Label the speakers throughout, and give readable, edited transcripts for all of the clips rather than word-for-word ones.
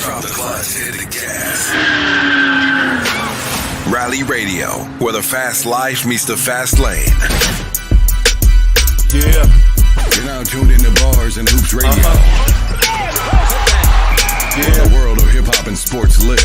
Speaker 1: Drop the clutch, hit the gas. Rally Radio, where the fast life meets the fast lane.
Speaker 2: Yeah.
Speaker 3: You're now tuned into Bars and Hoops Radio.
Speaker 2: Yeah.
Speaker 3: The world of hip-hop and sports live.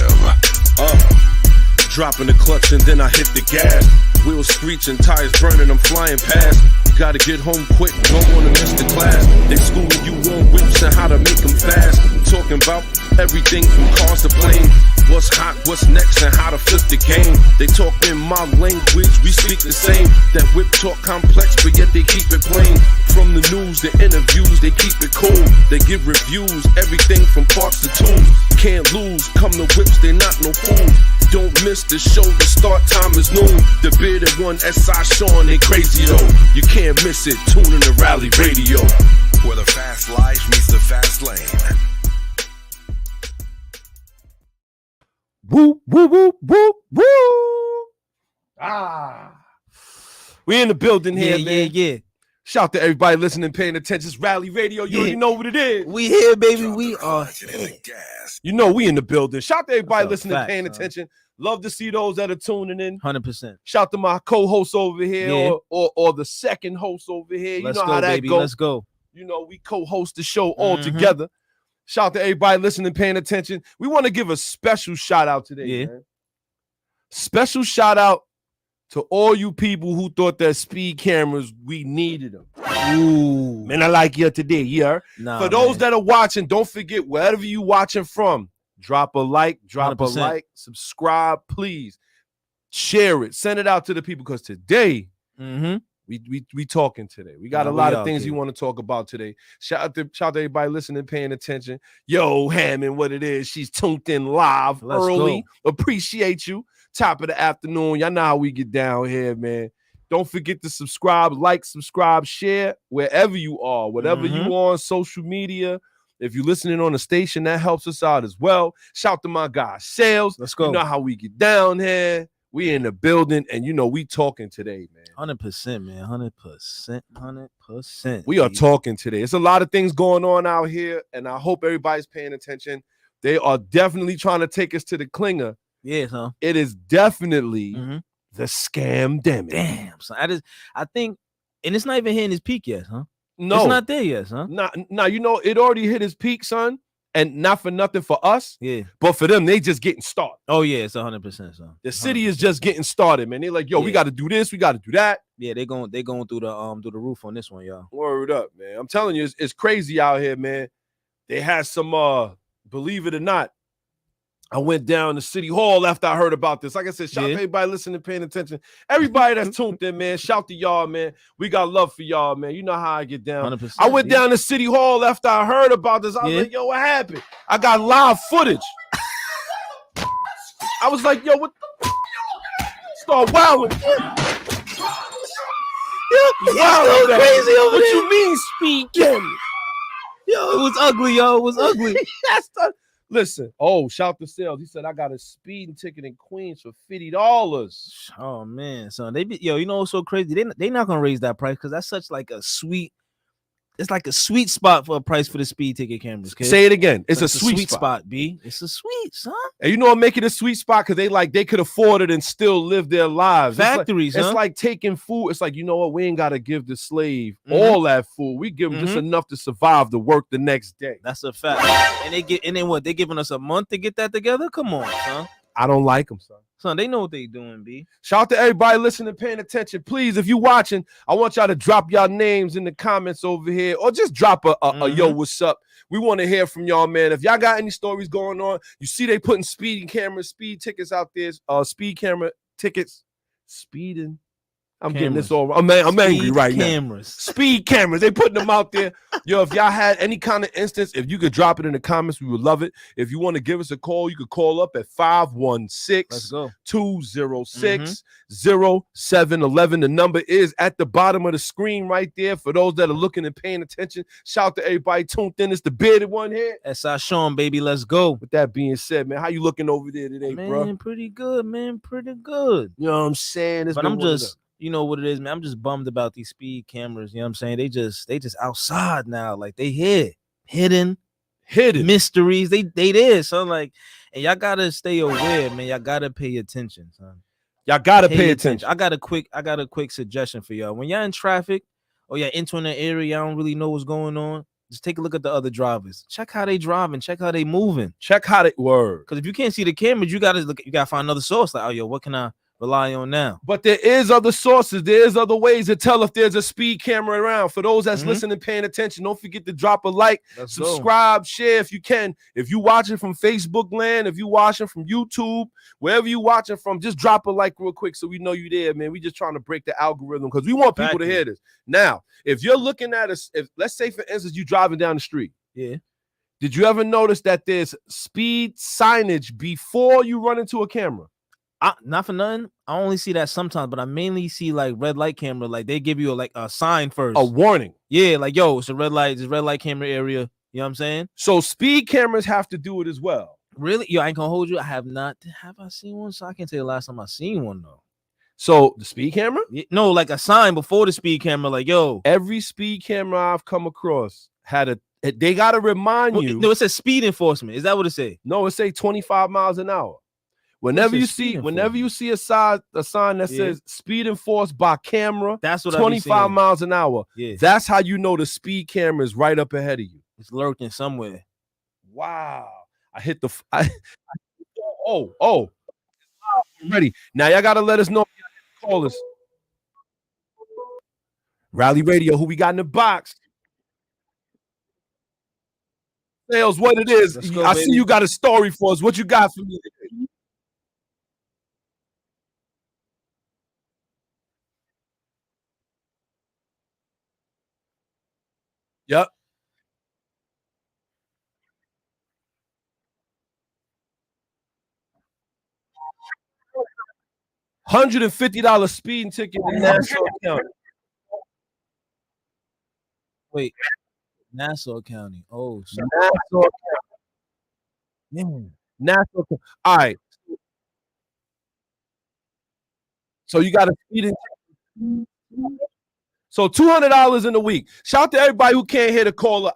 Speaker 2: Dropping the clutch and then I hit the gas. Wheels screeching, tires burning, I'm flying past. Gotta get home quick, don't wanna miss the class. They schooling you on whips and how to make them fast. Talking about everything from cars to plane. What's hot, what's next, and how to flip the game. They talk in my language, we speak the same. That whip talk complex, but yet they keep it plain. From the news, the interviews, they keep it cool. They give reviews, everything from parts to tools. Can't lose, come to whips, they not no fools. Don't miss the show, the start time is noon. The bearded one, S.I. Sean, they crazy though. You can't miss it, tune in to Rally Radio.
Speaker 1: Where the fast life meets the fast lane.
Speaker 2: Woo, woo, woo, woo, woo. We in the building here, man.
Speaker 4: Yeah.
Speaker 2: Shout to everybody listening, paying attention. It's Rally Radio. You already know what it is.
Speaker 4: We here, baby.
Speaker 1: Drop
Speaker 4: We
Speaker 1: the
Speaker 4: are
Speaker 1: clutch, hit the gas.
Speaker 2: You know we in the building. Shout to everybody
Speaker 4: That's a
Speaker 2: listening,
Speaker 4: fact,
Speaker 2: paying
Speaker 4: son.
Speaker 2: attention. Love to see those that are tuning in.
Speaker 4: 100%.
Speaker 2: Shout to my co-host over here,
Speaker 4: Yeah.
Speaker 2: or the second host over here. You
Speaker 4: Let's
Speaker 2: know
Speaker 4: go,
Speaker 2: how that
Speaker 4: baby.
Speaker 2: goes.
Speaker 4: Let's go.
Speaker 2: You know, we co-host the show all
Speaker 4: Mhm.
Speaker 2: together. Shout to everybody listening, paying attention. We want to give a special shout out today,
Speaker 4: Yeah.
Speaker 2: man. Special shout out to all you people who thought that speed cameras, we needed them.
Speaker 4: Ooh.
Speaker 2: Man, I like you today, yeah.
Speaker 4: Nah,
Speaker 2: For those
Speaker 4: man.
Speaker 2: that are watching, don't forget, wherever you watching from, drop a like,
Speaker 4: 100%.
Speaker 2: subscribe, please. Share it, send it out to the people, because today,
Speaker 4: Mhm.
Speaker 2: we talking today. We got
Speaker 4: Nah,
Speaker 2: a lot
Speaker 4: we
Speaker 2: of
Speaker 4: out
Speaker 2: things
Speaker 4: here.
Speaker 2: we want to talk about today. Shout out to everybody listening, paying attention. Yo, Hammond, what it is. She's tuned in live
Speaker 4: Let's
Speaker 2: early. Appreciate you. Top of the afternoon. Y'all know how we get down here, man. Don't forget to subscribe, subscribe, share wherever you are, whatever you on social media. If you're listening on the station, that helps us out as well. Shout to my guy, Sales.
Speaker 4: Let's go.
Speaker 2: You know how we get down here. We in the building, and you know we talking today, man.
Speaker 4: 100%, man. 100%.
Speaker 2: We are talking today. It's a lot of things going on out here, and I hope everybody's paying attention. They are definitely trying to take us to the clinger.
Speaker 4: Yeah, son.
Speaker 2: It is definitely
Speaker 4: Mhm.
Speaker 2: the scam demic.
Speaker 4: Damn, son. I think, and it's not even hitting his peak yet, huh?
Speaker 2: No,
Speaker 4: It's not there yet, huh?
Speaker 2: Nah, you know, it already hit his peak, son. And not for nothing for us,
Speaker 4: Yeah.
Speaker 2: but for them, they just getting started.
Speaker 4: Oh, yeah, it's 100%, son.
Speaker 2: The city is just getting started, man. They're like, yo, we
Speaker 4: Yeah.
Speaker 2: got to do this, we got to do that.
Speaker 4: Yeah, they going through the roof on this one, y'all.
Speaker 2: Word up, man. I'm telling you, it's crazy out here, man. They had some, believe it or not, I went down to City Hall after I heard about this. Like I said, shout out to everybody listening, paying attention. Everybody that's tuned in, man. Shout to y'all, man. We got love for y'all, man. You know how I get down.
Speaker 4: 100%.
Speaker 2: I went down to City Hall after I heard about this. I was like, yo, what happened? I got live footage. I was like, yo, what the start wilding.
Speaker 4: Wow, crazy over
Speaker 2: What
Speaker 4: there.
Speaker 2: you mean, speed camera?
Speaker 4: Yo, it was ugly, yo. It was ugly.
Speaker 2: That's the listen. Oh, shout to Sales. He said I got a speeding ticket in Queens for $50.
Speaker 4: Oh man, son, you know what's so crazy? They not gonna raise that price because that's such like a sweet. It's like a sweet spot for a price for the speed ticket cameras. Kid.
Speaker 2: Say it again. It's a
Speaker 4: It's
Speaker 2: sweet spot.
Speaker 4: B. It's a sweet, son.
Speaker 2: And you know what make it a sweet spot? Because they could afford it and still live their lives.
Speaker 4: Factories,
Speaker 2: It's
Speaker 4: huh?
Speaker 2: like taking food. It's like, you know what? We ain't gotta give the slave
Speaker 4: Mhm.
Speaker 2: all that food. We give them just enough to survive to work the next day.
Speaker 4: That's a fact. And then what? They giving us a month to get that together? Come on, son.
Speaker 2: I don't like them, son.
Speaker 4: Son, they know what they doing, B.
Speaker 2: Shout out to everybody listening, paying attention. Please, if you watching, I want y'all to drop y'all names in the comments over here, or just drop a yo, what's up? We want to hear from y'all, man. If y'all got any stories going on, you see they putting speed tickets out there, speed camera tickets, speeding. I'm getting this all. I'm angry right now. Speed cameras. They putting them out there. Yo, if y'all had any kind of instance, if you could drop it in the comments, we would love it. If you want to give us a call, you could call up at 516-206-0711. The number is at the bottom of the screen right there. For those that are looking and paying attention, shout out to everybody tuned in. It's the bearded one here.
Speaker 4: S.I. Sean, baby. Let's go.
Speaker 2: With that being said, man, how you looking over there today, bro?
Speaker 4: Man, pretty good, man. Pretty good.
Speaker 2: You know what I'm saying?
Speaker 4: But I'm just, you know what it is, man. I'm just bummed about these speed cameras. You know what I'm saying? They just outside now. Like they hidden.
Speaker 2: hidden
Speaker 4: mysteries. They there, son. Like, and y'all gotta stay aware, man. Y'all gotta pay attention, son.
Speaker 2: Y'all gotta pay attention.
Speaker 4: I got a quick suggestion for y'all. When y'all in traffic or y'all entering an area, y'all don't really know what's going on. Just take a look at the other drivers. Check how they driving. Check how they moving.
Speaker 2: Check how they word.
Speaker 4: Because if you can't see the cameras, you gotta find another source. Like, oh, yo, what can I rely on now?
Speaker 2: But there is other sources. There is other ways to tell if there's a speed camera around. For those that's listening, paying attention, don't forget to drop a like, subscribe, share if you can. If you watching from Facebook land, if you watching from YouTube, wherever you watching from, just drop a like real quick so we know you there, man. We just trying to break the algorithm because we want people to hear this. Now, if you're looking at us, if let's say for instance you driving down the street,
Speaker 4: yeah.
Speaker 2: Did you ever notice that there's speed signage before you run into a camera?
Speaker 4: Not for nothing. I only see that sometimes, but I mainly see like red light camera. Like they give you a sign first,
Speaker 2: a warning.
Speaker 4: Yeah, like yo, it's a red light. It's a red light camera area. You know what I'm saying?
Speaker 2: So speed cameras have to do it as well.
Speaker 4: Really? Yo, I ain't gonna hold you. I have not. Have I seen one? So I can't tell you the last time I seen one though.
Speaker 2: So the speed camera?
Speaker 4: No, like a sign before the speed camera. Like yo,
Speaker 2: every speed camera I've come across had a. They gotta remind you.
Speaker 4: No, it says speed enforcement. Is that what it say?
Speaker 2: No, it say 25 miles an hour. Whenever you see a sign that says speed enforced by camera,
Speaker 4: that's what
Speaker 2: 25 miles an hour.
Speaker 4: Yeah,
Speaker 2: that's how you know the speed camera is right up ahead of you.
Speaker 4: It's lurking somewhere.
Speaker 2: Wow! Oh! I'm ready now. Y'all gotta let us know. Call us. Rally Radio. Who we got in the box? Sales, what it is. I see you got a story for us. What you got for me? Yep. $150 speeding ticket in Nassau County.
Speaker 4: Wait, Nassau County. Oh, sorry.
Speaker 2: Nassau County. Nassau County. All right. So you got a speeding ticket. So $200 in a week. Shout out to everybody who can't hear the caller.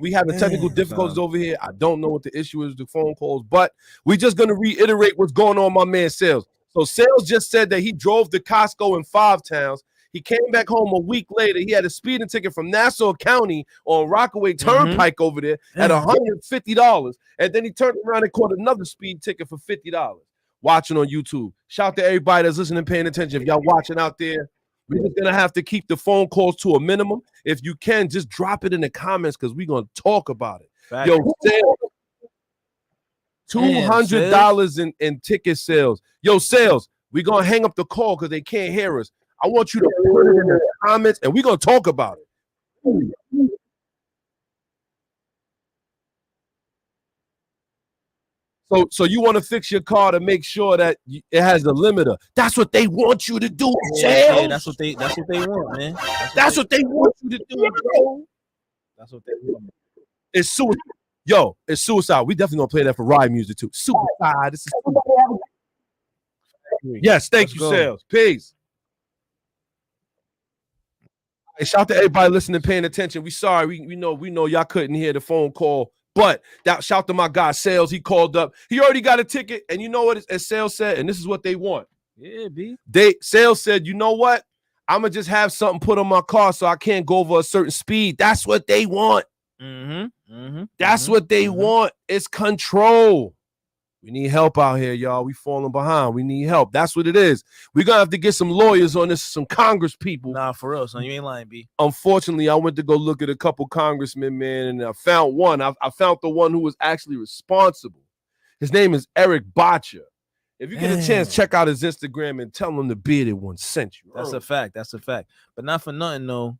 Speaker 2: We having technical difficulties over here. I don't know what the issue is, the phone calls, but we're just gonna reiterate what's going on, my man Sales. So Sales just said that he drove to Costco in 5 towns. He came back home a week later. He had a speeding ticket from Nassau County on Rockaway Turnpike over there at $150. And then he turned around and caught another speed ticket for $50. Watching on YouTube. Shout out to everybody that's listening, paying attention. If y'all watching out there, we're just gonna have to keep the phone calls to a minimum. If you can, just drop it in the comments because we're gonna talk about it.
Speaker 4: Fact.
Speaker 2: Yo, Sales, $200 in ticket sales. Yo, Sales, we're gonna hang up the call because they can't hear us. I want you to put it in the comments and we're gonna talk about it. So you want to fix your car to make sure that it has the limiter. That's what they want you to do, Sales.
Speaker 4: Yeah, that's what they want, man.
Speaker 2: That's what they want you to do, bro.
Speaker 4: That's what they want.
Speaker 2: It's suicide. Yo, it's suicide. We definitely gonna play that for ride music too. Suicide. This is yes, thank you, Sales. Peace. Hey, shout out to everybody listening, paying attention. We sorry. We know y'all couldn't hear the phone call. But that shout to my guy Sales. He called up. He already got a ticket. And you know what? As Sales said, and this is what they want.
Speaker 4: Yeah, B.
Speaker 2: Sales said, you know what? I'm gonna just have something put on my car so I can't go over a certain speed. That's what they want. That's what they want. It's control. We need help out here, y'all. We falling behind. We need help. That's what it is. We're gonna have to get some lawyers on this, some Congress people.
Speaker 4: Nah, for real, son. You ain't lying, B.
Speaker 2: Unfortunately, I went to go look at a couple congressmen, man, and I found one. I found the one who was actually responsible. His name is Eric Botcher. If you get a chance, check out his Instagram and tell him the bearded one sent you.
Speaker 4: That's a fact. That's a fact. But not for nothing, though.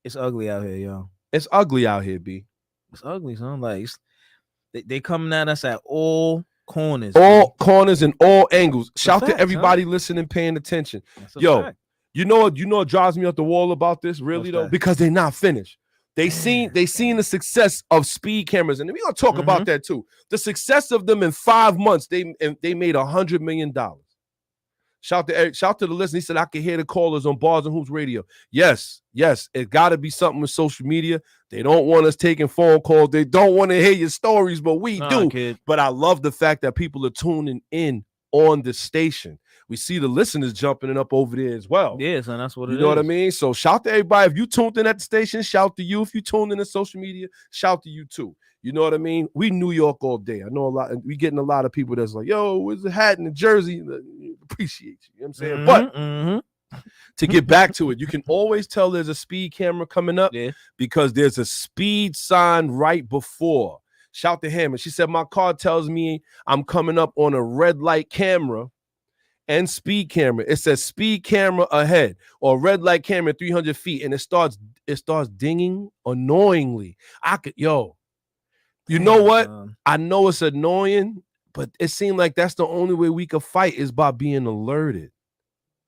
Speaker 4: It's ugly out here, yo.
Speaker 2: It's ugly out here, B.
Speaker 4: It's ugly, son. Like they coming at us at all corners.
Speaker 2: All corners and all angles. Shout to everybody listening, paying attention. Yo, fact. You know what drives me up the wall about this, really, though? Because they're not finished. They seen the success of speed cameras, and we're gonna talk about that too. The success of them in 5 months, they made $100 million. Shout to the listener. He said, I can hear the callers on Bars and Hoops Radio. Yes. It got to be something with social media. They don't want us taking phone calls. They don't want to hear your stories, but we do.
Speaker 4: Kid.
Speaker 2: But I love the fact that people are tuning in on the station. We see the listeners jumping up over there as well.
Speaker 4: Yeah, son, that's what it is.
Speaker 2: You know what I mean? So shout to everybody. If you tuned in at the station, shout to you. If you tuned in on social media, shout to you too. You know what I mean? We New York all day. I know a lot. We getting a lot of people that's like, yo, where's the hat and the jersey? Appreciate you. You know what I'm saying? But to get back to it, you can always tell there's a speed camera coming up because there's a speed sign right before. Shout to him. And she said, my car tells me I'm coming up on a red light camera and speed camera. It says speed camera ahead or red light camera 300 feet. And it starts dinging annoyingly. You know what? I know it's annoying, but it seemed like that's the only way we could fight is by being alerted.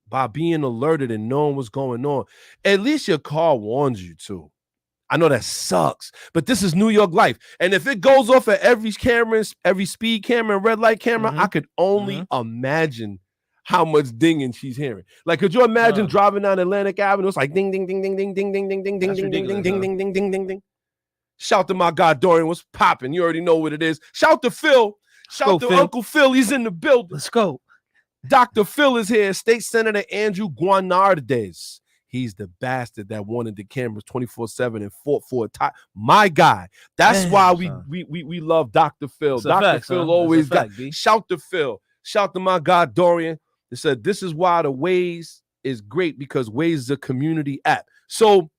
Speaker 2: By being alerted and knowing what's going on. At least your car warns you too. I know that sucks, but this is New York life. And if it goes off at every speed camera and red light camera, I could only imagine how much dinging she's hearing. Like, could you imagine driving down Atlantic Avenue? It's like ding, ding, ding, ding, ding, ding, ding, ding, ding, ding, ding, ding, ding, ding, ding, ding, ding, ding. Shout to my guy Dorian, what's popping? You already know what it is. Shout to Phil. Shout to Uncle Phil. He's in the building.
Speaker 4: Let's go.
Speaker 2: Dr. Phil is here. State Senator Andrew Guanardes. He's the bastard that wanted the cameras 24/7 and fought for a tie. My guy. That's why we love Dr. Phil. Dr. Phil always got. Shout to Phil. Shout to my guy Dorian. They said this is why the Waze is great because Waze is a community app. So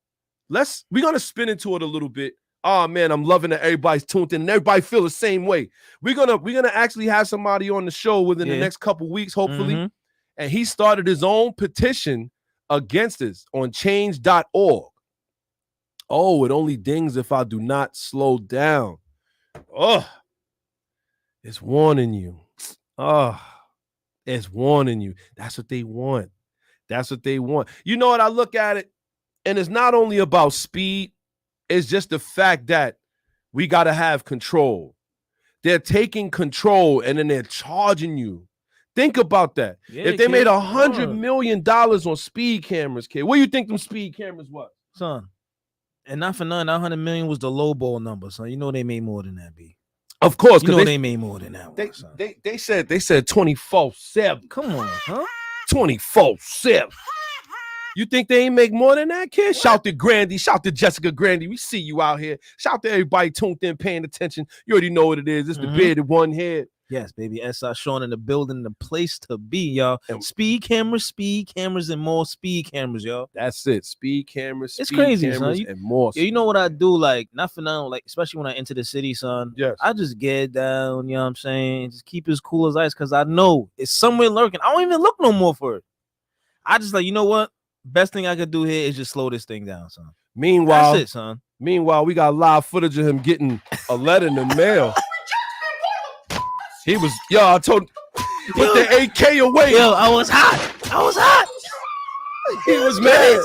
Speaker 2: we're gonna spin into it a little bit. Oh man, I'm loving that everybody's tuned in and everybody feel the same way. We're gonna actually have somebody on the show within the next couple weeks, hopefully. And he started his own petition against this on change.org. Oh, it only dings if I do not slow down. Oh, it's warning you. Oh, it's warning you. That's what they want. That's what they want. You know what? I look at it, and it's not only about speed. It's just the fact that we got to have control. They're taking control, and then they're charging you. Think about that. Yeah, if they made $100 million on speed cameras, kid, what do you think them speed cameras was?
Speaker 4: Son, and not for nothing, that $100 million was the low ball number, son. You know they made more than that, B.
Speaker 2: Of course.
Speaker 4: You know they made more than that.
Speaker 2: They said 24/7.
Speaker 4: Come on, huh?
Speaker 2: 24/7. You think they ain't make more than that, kid? What? Shout to Grandy. Shout to Jessica Grandy. We see you out here. Shout to everybody tuned in, paying attention. You already know what it is. It's the bearded one head.
Speaker 4: Yes, baby. SI Sean in the building, the place to be, y'all. Speed cameras, and more speed cameras, y'all.
Speaker 2: That's it. Speed cameras,
Speaker 4: it's crazy,
Speaker 2: cameras,
Speaker 4: son.
Speaker 2: And more.
Speaker 4: You know what I do? Like, not for now, like, especially when I enter the city, son.
Speaker 2: Yes.
Speaker 4: I just get down, you know what I'm saying? Just keep it as cool as ice because I know it's somewhere lurking. I don't even look no more for it. I just like, you know what? Best thing I could do here is just slow this thing down, son.
Speaker 2: Meanwhile,
Speaker 4: that's it, son.
Speaker 2: Meanwhile, we got live footage of him getting a letter in the mail. He was, I told put the AK away.
Speaker 4: Yo, I was hot.
Speaker 2: He was mad.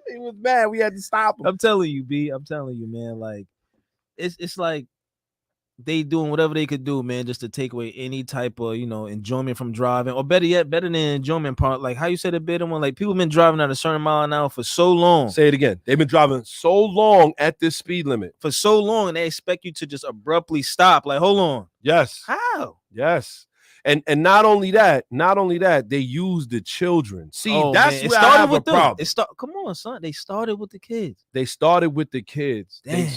Speaker 2: He was mad. We had to stop him.
Speaker 4: I'm telling you, B. I'm telling you, man. Like, it's like they doing whatever they could do, man, just to take away any type of, enjoyment from driving, or better yet, better than enjoyment part. Like how you said it, better one. Like people been driving at a certain mile an hour for so long.
Speaker 2: Say it again. They've been driving so long at this speed limit
Speaker 4: for so long, and they expect you to just abruptly stop. Like, hold on.
Speaker 2: Yes.
Speaker 4: How?
Speaker 2: Yes. And not only that, they use the children. See, that's where I have a problem.
Speaker 4: Come on, son. They started with the kids.
Speaker 2: They started with the kids. They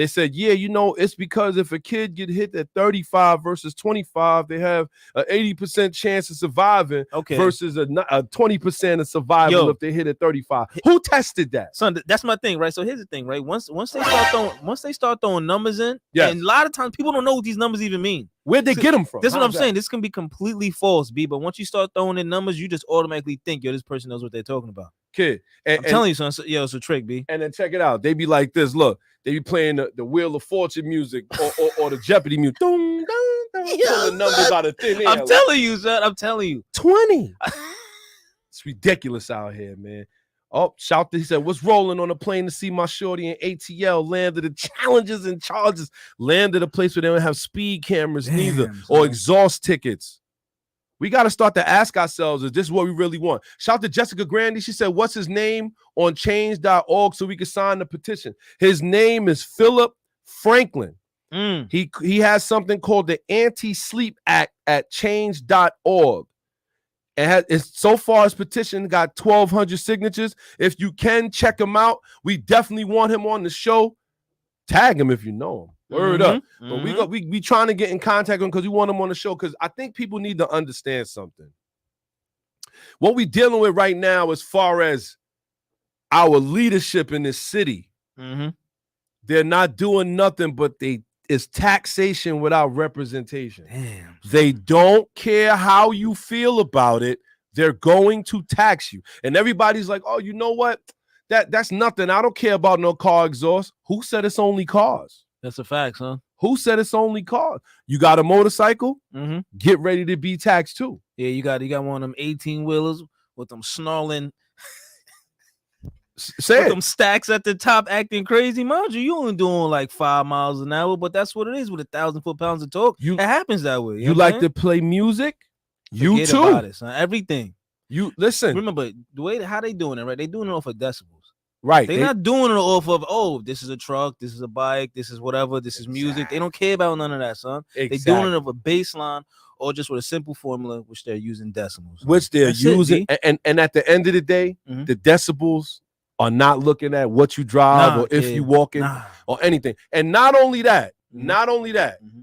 Speaker 2: said, it's because if a kid get hit at 35 versus 25, they have an 80% chance of surviving versus a 20% of survival if they hit at 35. Who tested that?
Speaker 4: Son, that's my thing, right? So here's the thing, right? Once they start throwing numbers in, and a lot of times people don't know what these numbers even mean.
Speaker 2: Where'd they get them from?
Speaker 4: This is what I'm saying. This can be completely false, B. But once you start throwing in numbers, you just automatically think, this person knows what they're talking about.
Speaker 2: Kid.
Speaker 4: I'm telling you, son. It's a trick, B.
Speaker 2: And then check it out. They be like this. Look, they be playing the Wheel of Fortune music or the Jeopardy music. Dun, dun, dun, the numbers out of thin air.
Speaker 4: I'm telling you, son. I'm telling you.
Speaker 2: 20. It's ridiculous out here, man. Oh, he said, what's rolling on a plane to see my shorty in ATL? Landed the challenges and charges. Landed a place where they don't have speed cameras neither, or exhaust tickets. We got to start to ask ourselves, is this what we really want? Shout out to Jessica Grandy. She said, what's his name on change.org so we can sign the petition? His name is Philip Franklin. He has something called the Anti-Sleep Act at change.org. And so far his petition got 1,200 signatures. If you can check him out, we definitely want him on the show. Tag him if you know him. Word up. But we trying to get in contact with him because we want him on the show, because I think people need to understand something. What we dealing with right now as far as our leadership in this city, they're not doing nothing but it's taxation without representation.
Speaker 4: Damn.
Speaker 2: They don't care how you feel about it. They're going to tax you. And everybody's like, oh, you know what? That's nothing. I don't care about no car exhaust. Who said it's only cars?
Speaker 4: That's a fact, son.
Speaker 2: Who said it's only cars? You got a motorcycle? Get ready to be taxed too.
Speaker 4: Yeah, you got one of them 18-wheelers with them snarling, with them stacks at the top acting crazy. Mind you only doing like 5 miles an hour, but that's what it is with 1,000 foot-pounds of torque. It happens that way.
Speaker 2: You like to play music?
Speaker 4: Forget
Speaker 2: too.
Speaker 4: About it, son. Everything.
Speaker 2: You listen.
Speaker 4: Remember the way how they doing it, right? They doing it off of decibels.
Speaker 2: Right.
Speaker 4: They're not doing it off of, oh, this is a truck, this is a bike, this is whatever, this is music. They don't care about none of that, son. They're doing it of a baseline or just with a simple formula, which they're using decimals.
Speaker 2: Which they're using. And at the end of the day, the decibels are not looking at what you drive or if you walking or anything. And not only that,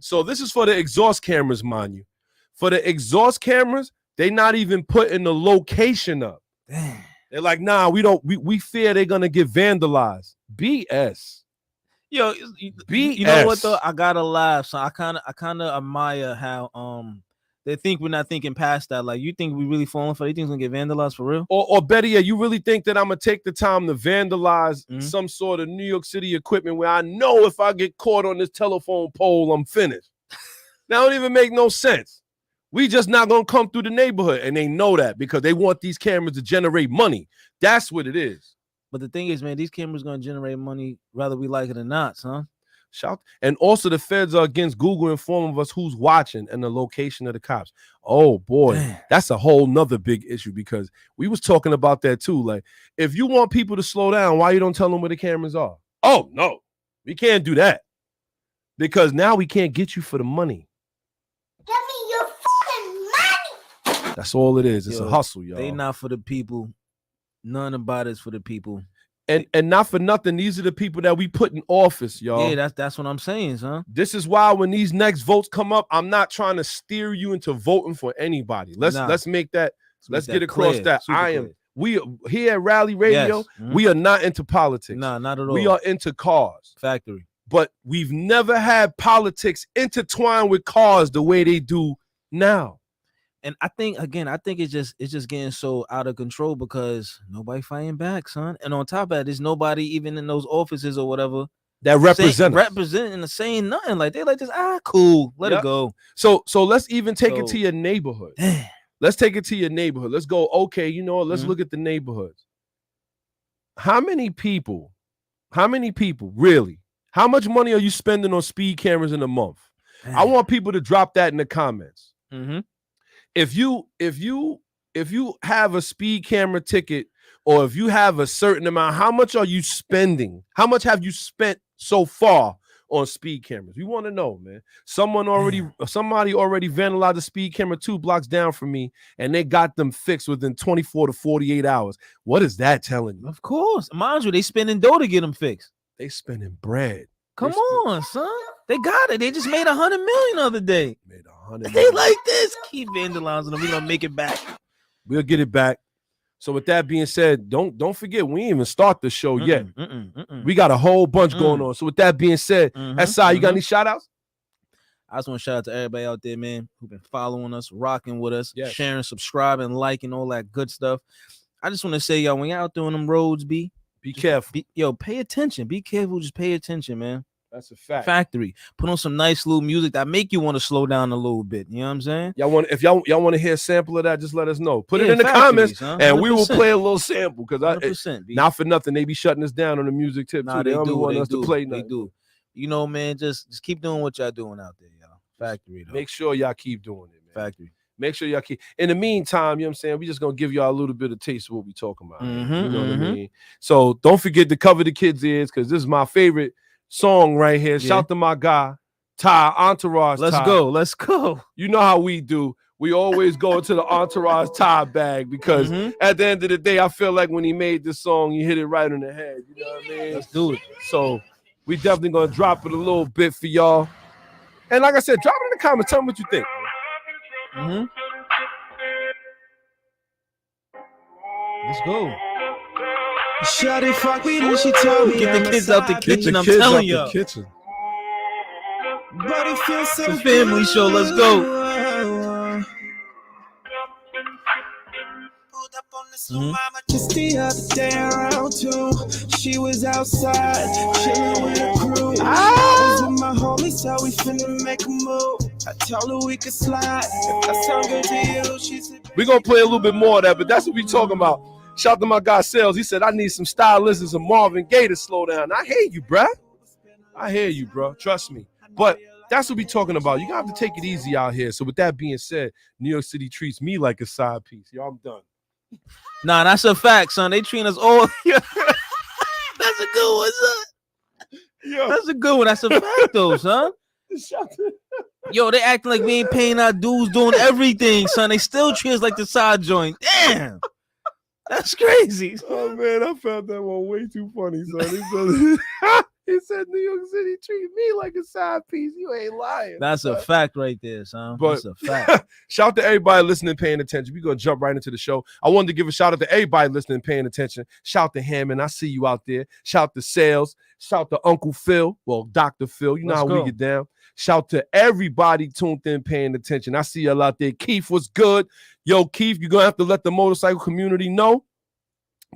Speaker 2: so this is for the exhaust cameras, mind you. For the exhaust cameras, they not even putting the location up.
Speaker 4: Damn.
Speaker 2: They're like, nah, we fear they're gonna get vandalized. BS.
Speaker 4: Yo,
Speaker 2: BS.
Speaker 4: You know what though? I gotta laugh. So I kind of admire how they think we're not thinking past that. Like, you think we really falling for? You think it's gonna get vandalized for real?
Speaker 2: Or better yet, you really think that I'm gonna take the time to vandalize some sort of New York City equipment where I know if I get caught on this telephone pole, I'm finished. That don't even make no sense. We just not gonna come through the neighborhood, and they know that because they want these cameras to generate money. That's what it is.
Speaker 4: But the thing is, man, these cameras gonna generate money whether we like it or not, son.
Speaker 2: Shout. And also the feds are against Google informing us who's watching and the location of the cops. Oh boy, that's a whole nother big issue, because we was talking about that too. Like, if you want people to slow down, why you don't tell them where the cameras are? Oh no, we can't do that, because now we can't get you for the money. That's all it is. It's a hustle, y'all.
Speaker 4: They not for the people. None about it's for the people.
Speaker 2: And not for nothing, these are the people that we put in office, y'all.
Speaker 4: Yeah, that's what I'm saying, son.
Speaker 2: This is why when these next votes come up, I'm not trying to steer you into voting for anybody. Let's make that. Let's get across that. We here at Rally Radio, we are not into politics.
Speaker 4: Nah, not at all.
Speaker 2: We are into cars.
Speaker 4: Factory.
Speaker 2: But we've never had politics intertwined with cars the way they do now.
Speaker 4: And I think it's just getting so out of control because nobody fighting back, son. And on top of that, there's nobody even in those offices or whatever
Speaker 2: that
Speaker 4: representing and saying nothing. Like, they like just cool, let it go.
Speaker 2: So let's even take it to your neighborhood. Let's take it to your neighborhood. Let's go. Okay, you know what? Let's look at the neighborhoods. How many people really? How much money are you spending on speed cameras in a month? I want people to drop that in the comments. If you have a speed camera ticket, or if you have a certain amount, how much are you spending? How much have you spent so far on speed cameras? We want to know, man. Somebody already vandalized a speed camera 2 blocks down from me, and they got them fixed within 24 to 48 hours. What is that telling you?
Speaker 4: Of course. Mind you, they spending dough to get them fixed.
Speaker 2: They spending bread.
Speaker 4: Come on, son. They got it. They just made $100 million the other day.
Speaker 2: They
Speaker 4: They like this. Keep vandalizing them. We're gonna make it back.
Speaker 2: We'll get it back. So with that being said, don't forget, we ain't even start the show yet. We got a whole bunch going on. So with that being said, SI, you got any shout outs?
Speaker 4: I just want to shout out to everybody out there, man, who've been following us, rocking with us, sharing, subscribing, liking, all that good stuff. I just want to say, y'all, when y'all out there on them roads, be careful. Pay attention. Be careful. Just pay attention, man.
Speaker 2: That's a fact.
Speaker 4: Factory. Put on some nice little music that make you want to slow down a little bit. You know what I'm saying?
Speaker 2: If y'all want to hear a sample of that, just let us know. Put it in the comments, and we will play a little sample. Because not for nothing, they be shutting us down on the music tip too. They only want us to play.
Speaker 4: They do. You know, man, just keep doing what y'all doing out there, y'all. Factory. Though.
Speaker 2: Make sure y'all keep doing it, man.
Speaker 4: Factory.
Speaker 2: Make sure y'all keep. In the meantime, you know what I'm saying? We just gonna give y'all a little bit of taste of what we talking about. You know what I mean? So don't forget to cover the kids' ears, because this is my favorite song right here. Shout to my guy, Ty, Entourage
Speaker 4: Let's
Speaker 2: Ty.
Speaker 4: Let's go.
Speaker 2: You know how we do. We always go into the Entourage Ty bag, because at the end of the day, I feel like when he made this song, he hit it right on the head. You know what I mean?
Speaker 4: Let's do it.
Speaker 2: So we definitely gonna drop it a little bit for y'all. And like I said, drop it in the comments. Tell me what you think.
Speaker 4: Let's go.
Speaker 5: Shawty fuck me, then she told me
Speaker 4: Get the kids out the kitchen. I'm telling you.
Speaker 2: Kitchen.
Speaker 5: But it feels so
Speaker 4: It's a family show. Let's go.
Speaker 5: Pulled up on this little mama just the other day around 2. She was outside chilling with a crew. I was with my homies, so we finna make a move. I told her we could slide. If that sound good to you, she said.
Speaker 2: We're gonna play a little bit more of that, but that's what we talking about. Shout out to my guy Sales. He said, I need some stylists and some Marvin Gaye to slow down. I hear you, bruh. I hear you, bro. Trust me. But that's what we talking about. You gotta have to take it easy out here. So with that being said, New York City treats me like a side piece. Yo, I'm done.
Speaker 4: Nah, that's a fact, son. They treat us all. That's a good one, son.
Speaker 2: Yo.
Speaker 4: That's a good one. That's a fact, though, son. Yo, they acting like we ain't paying our dues, doing everything, son. They still treat us like the side joint. Damn. That's crazy.
Speaker 2: Oh, man, I found that one way too funny, son. He said New York City treat me like a side piece. You ain't lying.
Speaker 4: That's a fact right there, son.
Speaker 2: But,
Speaker 4: that's a fact.
Speaker 2: Shout out to everybody listening, paying attention. We're going to jump right into the show. I wanted to give a shout out to everybody listening, paying attention. Shout to Hammond. I see you out there. Shout to Sales. Shout to Uncle Phil. Well, Dr. Phil. You know how we get down. Shout to everybody tuned in, paying attention. I see y'all out there. Keith was good. Yo, Keith, you're going to have to let the motorcycle community know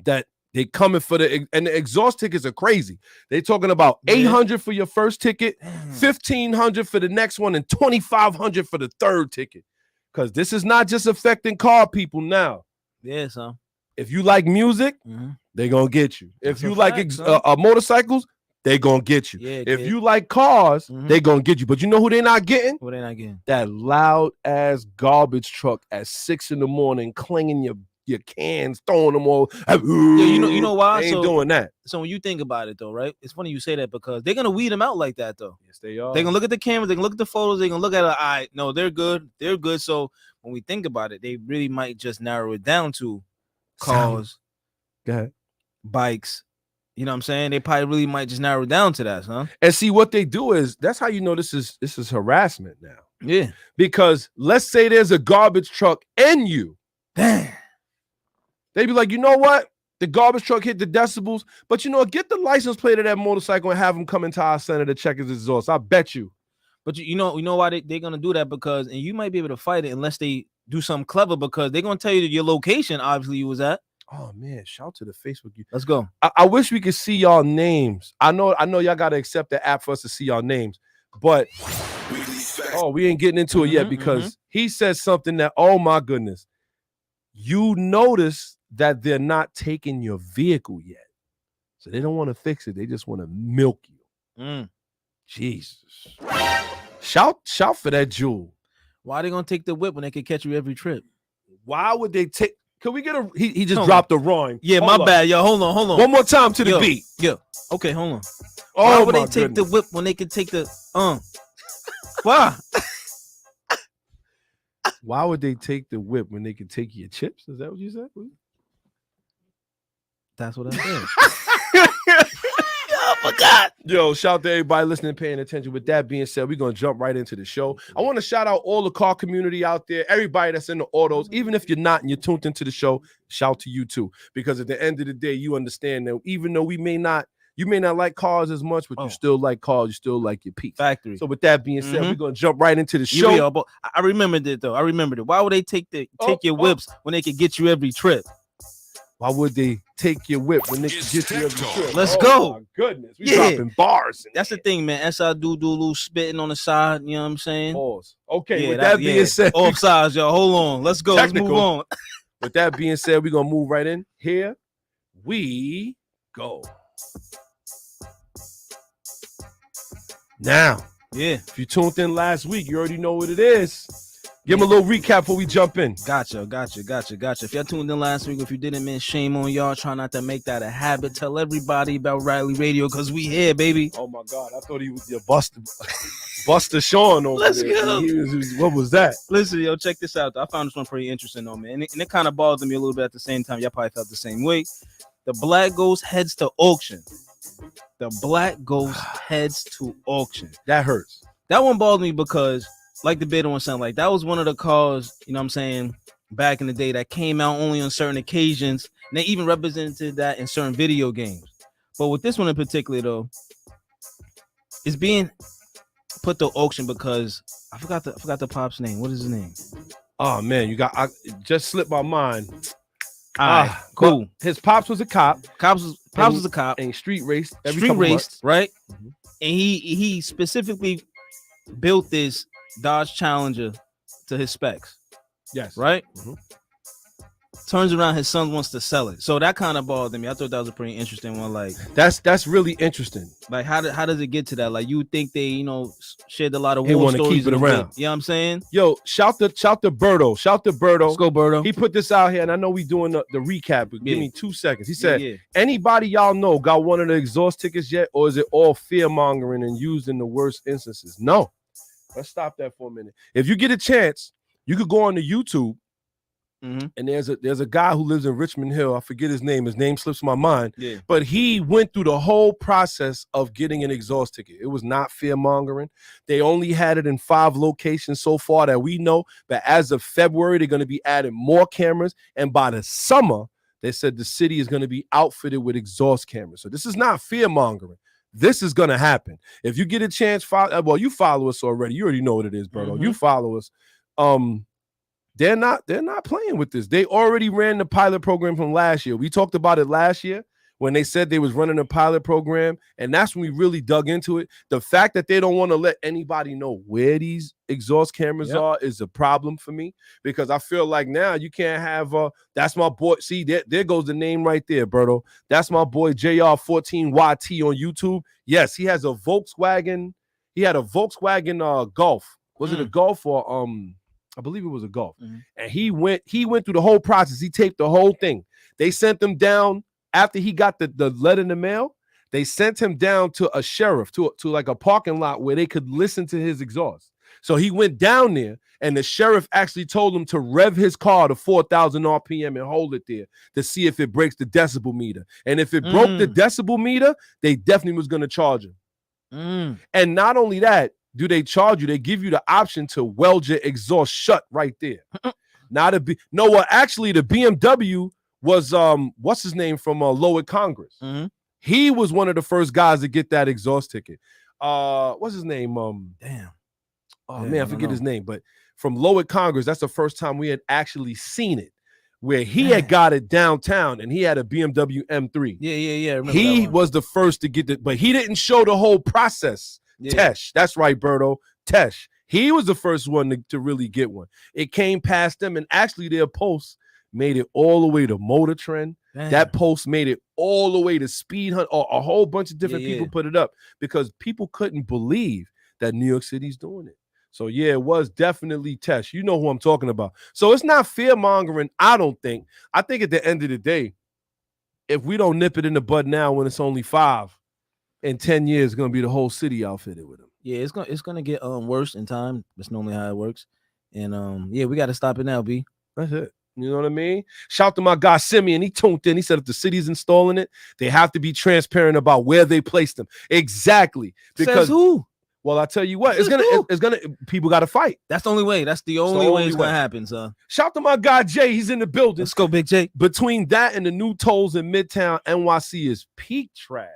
Speaker 2: that they coming for the exhaust tickets are crazy. They talking about $800 for your first ticket, $1,500 for the next one, and $2,500 for the third ticket. Because this is not just affecting car people now.
Speaker 4: Yeah, son.
Speaker 2: If you like music, they gonna get you. If you like motorcycles, they gonna get you.
Speaker 4: Yeah,
Speaker 2: if you like cars, they gonna get you. But you know who they not getting?
Speaker 4: Who they not getting?
Speaker 2: That loud ass garbage truck at 6 a.m, clanging your cans, throwing them all.
Speaker 4: Yeah, you know why?
Speaker 2: They ain't doing that.
Speaker 4: So when you think about it, though, right? It's funny you say that, because they're gonna weed them out like that, though.
Speaker 2: Yes, they are.
Speaker 4: They're gonna look at the cameras, they're gonna look at the photos, they're gonna look at it. No, they're good. They're good. So when we think about it, they really might just narrow it down to cars, bikes. You know what I'm saying? They probably really might just narrow it down to that, huh?
Speaker 2: And see, what they do is, that's how you know this is harassment now.
Speaker 4: Yeah.
Speaker 2: Because let's say there's a garbage truck and you.
Speaker 4: Damn.
Speaker 2: They be like, you know what? The garbage truck hit the decibels, but you know, get the license plate of that motorcycle and have them come into our center to check his exhaust. I bet you. But
Speaker 4: you know why they're gonna do that? Because, and you might be able to fight it unless they do something clever, because they're gonna tell you your location, obviously you was at.
Speaker 2: Oh man, shout to the Facebook.
Speaker 4: Let's go.
Speaker 2: I wish we could see y'all names. I know y'all gotta accept the app for us to see y'all names, but we ain't getting into it yet, because he said something that, oh my goodness, you notice that they're not taking your vehicle yet. So they don't want to fix it. They just want to milk you. Jesus. Shout for that jewel.
Speaker 4: Why are they going to take the whip when they can catch you every trip?
Speaker 2: Why would they take? Can we get a? He just dropped the rhyme.
Speaker 4: Yeah, hold my bad. Yo, hold on.
Speaker 2: One more time to the beat.
Speaker 4: Yo. Okay, hold on.
Speaker 2: Why
Speaker 4: would they take the whip when they can take the Why?
Speaker 2: Why would they take the whip when they can take your chips? Is that what you said?
Speaker 4: That's what I said. I forgot.
Speaker 2: Yo, shout out to everybody listening, paying attention. With that being said, we're going to jump right into the show. I want to shout out all the car community out there, everybody that's in the autos. Even if you're not and you're tuned into the show, shout to you too. Because at the end of the day, you understand that even though you may not like cars as much, but you still like cars, you still like your piece.
Speaker 4: Factory.
Speaker 2: So with that being said, we're going to jump right into the show.
Speaker 4: Yeah, but I remembered it though. Why would they take your whips when they could get you every trip?
Speaker 2: Why would they take your whip when they can get you every trip?
Speaker 4: Let's go.
Speaker 2: My goodness. We dropping bars.
Speaker 4: That's the thing, man. S.I. do a little spitting on the side. You know what I'm saying?
Speaker 2: Pause. Okay, with that being said.
Speaker 4: Offsides, y'all. Hold on. Let's go. Technical. Let's move on.
Speaker 2: With that being said, we're going to move right in. Here we go. Now, if you tuned in last week, you already know what it is. Give him a little recap before we jump in.
Speaker 4: Gotcha. If y'all tuned in last week, if you didn't, man, shame on y'all. Try not to make that a habit. Tell everybody about Riley Radio because we here, baby.
Speaker 2: Oh my God, I thought he was your Buster Sean over
Speaker 4: Let's
Speaker 2: there.
Speaker 4: go.
Speaker 2: What was that?
Speaker 4: Listen, yo, check this out. I found this one pretty interesting, though, man. And it kind of bothered me a little bit at the same time. Y'all probably felt the same way. The Black Ghost heads to auction. The Black Ghost heads to auction.
Speaker 2: That hurts.
Speaker 4: That one bothered me because, like the bid on something, like that was one of the cars, you know what I'm saying, back in the day that came out only on certain occasions. And they even represented that in certain video games. But with this one in particular, though, it's being put to auction because I forgot the pop's name. What is his name?
Speaker 2: Oh man, I just slipped my mind.
Speaker 4: All right, cool.
Speaker 2: His pops was a cop.
Speaker 4: Pops was a cop.
Speaker 2: And street raced
Speaker 4: Right? Mm-hmm. And he specifically built this Dodge Challenger to his specs.
Speaker 2: Yes.
Speaker 4: Right?
Speaker 2: Mm-hmm.
Speaker 4: Turns around, his son wants to sell it. So that kind of bothered me. I thought that was a pretty interesting one. Like
Speaker 2: that's really interesting.
Speaker 4: Like how does it get to that? Like you think they, shared a lot of
Speaker 2: they
Speaker 4: war
Speaker 2: want to
Speaker 4: stories
Speaker 2: keep it around.
Speaker 4: You know what I'm saying?
Speaker 2: Yo, shout to Berto.
Speaker 4: Let's go, Berto.
Speaker 2: He put this out here, and I know we doing the recap, but give me 2 seconds. He said, anybody y'all know got one of the exhaust tickets yet, or is it all fear-mongering and used in the worst instances? No. Let's stop that for a minute. If you get a chance, you could go on to YouTube. Mm-hmm. And there's a guy who lives in Richmond Hill. I forget his name. His name slips my mind. Yeah. But he went through the whole process of getting an exhaust ticket. It was not fear-mongering. They only had it in 5 locations so far that we know. But as of February, they're going to be adding more cameras. And by the summer, they said the city is going to be outfitted with exhaust cameras. So this is not fear-mongering. This is going to happen. If you get a chance, you follow us already. You already know what it is, Berto. Mm-hmm. You follow us. They're not playing with this. They already ran the pilot program from last year. We talked about it last year when they said they was running a pilot program, and that's when we really dug into it. The fact that they don't want to let anybody know where these exhaust cameras are is a problem for me, because I feel like now you can't have that's my boy. See, there goes the name right there, Berto. That's my boy JR14YT on YouTube. Yes, he has a Volkswagen. He had a Volkswagen Golf. Was it a Golf or I believe it was a Golf. Mm-hmm. And he went through the whole process. He taped the whole thing. They sent them down after he got the letter in the mail. They sent him down to a sheriff, to like a parking lot where they could listen to his exhaust. So he went down there, and the sheriff actually told him to rev his car to 4,000 RPM and hold it there to see if it breaks the decibel meter. And if it broke the decibel meter, they definitely was going to charge him. And not only that, do they charge you? They give you the option to weld your exhaust shut right there. Actually, the BMW was what's his name from Lower Congress. Mm-hmm. He was one of the first guys to get that exhaust ticket. What's his name? I forget his name. But from Lower Congress, that's the first time we had actually seen it, where he had got it downtown, and he had a BMW M3.
Speaker 4: Yeah.
Speaker 2: He was the first to get it, but he didn't show the whole process. Yeah. Tesh, that's right, Berto. Tesh. He was the first one to really get one. It came past them, and actually their post made it all the way to Motor Trend. Damn. That post made it all the way to Speed Hunt. A whole bunch of different people put it up because people couldn't believe that New York City's doing it. So, yeah, it was definitely Tesh. You know who I'm talking about. So it's not fear-mongering, I don't think. I think at the end of the day, if we don't nip it in the bud now when it's only 5, in 10 years, it's gonna be the whole city outfitted with them.
Speaker 4: Yeah, it's gonna get worse in time. That's normally how it works. And we got to stop it now, B.
Speaker 2: That's it. You know what I mean? Shout to my guy Simeon. He tuned in. He said if the city's installing it, they have to be transparent about where they place them. Exactly. Because
Speaker 4: says who?
Speaker 2: Well, I tell you what, it's gonna people got to fight.
Speaker 4: That's the only way. That's the only way it's gonna happen, son.
Speaker 2: Shout to my guy Jay. He's in the building.
Speaker 4: Let's go, Big Jay.
Speaker 2: Between that and the new tolls in Midtown NYC is peak trash.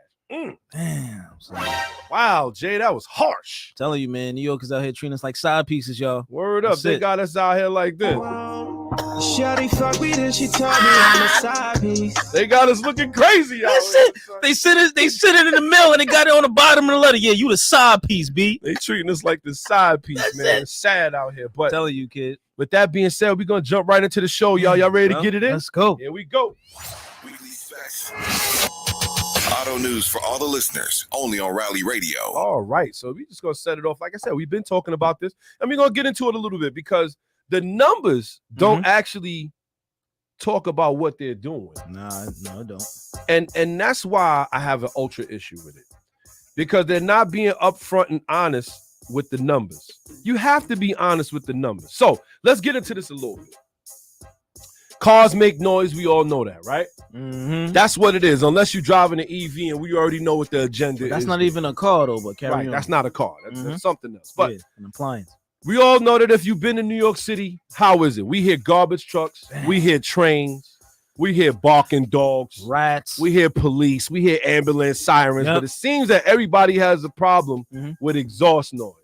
Speaker 4: Damn. Son.
Speaker 2: Wow, Jay, that was harsh.
Speaker 4: I'm telling you, man, New York is out here treating us like side pieces, y'all.
Speaker 2: Word up, they got us out here like this.
Speaker 5: Shawty fuck me, then she told me I'm a side piece.
Speaker 2: They got us looking crazy out
Speaker 4: here. They sent it in the mail and they got it on the bottom of the letter. Yeah, you the side piece, B.
Speaker 2: They treating us like the side piece, that's man. It's sad out here. But
Speaker 4: I'm telling you, kid.
Speaker 2: With that being said, we're gonna jump right into the show, y'all. Y'all ready to get it in?
Speaker 4: Let's go.
Speaker 2: Here we go.
Speaker 1: Auto news for all the listeners, only on Rally Radio.
Speaker 2: All right, so we just gonna set it off. Like I said, we've been talking about this, and we're gonna get into it a little bit because the numbers don't actually talk about what they're doing.
Speaker 4: No, it don't.
Speaker 2: And that's why I have an ultra issue with it, because they're not being upfront and honest with the numbers. You have to be honest with the numbers. So let's get into this a little bit. Cars make noise. We all know that, right? That's what it is. Unless you're driving an EV, and we already know what the agenda is.
Speaker 4: That's not even a car, though. But carry on.
Speaker 2: That's not a car. That's something else. But
Speaker 4: an appliance.
Speaker 2: We all know that if you've been in New York City, how is it? We hear garbage trucks. We hear trains. We hear barking dogs.
Speaker 4: Rats.
Speaker 2: We hear police. We hear ambulance sirens. But it seems that everybody has a problem with exhaust noise.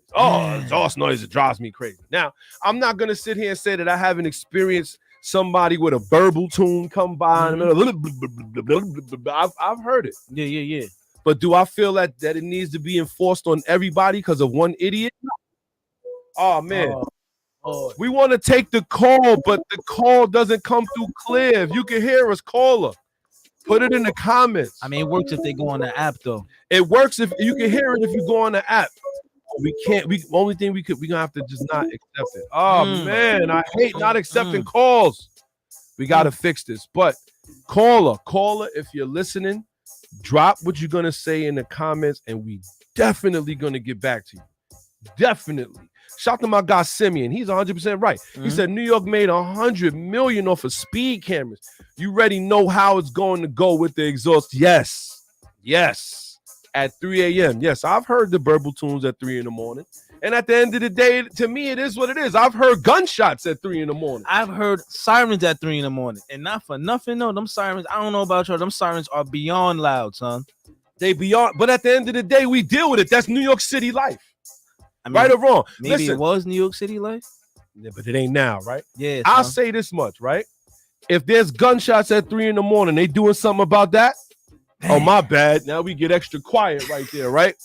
Speaker 2: Exhaust noise, it drives me crazy. Now, I'm not going to sit here and say that I haven't experienced somebody with a verbal tune come by. I've heard it.
Speaker 4: Yeah.
Speaker 2: But do I feel that it needs to be enforced on everybody because of one idiot? Oh, man. We want to take the call, but the call doesn't come through clear. If you can hear us, caller, put it in the comments.
Speaker 4: I mean, it works if they go on the app, though.
Speaker 2: It works if you can hear it if you go on the app. We can't. Only thing we're gonna have to just not accept it. Oh man, I hate not accepting calls. We gotta fix this. But caller, if you're listening, drop what you're gonna say in the comments, and we definitely gonna get back to you. Definitely. Shout to my guy Simeon. He's 100% right. He said New York made $100 million off of speed cameras. You already know how it's going to go with the exhaust. Yes. At 3 a.m. Yes, I've heard the burble tunes at 3 in the morning. And at the end of the day, to me, it is what it is. I've heard gunshots at 3 in the morning.
Speaker 4: I've heard sirens at 3 in the morning. And not for nothing, no. Them sirens, I don't know about you. Them sirens are beyond loud, son.
Speaker 2: They beyond. But at the end of the day, we deal with it. That's New York City life. I mean, right or wrong.
Speaker 4: Maybe it was New York City life.
Speaker 2: Yeah, but it ain't now, right?
Speaker 4: Yeah.
Speaker 2: I'll say this much, right? If there's gunshots at 3 in the morning, they doing something about that? Oh, my bad. Now we get extra quiet right there, right?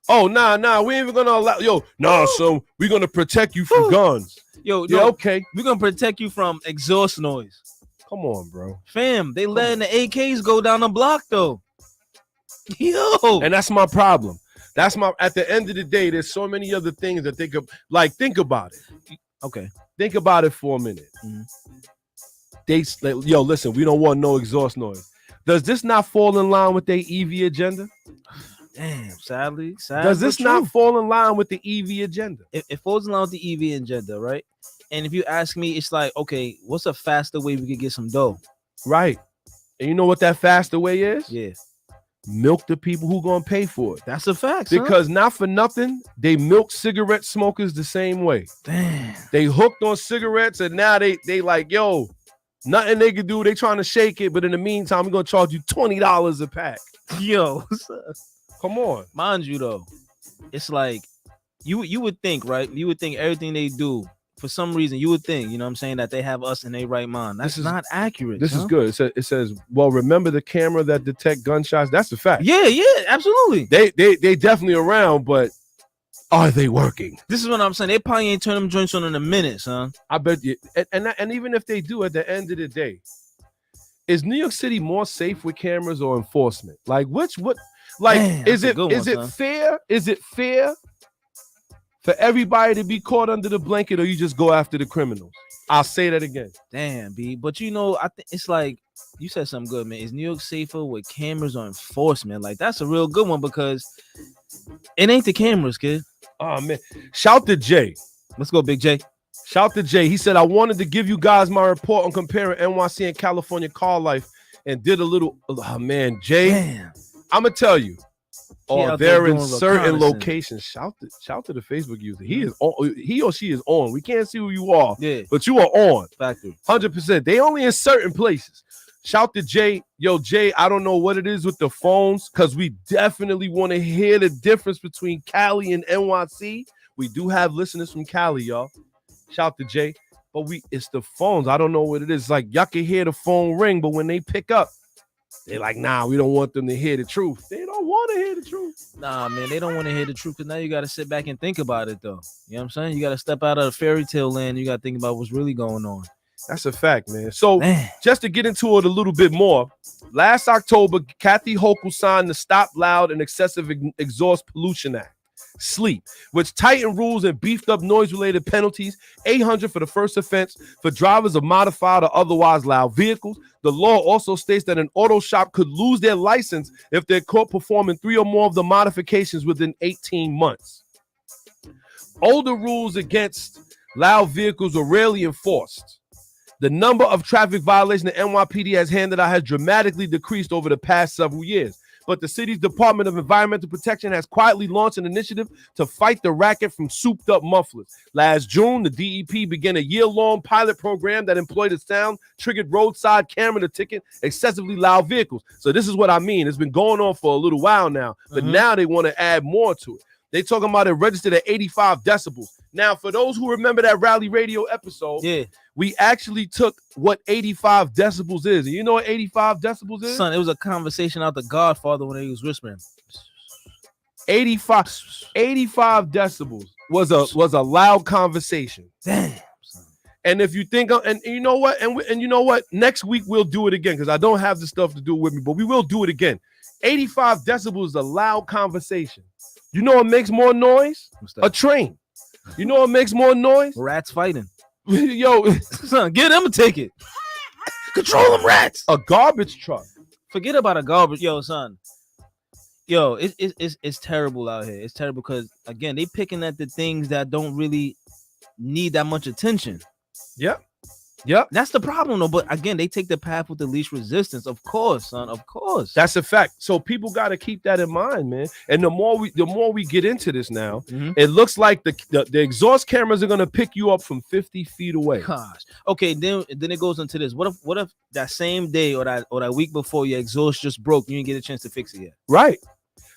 Speaker 2: Oh, nah, we ain't even gonna allow. So we're gonna protect you from guns. Okay.
Speaker 4: We're gonna protect you from exhaust noise.
Speaker 2: Come on, bro.
Speaker 4: Fam, they letting the AKs go down the block though. Yo.
Speaker 2: And that's my problem. At the end of the day, there's so many other things that they could think about it.
Speaker 4: Okay.
Speaker 2: Think about it for a minute. Listen, we don't want no exhaust noise. Does this not fall in line with their EV agenda?
Speaker 4: Damn, sadly.
Speaker 2: Does this not fall in line with the EV agenda?
Speaker 4: It falls in line with the EV agenda, right? And if you ask me, it's like, okay, what's a faster way we could get some dough?
Speaker 2: Right. And you know what that faster way is?
Speaker 4: Yeah.
Speaker 2: Milk the people who gonna pay for it.
Speaker 4: That's a fact.
Speaker 2: Because not for nothing, they milk cigarette smokers the same way.
Speaker 4: Damn.
Speaker 2: They hooked on cigarettes, and now they like, yo, nothing they can do. They trying to shake it, but in the meantime, we're gonna charge you $20 a pack.
Speaker 4: Yo,
Speaker 2: come on.
Speaker 4: Mind you, though, it's like you would think, right? You would think everything they do, for some reason, you would think, you know what I'm saying, that they have us in their right mind. That's not accurate.
Speaker 2: This is good. It says, well, remember the camera that detect gunshots? That's a fact.
Speaker 4: Yeah, absolutely.
Speaker 2: They definitely around, but are they working?
Speaker 4: This is what I'm saying. They probably ain't turn them joints on in a minute, son.
Speaker 2: I bet you. And even if they do, at the end of the day, is New York City more safe with cameras or enforcement? Like
Speaker 4: Damn,
Speaker 2: is it fair? Is it fair for everybody to be caught under the blanket, or you just go after the criminals? I'll say that again.
Speaker 4: Damn, B. But I think it's like you said something good, man. Is New York safer with cameras or enforcement? Like that's a real good one because it ain't the cameras, kid.
Speaker 2: Oh man, shout to Jay.
Speaker 4: Let's go, Big J.
Speaker 2: Shout to Jay. He said, I wanted to give you guys my report on comparing NYC and California car life, and did a little. Oh man, Jay.
Speaker 4: Damn.
Speaker 2: I'm gonna tell you. They're in certain locations. Shout to the Facebook user. He is on. He or she is on. We can't see who you are.
Speaker 4: Yeah,
Speaker 2: but you are on.
Speaker 4: Factory.
Speaker 2: 100%. They only in certain places. Shout to Jay. Yo, Jay, I don't know what it is with the phones, because we definitely want to hear the difference between Cali and NYC. We do have listeners from Cali, y'all. Shout to Jay. But it's the phones. I don't know what it is. It's like y'all can hear the phone ring, but when they pick up, they're like, nah, we don't want them to hear the truth. They don't want to hear the truth.
Speaker 4: Nah, man, they don't want to hear the truth, because now you got to sit back and think about it, though. You know what I'm saying? You got to step out of the fairy tale land. You got to think about what's really going on.
Speaker 2: That's a fact, man. So just to get into it a little bit more, last October, Kathy Hochul signed the Stop Loud and Excessive Exhaust Pollution Act. sleep, which tightened rules and beefed up noise-related penalties. $800 for the first offense for drivers of modified or otherwise loud vehicles. The law also states that an auto shop could lose their license if they're caught performing 3 or more of the modifications within 18 months. Older rules against loud vehicles are rarely enforced. The number of traffic violations the NYPD has handed out has dramatically decreased over the past several years. But the city's Department of Environmental Protection has quietly launched an initiative to fight the racket from souped-up mufflers. Last June, the DEP began a year-long pilot program that employed a sound-triggered roadside camera to ticket excessively loud vehicles. So this is what I mean. It's been going on for a little while now, but now they want to add more to it. They talking about it registered at 85 decibels. Now, for those who remember that Rally Radio episode, we actually took what 85 decibels is. And you know what 85 decibels is?
Speaker 4: Son, it was a conversation out the Godfather when he was whispering.
Speaker 2: 85 decibels was a loud conversation.
Speaker 4: Damn. Son.
Speaker 2: And if you think, and you know what, and you know what, next week we'll do it again because I don't have the stuff to do with me, but we will do it again. 85 decibels is a loud conversation. You know what makes more noise? A train. You know what makes more noise?
Speaker 4: Rats fighting.
Speaker 2: Yo,
Speaker 4: son, get them a ticket. Control them rats.
Speaker 2: A garbage truck.
Speaker 4: Forget about a garbage. Yo, son. Yo, it's terrible out here. It's terrible because, again, they picking at the things that don't really need that much attention.
Speaker 2: Yep.
Speaker 4: That's the problem, though. But again, they take the path with the least resistance. Of course, son. Of course.
Speaker 2: That's a fact. So people got to keep that in mind, man. And the more we get into this now, it looks like the exhaust cameras are gonna pick you up from 50 feet away.
Speaker 4: Gosh. Okay, then it goes into this. What if that same day or that week before your exhaust just broke, you didn't get a chance to fix it yet?
Speaker 2: Right.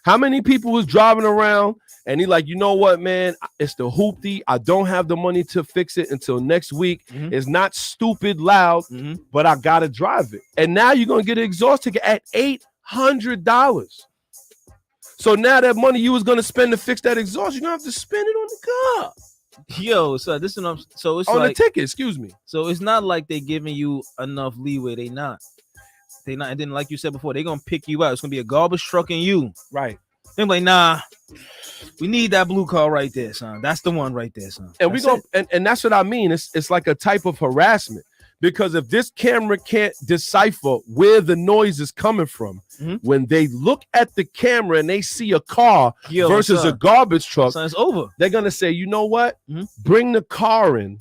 Speaker 2: How many people was driving around and he like, you know what, man, it's the hoopty. I don't have the money to fix it until next week. It's not stupid loud, but I got to drive it. And now you're going to get an exhaust ticket at $800. So now that money you was going to spend to fix that exhaust, you're going to have to spend it on the car.
Speaker 4: Yo, so this is so it's
Speaker 2: on
Speaker 4: like,
Speaker 2: the ticket, excuse me.
Speaker 4: So it's not like they're giving you enough leeway. They not. And then, like you said before, they're gonna pick you out. It's gonna be a garbage truck and you.
Speaker 2: Right.
Speaker 4: They're like, nah, we need that blue car right there, son. That's the one right there, son.
Speaker 2: And and that's what I mean. It's like a type of harassment because if this camera can't decipher where the noise is coming from, when they look at the camera and they see a car versus a garbage truck,
Speaker 4: son, it's over.
Speaker 2: They're gonna say, you know what? Bring the car in.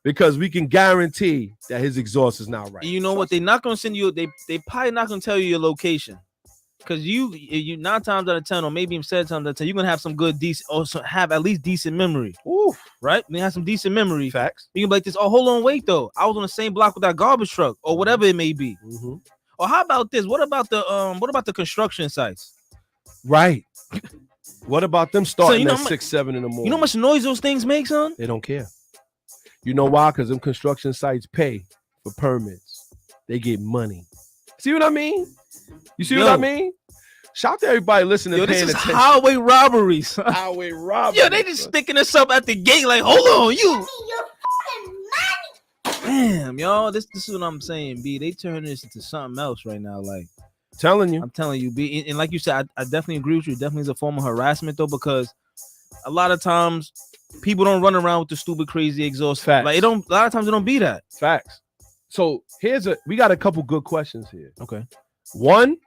Speaker 2: Because we can guarantee that his exhaust is not right.
Speaker 4: You know what? They're not gonna send you. They probably not gonna tell you your location, because you 9 times out of 10, or maybe even 7 times out of 10, you're gonna have some good decent, also have at least decent memory.
Speaker 2: Ooh,
Speaker 4: right? You have some decent memory.
Speaker 2: Facts.
Speaker 4: You can be like this. Oh, hold on, wait though. I was on the same block with that garbage truck, or whatever it may be. Or how about this? What about the construction sites?
Speaker 2: Right. What about them starting
Speaker 4: so
Speaker 2: at 6, 7 in the morning?
Speaker 4: You know how much noise those things make, son?
Speaker 2: They don't care. You know why? Because them construction sites pay for permits. They get money. See what I mean? You see what I mean? Shout out to everybody listening.
Speaker 4: Yo, this
Speaker 2: paying
Speaker 4: is
Speaker 2: attention.
Speaker 4: highway robberies.
Speaker 2: Highway robbery.
Speaker 4: Yo, they just sticking us up at the gate like, hold on, you. Damn, y'all. This is what I'm saying, B. They turn this into something else right now. Like,
Speaker 2: I'm telling you,
Speaker 4: B. And like you said, I definitely agree with you. It definitely is a form of harassment, though, because a lot of times people don't run around with the stupid, crazy exhaust.
Speaker 2: Facts.
Speaker 4: Like, a lot of times it don't be that.
Speaker 2: Facts. So we got a couple good questions here.
Speaker 4: Okay.
Speaker 2: One,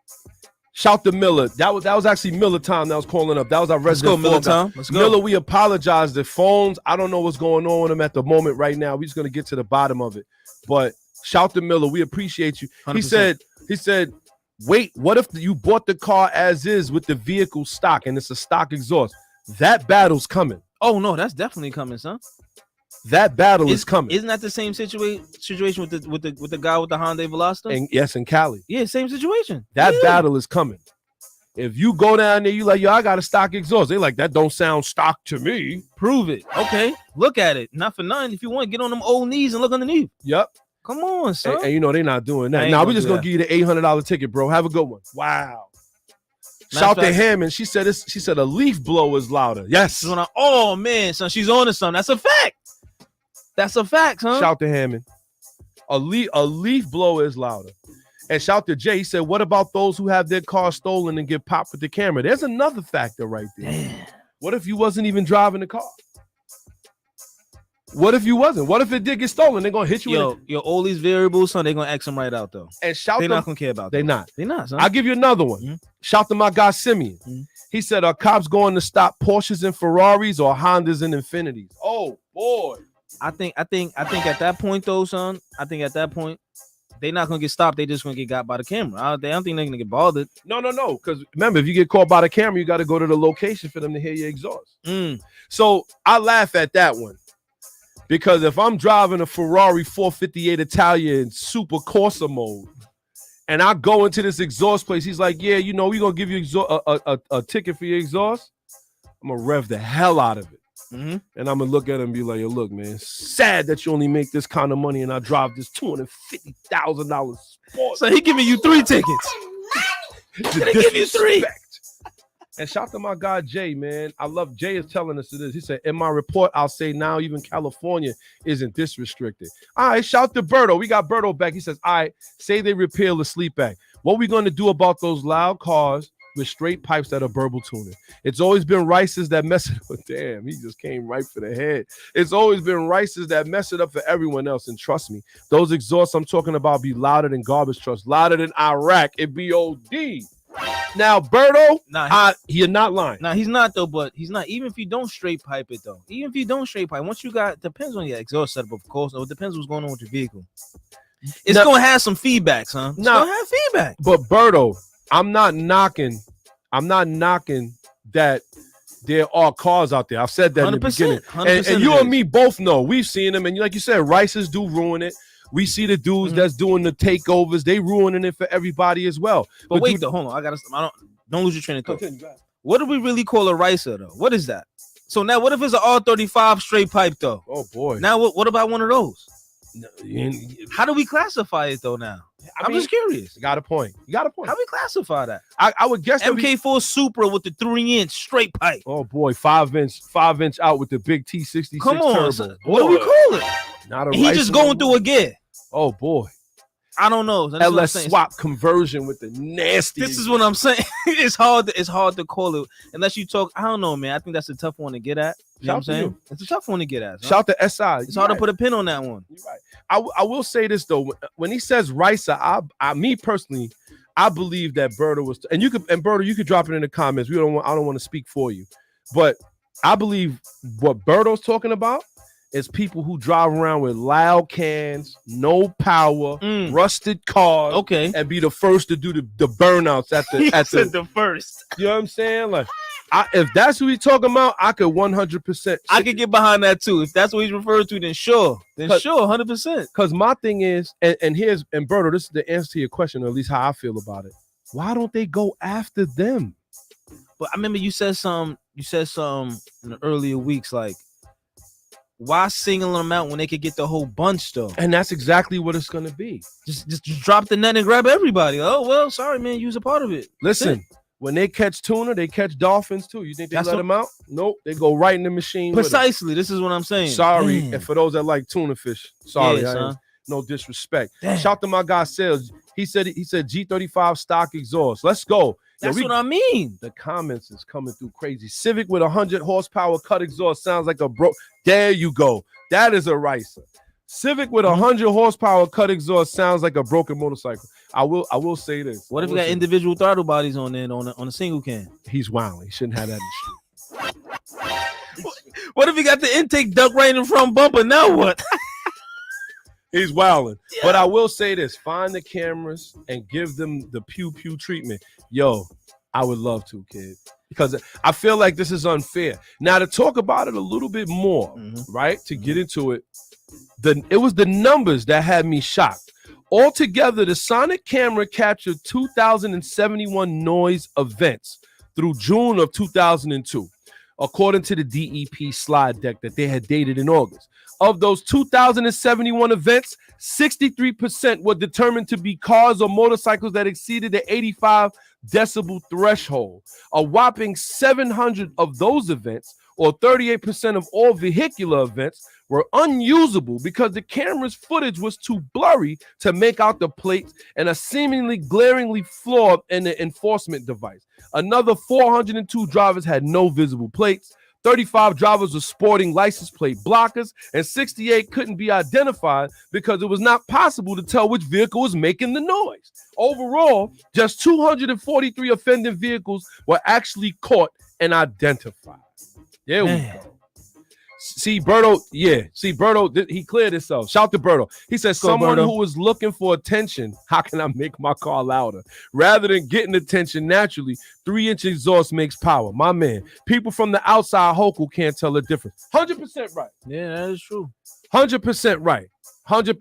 Speaker 2: shout to Miller. That was actually Miller time that was calling up. That was our resident.
Speaker 4: Let's go, Miller time. Let's go.
Speaker 2: Miller, we apologize. The phones, I don't know what's going on with them at the moment right now. We're just gonna get to the bottom of it. But shout to Miller. We appreciate you.
Speaker 4: 100%.
Speaker 2: He said, wait, what if you bought the car as is with the vehicle stock and it's a stock exhaust? That battle's coming.
Speaker 4: Oh no, that's definitely coming, son.
Speaker 2: That battle is coming.
Speaker 4: Isn't that the same situation with the guy with the Hyundai Veloster?
Speaker 2: And yes, in Cali.
Speaker 4: Yeah, same situation.
Speaker 2: That battle is coming. If you go down there, you like, yo, I got a stock exhaust. They like, that don't sound stock to me.
Speaker 4: Prove it. Okay, look at it. Not for nothing. If you want, get on them old knees and look underneath.
Speaker 2: Yep.
Speaker 4: Come on, son.
Speaker 2: And you know they're not doing that. Now we're just gonna give you the $800 ticket, bro. Have a good one. Wow. Shout to Hammond. She said a leaf blower is louder. Yes.
Speaker 4: Oh man, son, she's on to something. That's a fact. That's a fact, huh?
Speaker 2: Shout to Hammond. A leaf blower is louder. And shout to Jay. He said, what about those who have their car stolen and get popped with the camera? There's another factor right there.
Speaker 4: Damn.
Speaker 2: What if you wasn't even driving the car? What if you wasn't? What if it did get stolen? They're gonna hit you.
Speaker 4: Yo, all these variables, son, they're gonna X them right out though.
Speaker 2: And shout
Speaker 4: They're
Speaker 2: them.
Speaker 4: not gonna care about.
Speaker 2: They
Speaker 4: those.
Speaker 2: not.
Speaker 4: They not. Son.
Speaker 2: I'll give you another one.
Speaker 4: Mm-hmm.
Speaker 2: Shout to my guy Simeon.
Speaker 4: Mm-hmm.
Speaker 2: He said, "Are cops going to stop Porsches and Ferraris or Hondas and Infinities?" Oh boy.
Speaker 4: I think at that point though, son. I think at that point, they're not gonna get stopped. They just gonna get got by the camera. I don't think they're gonna get bothered.
Speaker 2: No. Because remember, if you get caught by the camera, you got to go to the location for them to hear your exhaust. So I laugh at that one. Because if I'm driving a Ferrari 458 Italian Super Corsa mode and I go into this exhaust place, he's like, yeah, we're going to give you a ticket for your exhaust. I'm going to rev the hell out of it. And I'm going to look at him and be like, yo, look, man, sad that you only make this kind of money and I drive this $250,000 sport.
Speaker 4: So he giving you 3 tickets.
Speaker 2: He's
Speaker 4: gonna give you 3.
Speaker 2: And shout to my guy Jay, man. I love Jay is telling us this. He said, in my report, I'll say now even California isn't this restricted. All right, shout to Berto. We got Berto back. He says, all right, say they repeal the sleep act. What we going to do about those loud cars with straight pipes that are burble tuning? It's always been Rices that mess it up. Damn, he just came right for the head. It's always been Rices that mess it up for everyone else. And trust me, those exhausts I'm talking about be louder than garbage trucks, louder than Iraq. It be OD. Now, Berto, you're not lying.
Speaker 4: Nah, he's not though. But he's not. Even if you don't straight pipe it though. Even if you don't straight pipe, once you got, depends on your exhaust setup, of course. Or it depends what's going on with your vehicle. It's gonna have some feedback, son. It's gonna have feedback.
Speaker 2: But Berto, I'm not knocking that there are cars out there. I've said that in the beginning. And you and me both know. We've seen them. And like you said, Rices do ruin it. We see the dudes that's doing the takeovers. They ruining it for everybody as well.
Speaker 4: But wait, though, hold on. Don't lose your train of thought. What do we really call a ricer, though? What is that? So now, what if it's an R35 straight pipe, though?
Speaker 2: Oh boy.
Speaker 4: Now, what about one of those?
Speaker 2: No,
Speaker 4: how do we classify it though? Now, I'm just curious.
Speaker 2: You got a point.
Speaker 4: How we classify that?
Speaker 2: I would guess
Speaker 4: MK4 Supra with the 3-inch straight pipe.
Speaker 2: Oh boy, 5-inch out with the big T66
Speaker 4: Come on,
Speaker 2: turbo.
Speaker 4: So what do we call it?
Speaker 2: Not a
Speaker 4: he just going through a gear.
Speaker 2: Oh boy.
Speaker 4: I don't know.
Speaker 2: LS swap conversion with the nasty.
Speaker 4: This is what I'm saying. It's hard to call it unless you talk. I don't know, man. I think that's a tough one to get at. You know what I'm saying? It's a tough one to get at. Huh?
Speaker 2: Shout to SI.
Speaker 4: It's hard to put a pin on that one.
Speaker 2: You're right. I will say this though. When he says Ricer, me personally, I believe that Berto was, and Berto, you could drop it in the comments. I don't want to speak for you, but I believe what Berto's talking about is people who drive around with loud cans, no power, rusted cars, and be the first to do the burnouts at the
Speaker 4: first.
Speaker 2: You know what I'm saying? Like, if that's who he's talking about, I could 100%.
Speaker 4: I could get behind that too. If that's what he's referring to, then sure, 100%.
Speaker 2: Because my thing is, and Berto, this is the answer to your question, or at least how I feel about it. Why don't they go after them?
Speaker 4: But I remember you said some in the earlier weeks, like, why single them out when they could get the whole bunch though?
Speaker 2: And that's exactly what it's gonna be.
Speaker 4: Just drop the net and grab everybody. Oh well, sorry man, use a part of it.
Speaker 2: Listen, when they catch tuna, they catch dolphins too. You think they let them out? Nope, they go right in the machine.
Speaker 4: Precisely. This is what I'm saying.
Speaker 2: Sorry, and for those that like tuna fish, sorry,
Speaker 4: son.
Speaker 2: No disrespect.
Speaker 4: Damn.
Speaker 2: Shout to my guy Sales. He said G35 stock exhaust. Let's go.
Speaker 4: That's what I mean.
Speaker 2: The comments is coming through crazy. Civic with 100 horsepower cut exhaust sounds like a broke. There you go. That is a Ricer. Civic with 100 horsepower cut exhaust sounds like a broken motorcycle. I will say this.
Speaker 4: What if we got individual throttle bodies on there on a single can?
Speaker 2: He's wild. He shouldn't have that in the street.
Speaker 4: What if he got the intake duct right in front bumper? Now what?
Speaker 2: He's wilding. Yeah. But I will say this. Find the cameras and give them the pew-pew treatment. Yo, I would love to, kid. Because I feel like this is unfair. Now, to talk about it a little bit more, right? To get into it, it was the numbers that had me shocked. Altogether, the Sonic camera captured 2,071 noise events through June of 2002, according to the DEP slide deck that they had dated in August. Of those 2,071 events, 63% were determined to be cars or motorcycles that exceeded the 85 decibel threshold. A whopping 700 of those events or 38% of all vehicular events were unusable because the camera's footage was too blurry to make out the plates and a seemingly glaringly flaw in the enforcement device. Another 402 drivers had no visible plates. 35 drivers were sporting license plate blockers, and 68 couldn't be identified because it was not possible to tell which vehicle was making the noise. Overall, just 243 offending vehicles were actually caught and identified. There we go. See, Berto, he cleared himself. Shout to Berto. He said, someone who was looking for attention, how can I make my car louder? Rather than getting attention naturally, 3-inch exhaust makes power. My man, people from the outside Hoku can't tell the difference. 100% right.
Speaker 4: Yeah, that is true.
Speaker 2: 100% right.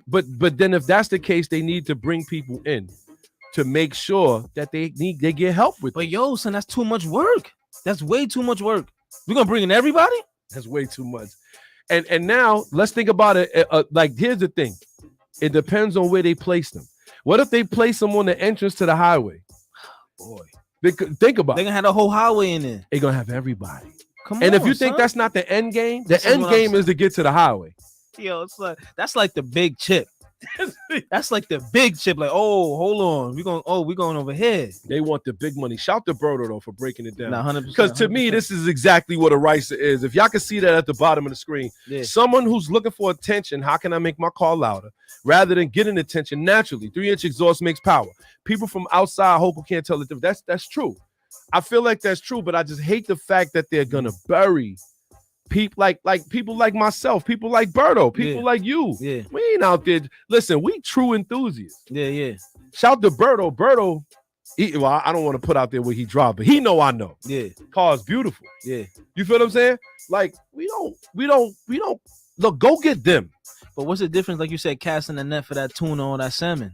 Speaker 2: But then if that's the case, they need to bring people in to make sure that they get help with it.
Speaker 4: But yo, son, that's too much work. That's way too much work. We're gonna bring in everybody?
Speaker 2: That's way too much. And now let's think about it. Like, here's the thing. It depends on where they place them. What if they place them on the entrance to the highway?
Speaker 4: Boy,
Speaker 2: think about it.
Speaker 4: They're gonna have the whole highway in there.
Speaker 2: They're gonna have everybody.
Speaker 4: Come
Speaker 2: and
Speaker 4: on,
Speaker 2: if you think
Speaker 4: son.
Speaker 2: that's not the end game, the end game is to get to the highway.
Speaker 4: Yo, it's like that's like the big chip. That's like the big chip. Like, oh, hold on, we going over here.
Speaker 2: They want the big money. Shout to Brodo though for breaking it down.
Speaker 4: 100%.
Speaker 2: Because to me, this is exactly what a ricer is. If y'all can see that at the bottom of the screen, someone who's looking for attention. How can I make my car louder? Rather than getting attention naturally, 3-inch exhaust makes power. People from outside Hoku can't tell the difference. That's true. I feel like that's true, but I just hate the fact that they're gonna bury people like people like myself, people like Berto, people like you.
Speaker 4: Yeah,
Speaker 2: we ain't out there. Listen, we true enthusiasts.
Speaker 4: Yeah.
Speaker 2: Shout to Berto. Well, I don't want to put out there where he dropped, but he know I know.
Speaker 4: Yeah,
Speaker 2: car's beautiful.
Speaker 4: Yeah,
Speaker 2: you feel what I'm saying? Like we don't look. Go get them.
Speaker 4: But what's the difference? Like you said, casting the net for that tuna or that salmon.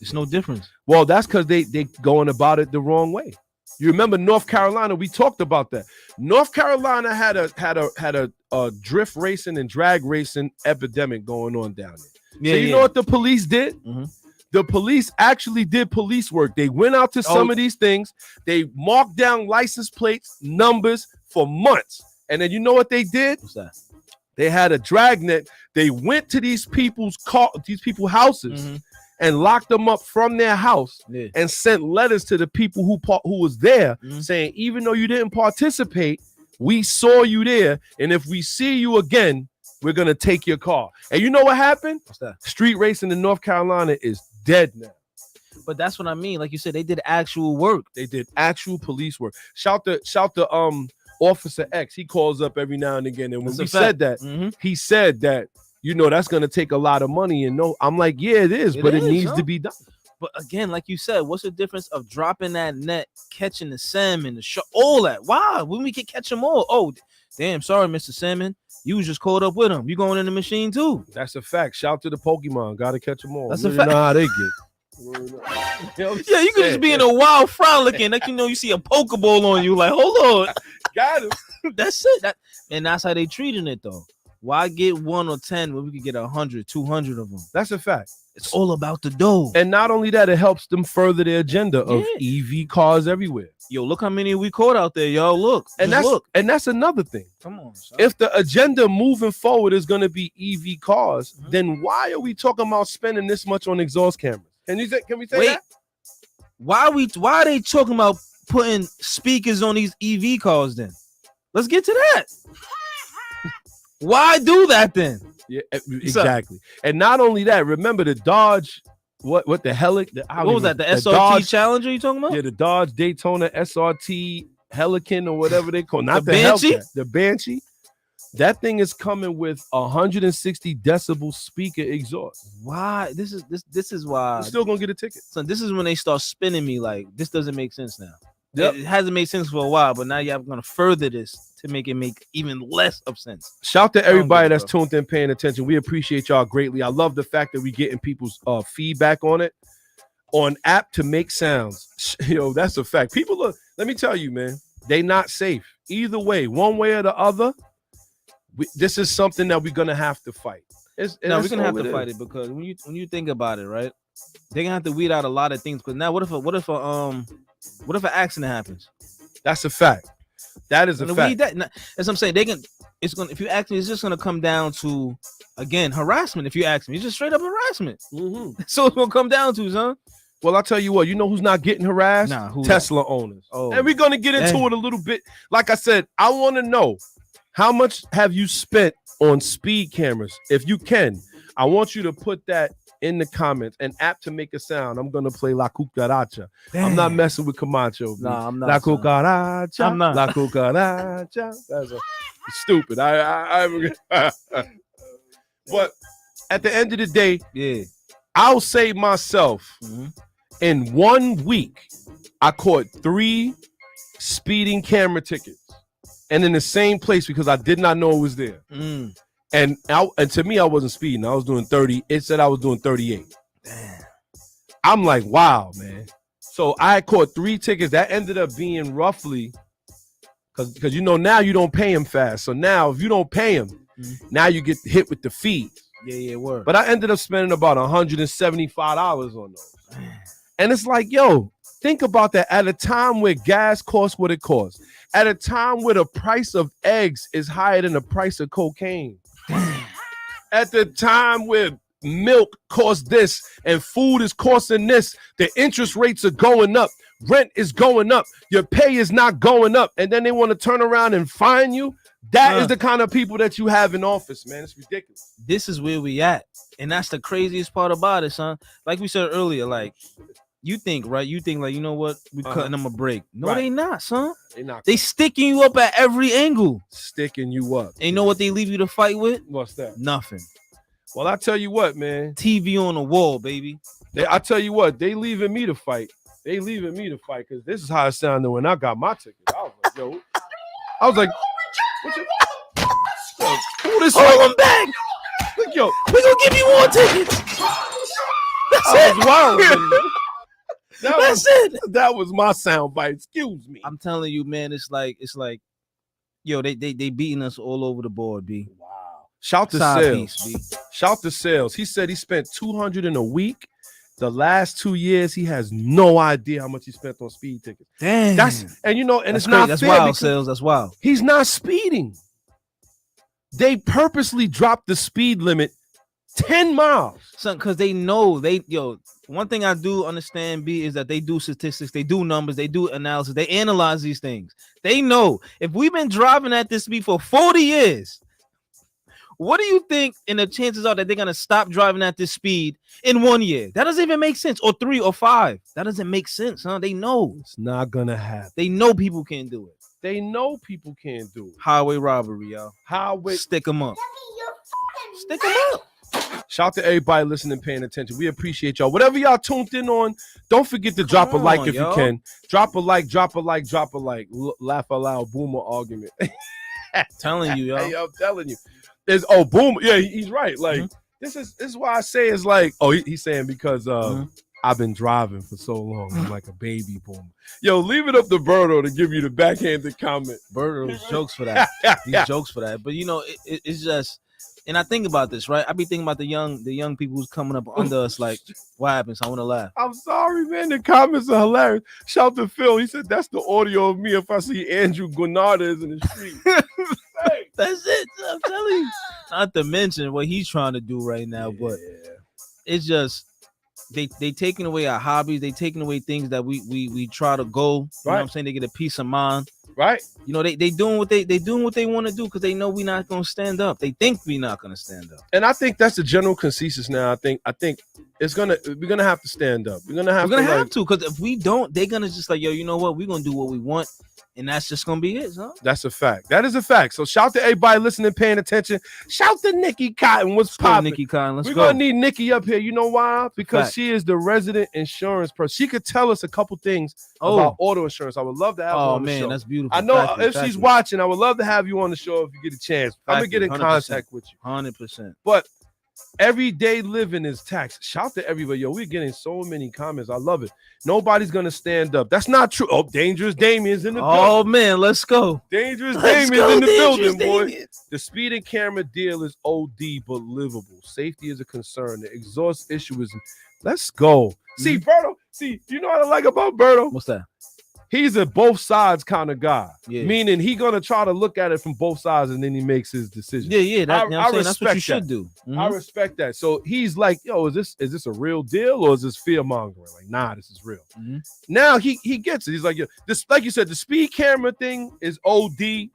Speaker 4: There's no difference.
Speaker 2: Well, that's because they going about it the wrong way. You remember North Carolina? We talked about that. North Carolina had a drift racing and drag racing epidemic going on down there. Yeah, so you know what the police did? Mm-hmm. The police actually did police work. They went out to some of these things. They marked down license plates, numbers for months. And then you know what they did?
Speaker 4: What's that?
Speaker 2: They had a dragnet. They went to these people's houses. Mm-hmm. And locked them up from their house and sent letters to the people who was there saying, even though you didn't participate, we saw you there. And if we see you again, we're going to take your car. And you know what happened?
Speaker 4: What's that?
Speaker 2: Street racing in North Carolina is dead now.
Speaker 4: But that's what I mean. Like you said, they did actual work.
Speaker 2: They did actual police work. Shout to Officer X. He calls up every now and again. And when we said that, he said that, you know, that's going to take a lot of money. And no, I'm like, yeah, it is, but it needs to be done.
Speaker 4: But again, like you said, what's the difference of dropping that net, catching the salmon, the shark, all that? Why? When we can catch them all. Oh, damn, sorry, Mr. Salmon. You was just caught up with them. You going in the machine too.
Speaker 2: That's a fact. Shout to the Pokemon. Got to catch them all.
Speaker 4: That's a fact.
Speaker 2: Know how they get.
Speaker 4: Yeah, you could just be in a wild frolicking. Like, you know, you see a Pokeball on you. Like, hold on.
Speaker 2: Got him.
Speaker 4: That's it. And that's how they treating it, though. Why get 1 or 10 when we could get 100, 200 of them?
Speaker 2: That's a fact.
Speaker 4: It's all about the dough.
Speaker 2: And not only that, it helps them further their agenda of EV cars everywhere.
Speaker 4: Yo, look how many we caught out there, y'all. Look.
Speaker 2: And that's another thing.
Speaker 4: Come on, son.
Speaker 2: If the agenda moving forward is going to be EV cars, then why are we talking about spending this much on exhaust cameras? Can we say that?
Speaker 4: Why are they talking about putting speakers on these EV cars then? Let's get to that. Why do that then?
Speaker 2: Yeah, exactly. And not only that, remember the Dodge, what the Helican?
Speaker 4: What was that? The SRT Dodge, Challenger you talking about?
Speaker 2: Yeah, the Dodge Daytona SRT Helican or whatever they call it. Not the
Speaker 4: Banshee?
Speaker 2: Hellcat, the Banshee. That thing is coming with 160 decibel speaker exhaust.
Speaker 4: Why? This is why.
Speaker 2: You're still gonna get a ticket.
Speaker 4: So this is when they start spinning me like this doesn't make sense now.
Speaker 2: Yep.
Speaker 4: It hasn't made sense for a while, but now you're going to further this to make it make even less of sense.
Speaker 2: Shout to everybody that's tuned in, paying attention. We appreciate y'all greatly. I love the fact that we getting people's feedback on it, on app to make sounds. Yo, that's a fact. People look. Let me tell you, man, they not safe either way, one way or the other. This is something that we're gonna have to fight.
Speaker 4: We're gonna have to fight it because when you think about it, right, they're gonna have to weed out a lot of things. Because now, what if an accident happens?
Speaker 2: That's a fact. That is a fact.
Speaker 4: As I'm saying, if you ask me, it's just gonna come down to, again, harassment. If you ask me, it's just straight up harassment.
Speaker 2: Mm-hmm.
Speaker 4: So it's gonna come down to, son.
Speaker 2: Well, I'll tell you what, you know who's not getting harassed? Tesla owners.
Speaker 4: Oh.
Speaker 2: And we're going to get into it a little bit. Like I said, I want to know, how much have you spent on speed cameras? If you can, I want you to put that in the comments. An app to make a sound. I'm going to play La Cucaracha. I'm not messing with Camacho.
Speaker 4: Nah, I'm not.
Speaker 2: La Cucaracha.
Speaker 4: I'm not.
Speaker 2: La Cucaracha. That's stupid. But at the end of the day,
Speaker 4: yeah,
Speaker 2: I'll say myself, in 1 week, I caught 3 speeding camera tickets, and in the same place because I did not know it was there. And to me, I wasn't speeding. I was doing 30. It said I was doing 38. Damn. I'm like, wow, man. So I caught 3 tickets. That ended up being roughly, because you know now you don't pay him fast. So now if you don't pay him, now you get hit with the fee.
Speaker 4: Yeah, word.
Speaker 2: But I ended up spending about $175 on those. And it's like, yo, think about that. At a time where gas costs what it costs, at a time where the price of eggs is higher than the price of cocaine, at the time where milk costs this and food is costing this, the interest rates are going up, rent is going up, your pay is not going up, and then they want to turn around and fine you. That is the kind of people that you have in office, man. It's ridiculous.
Speaker 4: This is where we at. And that's the craziest part about it, son. Like we said earlier, like, you think, right? You think, like, you know what? We cutting them a break. No, they not, son. They sticking you up at every angle.
Speaker 2: Sticking you up.
Speaker 4: And you know what they leave you to fight with?
Speaker 2: What's that?
Speaker 4: Nothing.
Speaker 2: Well, I tell you what, man.
Speaker 4: TV on the wall, baby.
Speaker 2: I tell you what, they leaving me to fight. They leaving me to fight because this is how it sounded when I got my ticket. I was like, yo. I was like, pull this one back. Look, yo,
Speaker 4: we gonna give you more tickets. That's it.
Speaker 2: Wild.
Speaker 4: That's it.
Speaker 2: That was my sound bite. Excuse me.
Speaker 4: I'm telling you, man. It's like, yo, they beating us all over the board, B.
Speaker 2: Wow. Shout to Sales. Shout to Sales. He said he spent $200 in a week. The last 2 years, he has no idea how much he spent on speed tickets.
Speaker 4: Damn.
Speaker 2: It's not
Speaker 4: that's
Speaker 2: fair.
Speaker 4: Wild, Sales. That's wild.
Speaker 2: He's not speeding. They purposely dropped the speed limit 10 miles.
Speaker 4: Son, because they know one thing I do understand, B, is that they do statistics, they do numbers, they do analysis, they analyze these things. They know if we've been driving at this speed for 40 years, what do you think? And the chances are that they're gonna stop driving at this speed in 1 year. That doesn't even make sense. Or 3 or 5. That doesn't make sense, huh? They know
Speaker 2: it's not gonna happen.
Speaker 4: They know people can't do it.
Speaker 2: They know people can't do it.
Speaker 4: Highway robbery, y'all. Stick them up. Stick them up.
Speaker 2: Shout to everybody listening, paying attention. We appreciate y'all. Whatever y'all tuned in on, don't forget to drop a like if you can. Drop a like. Laugh aloud, boomer argument.
Speaker 4: Telling you, y'all.
Speaker 2: Hey, I'm telling you. Boomer. Yeah, he's right. Like, this is why I say it's like, he's saying because I've been driving for so long. I'm like a baby boomer. Yo, leave it up to Berto to give you the backhanded comment.
Speaker 4: Berto's jokes for that. These jokes for that. But you know, it's just, and I think about this, right? I be thinking about the young people who's coming up under us. Like, what happens? I want to laugh.
Speaker 2: I'm sorry, man. The comments are hilarious. Shout to Phil. He said that's the audio of me if I see Andrew Granada in the street. Hey.
Speaker 4: That's it. I'm telling you. Not to mention what he's trying to do right now, but it's just they taking away our hobbies. They taking away things that we try to go. You know what I'm saying? They get a peace of mind.
Speaker 2: Right.
Speaker 4: You know, they doing what they want to do because they know we're not gonna stand up. They think we're not gonna stand up.
Speaker 2: And I think that's the general consensus now. I think we're gonna have to stand up. We're gonna have
Speaker 4: to, because if we don't, they're gonna just like, yo, you know what? We're gonna do what we want. And that's just gonna be it, huh?
Speaker 2: That's a fact. That is a fact. So shout to everybody listening, paying attention. Shout to Nikki Cotton. What's poppin'?
Speaker 4: Nikki Cotton. We're
Speaker 2: gonna need Nikki up here. You know why? Because she is the resident insurance person. She could tell us a couple things about auto insurance. I would love to have her on the show.
Speaker 4: That's beautiful.
Speaker 2: I know if she's watching, I would love to have you on the show if you get a chance. I'm gonna get in
Speaker 4: 100%.
Speaker 2: contact with you.
Speaker 4: 100%.
Speaker 2: But everyday living is taxed. Shout to everybody. Yo, we're getting so many comments. I love it. Nobody's gonna stand up. That's not true. Dangerous Damien's in the building.
Speaker 4: Oh man, let's go.
Speaker 2: Dangerous Damien's in the building, boy. The speeding camera deal is OD but livable. Safety is a concern. The exhaust issue is. Let's go. See, Berto. See, you know what I like about Berto?
Speaker 4: What's that?
Speaker 2: he's a both sides kind of guy.
Speaker 4: Yeah.
Speaker 2: Meaning he gonna try to look at it from both sides and then he makes his decision.
Speaker 4: Yeah. That,
Speaker 2: I
Speaker 4: you know what I'm saying? That's what you
Speaker 2: respect
Speaker 4: should
Speaker 2: that.
Speaker 4: do.
Speaker 2: I respect that. So he's like, yo, is this a real deal or is this fear mongering? Like, nah, this is real. Now he gets it. He's like, yo, this, like you said, the speed camera thing is OD.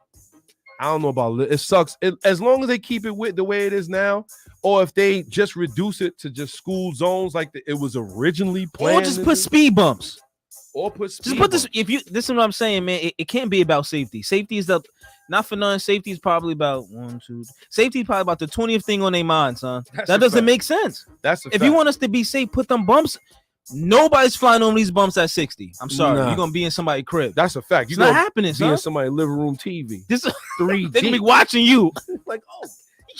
Speaker 2: I don't know about it. It sucks. As long as they keep it with the way it is now, or if they just reduce it to just school zones like it was originally planned.
Speaker 4: Or just put speed bumps.
Speaker 2: Or put speed
Speaker 4: Just put this.
Speaker 2: bumps.
Speaker 4: If you, this is what I'm saying, man. It can't be about safety. Safety is not for none. Safety is probably about Safety is probably about the 20th thing on their mind, son. That doesn't make sense.
Speaker 2: That's
Speaker 4: if you want us to be safe, put them bumps. Nobody's flying on these bumps at 60. I'm sorry, you're gonna be in somebody's crib.
Speaker 2: That's a fact.
Speaker 4: It's not happening,
Speaker 2: be
Speaker 4: son.
Speaker 2: in somebody's living room TV.
Speaker 4: This
Speaker 2: 3D.
Speaker 4: They gonna be watching you. Like, oh,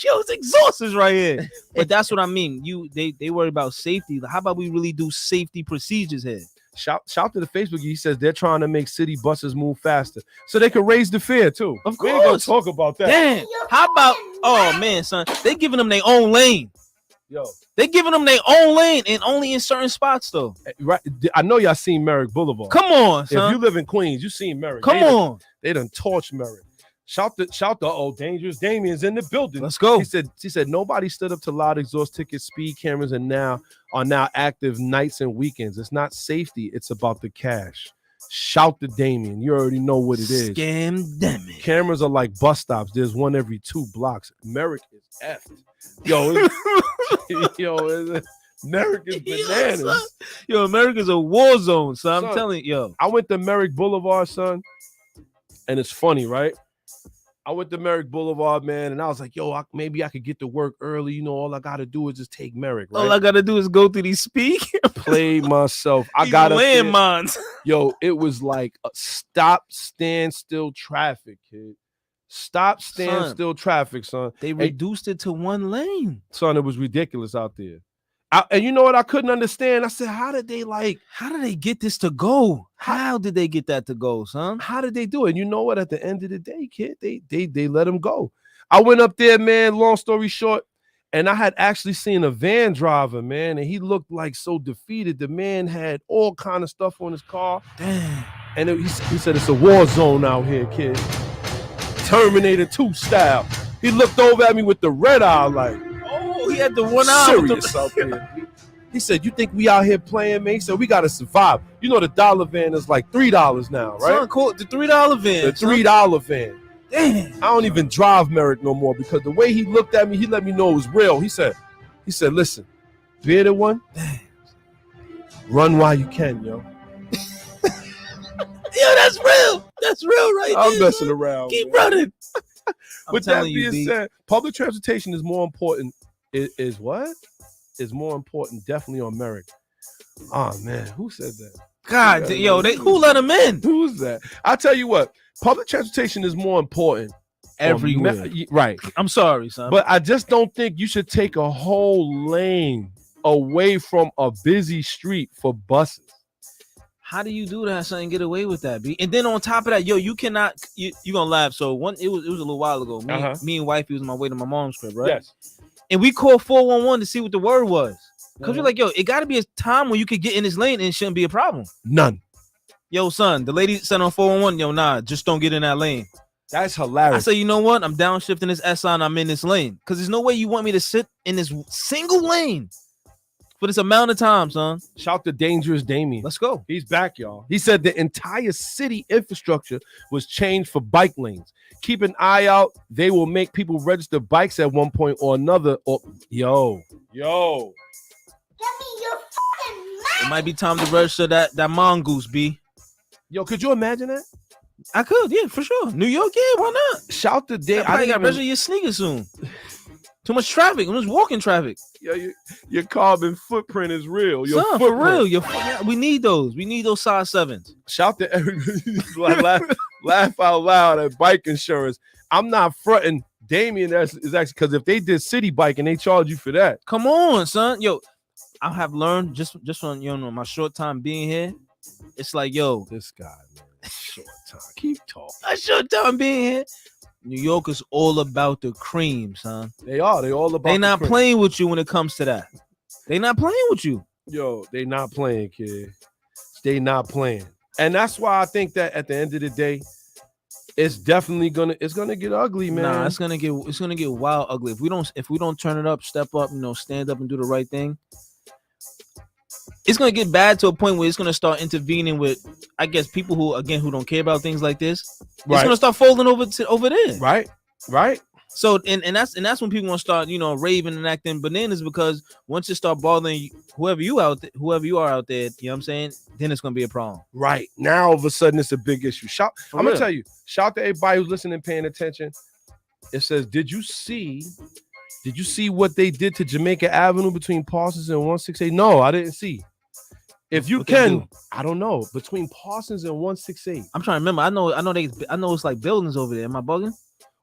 Speaker 4: yo, it's exhausters right here. But that's what I mean. They worry about safety. How about we really do safety procedures here?
Speaker 2: Shout to the Facebook. He says they're trying to make city buses move faster so they can raise the fare too.
Speaker 4: Of
Speaker 2: We ain't gonna
Speaker 4: course.
Speaker 2: talk about that.
Speaker 4: Damn. How about? Oh man, son, they giving them their own lane.
Speaker 2: Yo,
Speaker 4: They giving them their own lane and only in certain spots though.
Speaker 2: right? I know y'all seen Merrick Boulevard.
Speaker 4: Come on,
Speaker 2: If
Speaker 4: son.
Speaker 2: you live in Queens, you seen Merrick.
Speaker 4: Come on.
Speaker 2: They done torched Merrick. Shout the Dangerous Damien's in the building.
Speaker 4: Let's go.
Speaker 2: He said nobody stood up to loud exhaust tickets, speed cameras, and are now active nights and weekends. It's not safety, it's about the cash. Shout to Damien. You already know what it is.
Speaker 4: Scam damn it.
Speaker 2: Cameras are like bus stops. There's one every 2 blocks. Merrick is effed. Yo, Merrick is bananas.
Speaker 4: Yo, America's a war zone, son. I'm
Speaker 2: Son,
Speaker 4: telling you, yo.
Speaker 2: I went to Merrick Boulevard, son, and it's funny, right? I went to Merrick Boulevard, man, and I was like, yo, maybe I could get to work early. You know, all I got to do is just take Merrick, right?
Speaker 4: All I gotta do is go through these speak.
Speaker 2: Play myself. I
Speaker 4: These
Speaker 2: got
Speaker 4: landmines.
Speaker 2: Yo, it was like a stop, stand still traffic, kid. Stop, stand still traffic, son.
Speaker 4: They reduced it to one lane.
Speaker 2: Son, it was ridiculous out there. And you know what I couldn't understand? I said, how did they
Speaker 4: get this to go? How did they get that to go, son?
Speaker 2: How did they do it? You know what? At the end of the day, kid, they let him go. I went up there, man, long story short, and I had actually seen a van driver, man, and he looked like so defeated. The man had all kind of stuff on his car.
Speaker 4: Damn.
Speaker 2: And he said, it's a war zone out here, kid. Terminator 2 style. He looked over at me with the red eye like,
Speaker 4: oh, he had the one eye.
Speaker 2: Serious out there. He said, you think we out here playing, man? He said, we got to survive. You know the dollar van is like $3 now, right?
Speaker 4: Son, cool. The $3 van.
Speaker 2: The $3 van.
Speaker 4: Damn.
Speaker 2: I don't even drive Merrick no more because the way he looked at me, he let me know it was real. He said, listen, bearded one, run while you can, yo.
Speaker 4: Yo, that's real. That's real right
Speaker 2: I'm
Speaker 4: there,
Speaker 2: messing
Speaker 4: son.
Speaker 2: around.
Speaker 4: Keep
Speaker 2: man.
Speaker 4: running.
Speaker 2: With that being said, public transportation is more important. Is what? Is more important definitely on Merrick. Oh, man. Who said that?
Speaker 4: God, yo, who let him in?
Speaker 2: Who's that? I tell you what, public transportation is more important
Speaker 4: everywhere.
Speaker 2: Right.
Speaker 4: I'm sorry, son.
Speaker 2: But I just don't think you should take a whole lane away from a busy street for buses.
Speaker 4: How do you do that, son, and get away with that, B? And then on top of that, yo, you cannot, you gonna laugh. So it was a little while ago. Me and wifey was on my way to my mom's crib, right?
Speaker 2: Yes.
Speaker 4: And we called 411 to see what the word was. Because we're like, yo, it got to be a time when you could get in this lane and it shouldn't be a problem.
Speaker 2: None.
Speaker 4: Yo, son, the lady said on 411, yo, nah, just don't get in that lane.
Speaker 2: That's hilarious.
Speaker 4: I said, you know what? I'm downshifting this SI and I'm in this lane. Because there's no way you want me to sit in this single lane for this amount of time, son.
Speaker 2: Shout to Dangerous Damien.
Speaker 4: Let's go.
Speaker 2: He's back, y'all. He said the entire city infrastructure was changed for bike lanes. Keep an eye out. They will make people register bikes at one point or another. Yo.
Speaker 6: Give me your fucking mouth.
Speaker 4: It might be time to register that mongoose, B.
Speaker 2: Yo, could you imagine that?
Speaker 4: I could, yeah, for sure. New York, yeah, why not?
Speaker 2: Shout to Dan.
Speaker 4: I got to register your sneakers soon. Too much traffic. Too much walking traffic.
Speaker 2: Yo, your carbon footprint is real. Your
Speaker 4: son,
Speaker 2: footprint.
Speaker 4: for real. We need those. We need those size 7s.
Speaker 2: Shout to everybody. laugh out loud at bike insurance. I'm not fronting. Damien is actually because if they did city bike and they charge you for that.
Speaker 4: Come on, son. Yo, I have learned just from my short time being here. It's like, yo,
Speaker 2: this guy, man, short time. Keep talking.
Speaker 4: A short time being here. New York is all about the cream, son.
Speaker 2: They are. They all about.
Speaker 4: They not
Speaker 2: cream.
Speaker 4: playing with you when it comes to that. They not playing with you.
Speaker 2: Yo, they not playing, kid. They not playing. And that's why I think that at the end of the day, it's definitely gonna get ugly, man.
Speaker 4: Nah, it's gonna get wild ugly if we don't turn it up, step up, stand up and do the right thing. It's gonna get bad to a point where it's gonna start intervening with, I guess, people who don't care about things like this. Right. It's gonna start folding over there.
Speaker 2: Right.
Speaker 4: So and that's when people gonna start, raving and acting bananas, because once it start bothering whoever you are out there, you know what I'm saying, then it's gonna be a problem.
Speaker 2: Right. Now all of a sudden it's a big issue. I'm gonna tell you, shout to everybody who's listening, paying attention. It says, did you see what they did to Jamaica Avenue between Parsons and 168? No, I didn't see. If you can, I don't know. Between Parsons and 168.
Speaker 4: I'm trying to remember. I know it's like buildings over there. Am I bugging?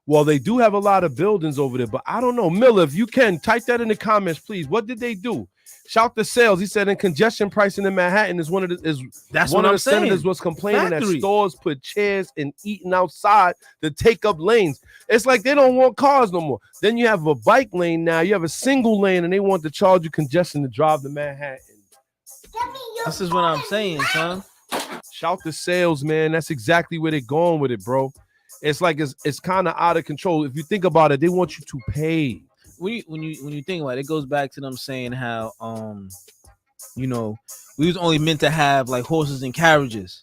Speaker 2: Well, they do have a lot of buildings over there, but I don't know. Miller, if you can, type that in the comments, please. What did they do? Shout the sales. He said in congestion pricing in Manhattan is one of the senators was complaining that stores put chairs and eating outside to take up lanes. It's like they don't want cars no more. Then you have a bike lane now. You have a single lane, and they want to charge you congestion to drive to Manhattan.
Speaker 4: This is what I'm saying, son.
Speaker 2: Shout the sales, man. That's exactly where they're going with it, bro. It's like it's kind of out of control. If you think about it, they want you to pay.
Speaker 4: When you think about it, it goes back to them saying how we was only meant to have like horses and carriages.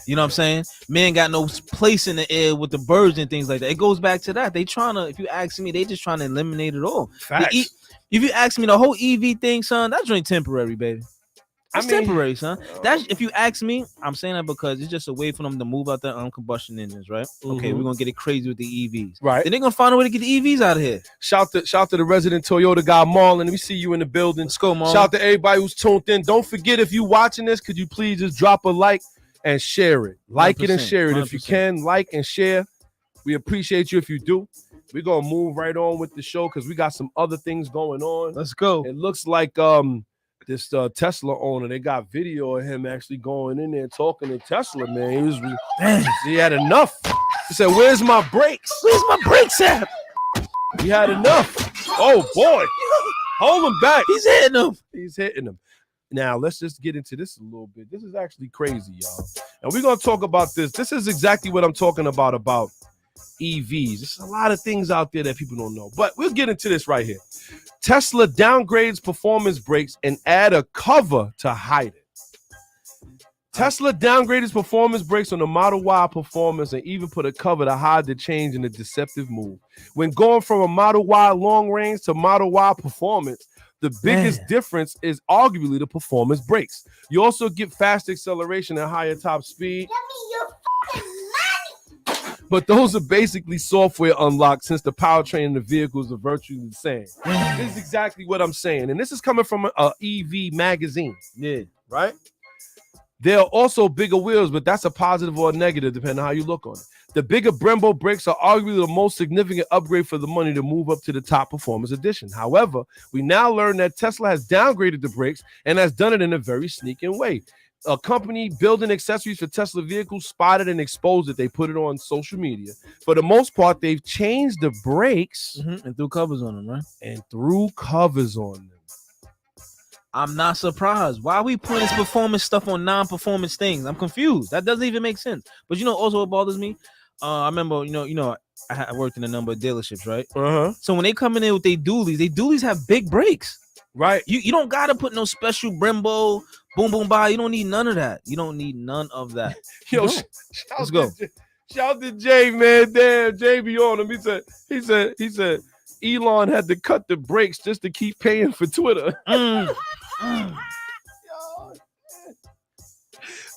Speaker 4: You know what I'm saying? Man got no place in the air with the birds and things like that. It goes back to that. They trying to, if you ask me, they just trying to eliminate it all.
Speaker 2: Facts.
Speaker 4: If you ask me, the whole EV thing, son, that's really temporary, baby. It's temporary, son. That's, if you ask me, I'm saying that because it's just a way for them to move out the combustion engines, right? Mm-hmm. Okay, we're gonna get it crazy with the EVs,
Speaker 2: right?
Speaker 4: Then they're gonna find a way to get the EVs out of here.
Speaker 2: Shout to the resident Toyota guy, Marlon. Let me see you in the building.
Speaker 4: Let's go, Marlon.
Speaker 2: Shout to everybody who's tuned in. Don't forget, if you watching this, could you please just drop a like and share it? Like it and share it 100%. If you can, like and share. We appreciate you if you do. We're gonna move right on with the show because we got some other things going on.
Speaker 4: Let's go.
Speaker 2: It looks like this Tesla owner, they got video of him actually going in there talking to Tesla, man. He had enough. He said, "Where's my brakes?
Speaker 4: Where's my brakes at?"
Speaker 2: He had enough. Oh boy, hold him back.
Speaker 4: He's hitting them.
Speaker 2: Now let's just get into this a little bit. This is actually crazy, y'all. And we're gonna talk about this. This is exactly what I'm talking about EVs. There's a lot of things out there that people don't know, but we'll get into this right here. Tesla downgrades performance brakes and add a cover to hide it. Tesla downgraded performance brakes on the Model Y Performance and even put a cover to hide the change in the deceptive move. When going from a Model Y long range to Model Y Performance, the biggest difference is arguably the performance brakes. You also get fast acceleration and higher top speed. But those are basically software unlocked since the powertrain in the vehicles are virtually the same. This is exactly what I'm saying. And this is coming from a EV magazine.
Speaker 4: Yeah.
Speaker 2: Right? There are also bigger wheels, but that's a positive or a negative, depending on how you look on it. The bigger Brembo brakes are arguably the most significant upgrade for the money to move up to the top performance edition. However, we now learn that Tesla has downgraded the brakes and has done it in a very sneaking way. A company building accessories for Tesla vehicles spotted and exposed it. They put it on social media. For the most part, they've changed the brakes
Speaker 4: and threw covers on them, right?
Speaker 2: And threw covers on them.
Speaker 4: I'm not surprised. Why are we putting this performance stuff on non-performance things? I'm confused. That doesn't even make sense. But also what bothers me? I remember, I worked in a number of dealerships, right?
Speaker 2: Uh-huh.
Speaker 4: So when they come in there with they dualies have big brakes.
Speaker 2: Right.
Speaker 4: You don't gotta put no special Brembo boom boom bye. You don't need none of that. You don't need none of that.
Speaker 2: Yo, let's go. Shout to Jay, man. Damn, Jay be on him. He said Elon had to cut the brakes just to keep paying for Twitter.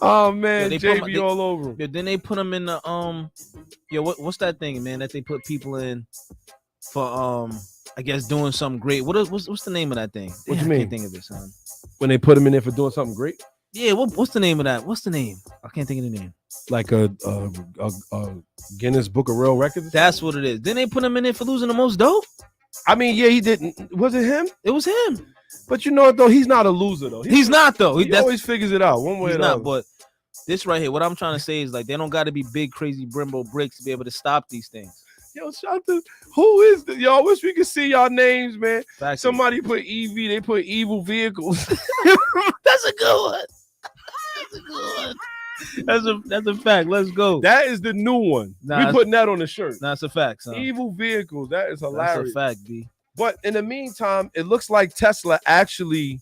Speaker 2: Oh man, Jay be all over him.
Speaker 4: Yeah, then they put them in the what's that thing, man, that they put people in for I guess doing something great. What's the name of that thing?
Speaker 2: What you mean?
Speaker 4: I can't think of it, son.
Speaker 2: When they put him in there for doing something great?
Speaker 4: Yeah, what's the name of that? What's the name? I can't think of the name.
Speaker 2: Like a Guinness Book of World Records?
Speaker 4: That's what it is. Then they put him in there for losing the most dough?
Speaker 2: I mean, yeah, he didn't. Was it him?
Speaker 4: It was him.
Speaker 2: But you know what, though? He's not a loser, though.
Speaker 4: He's not, though.
Speaker 2: He always figures it out one way or another.
Speaker 4: But this right here, what I'm trying to say is, like, they don't got to be big, crazy Brembo brakes to be able to stop these things.
Speaker 2: Yo, shout to who is this? Y'all wish we could see y'all names, man.
Speaker 4: Factory.
Speaker 2: Somebody put EV, they put evil vehicles.
Speaker 4: That's a good one. That's a good one. That's a fact. Let's go.
Speaker 2: That is the new one.
Speaker 4: Nah,
Speaker 2: we putting that on the shirt.
Speaker 4: That's a fact, son.
Speaker 2: Evil vehicles. That is hilarious.
Speaker 4: That's a fact, B.
Speaker 2: But in the meantime, it looks like Tesla actually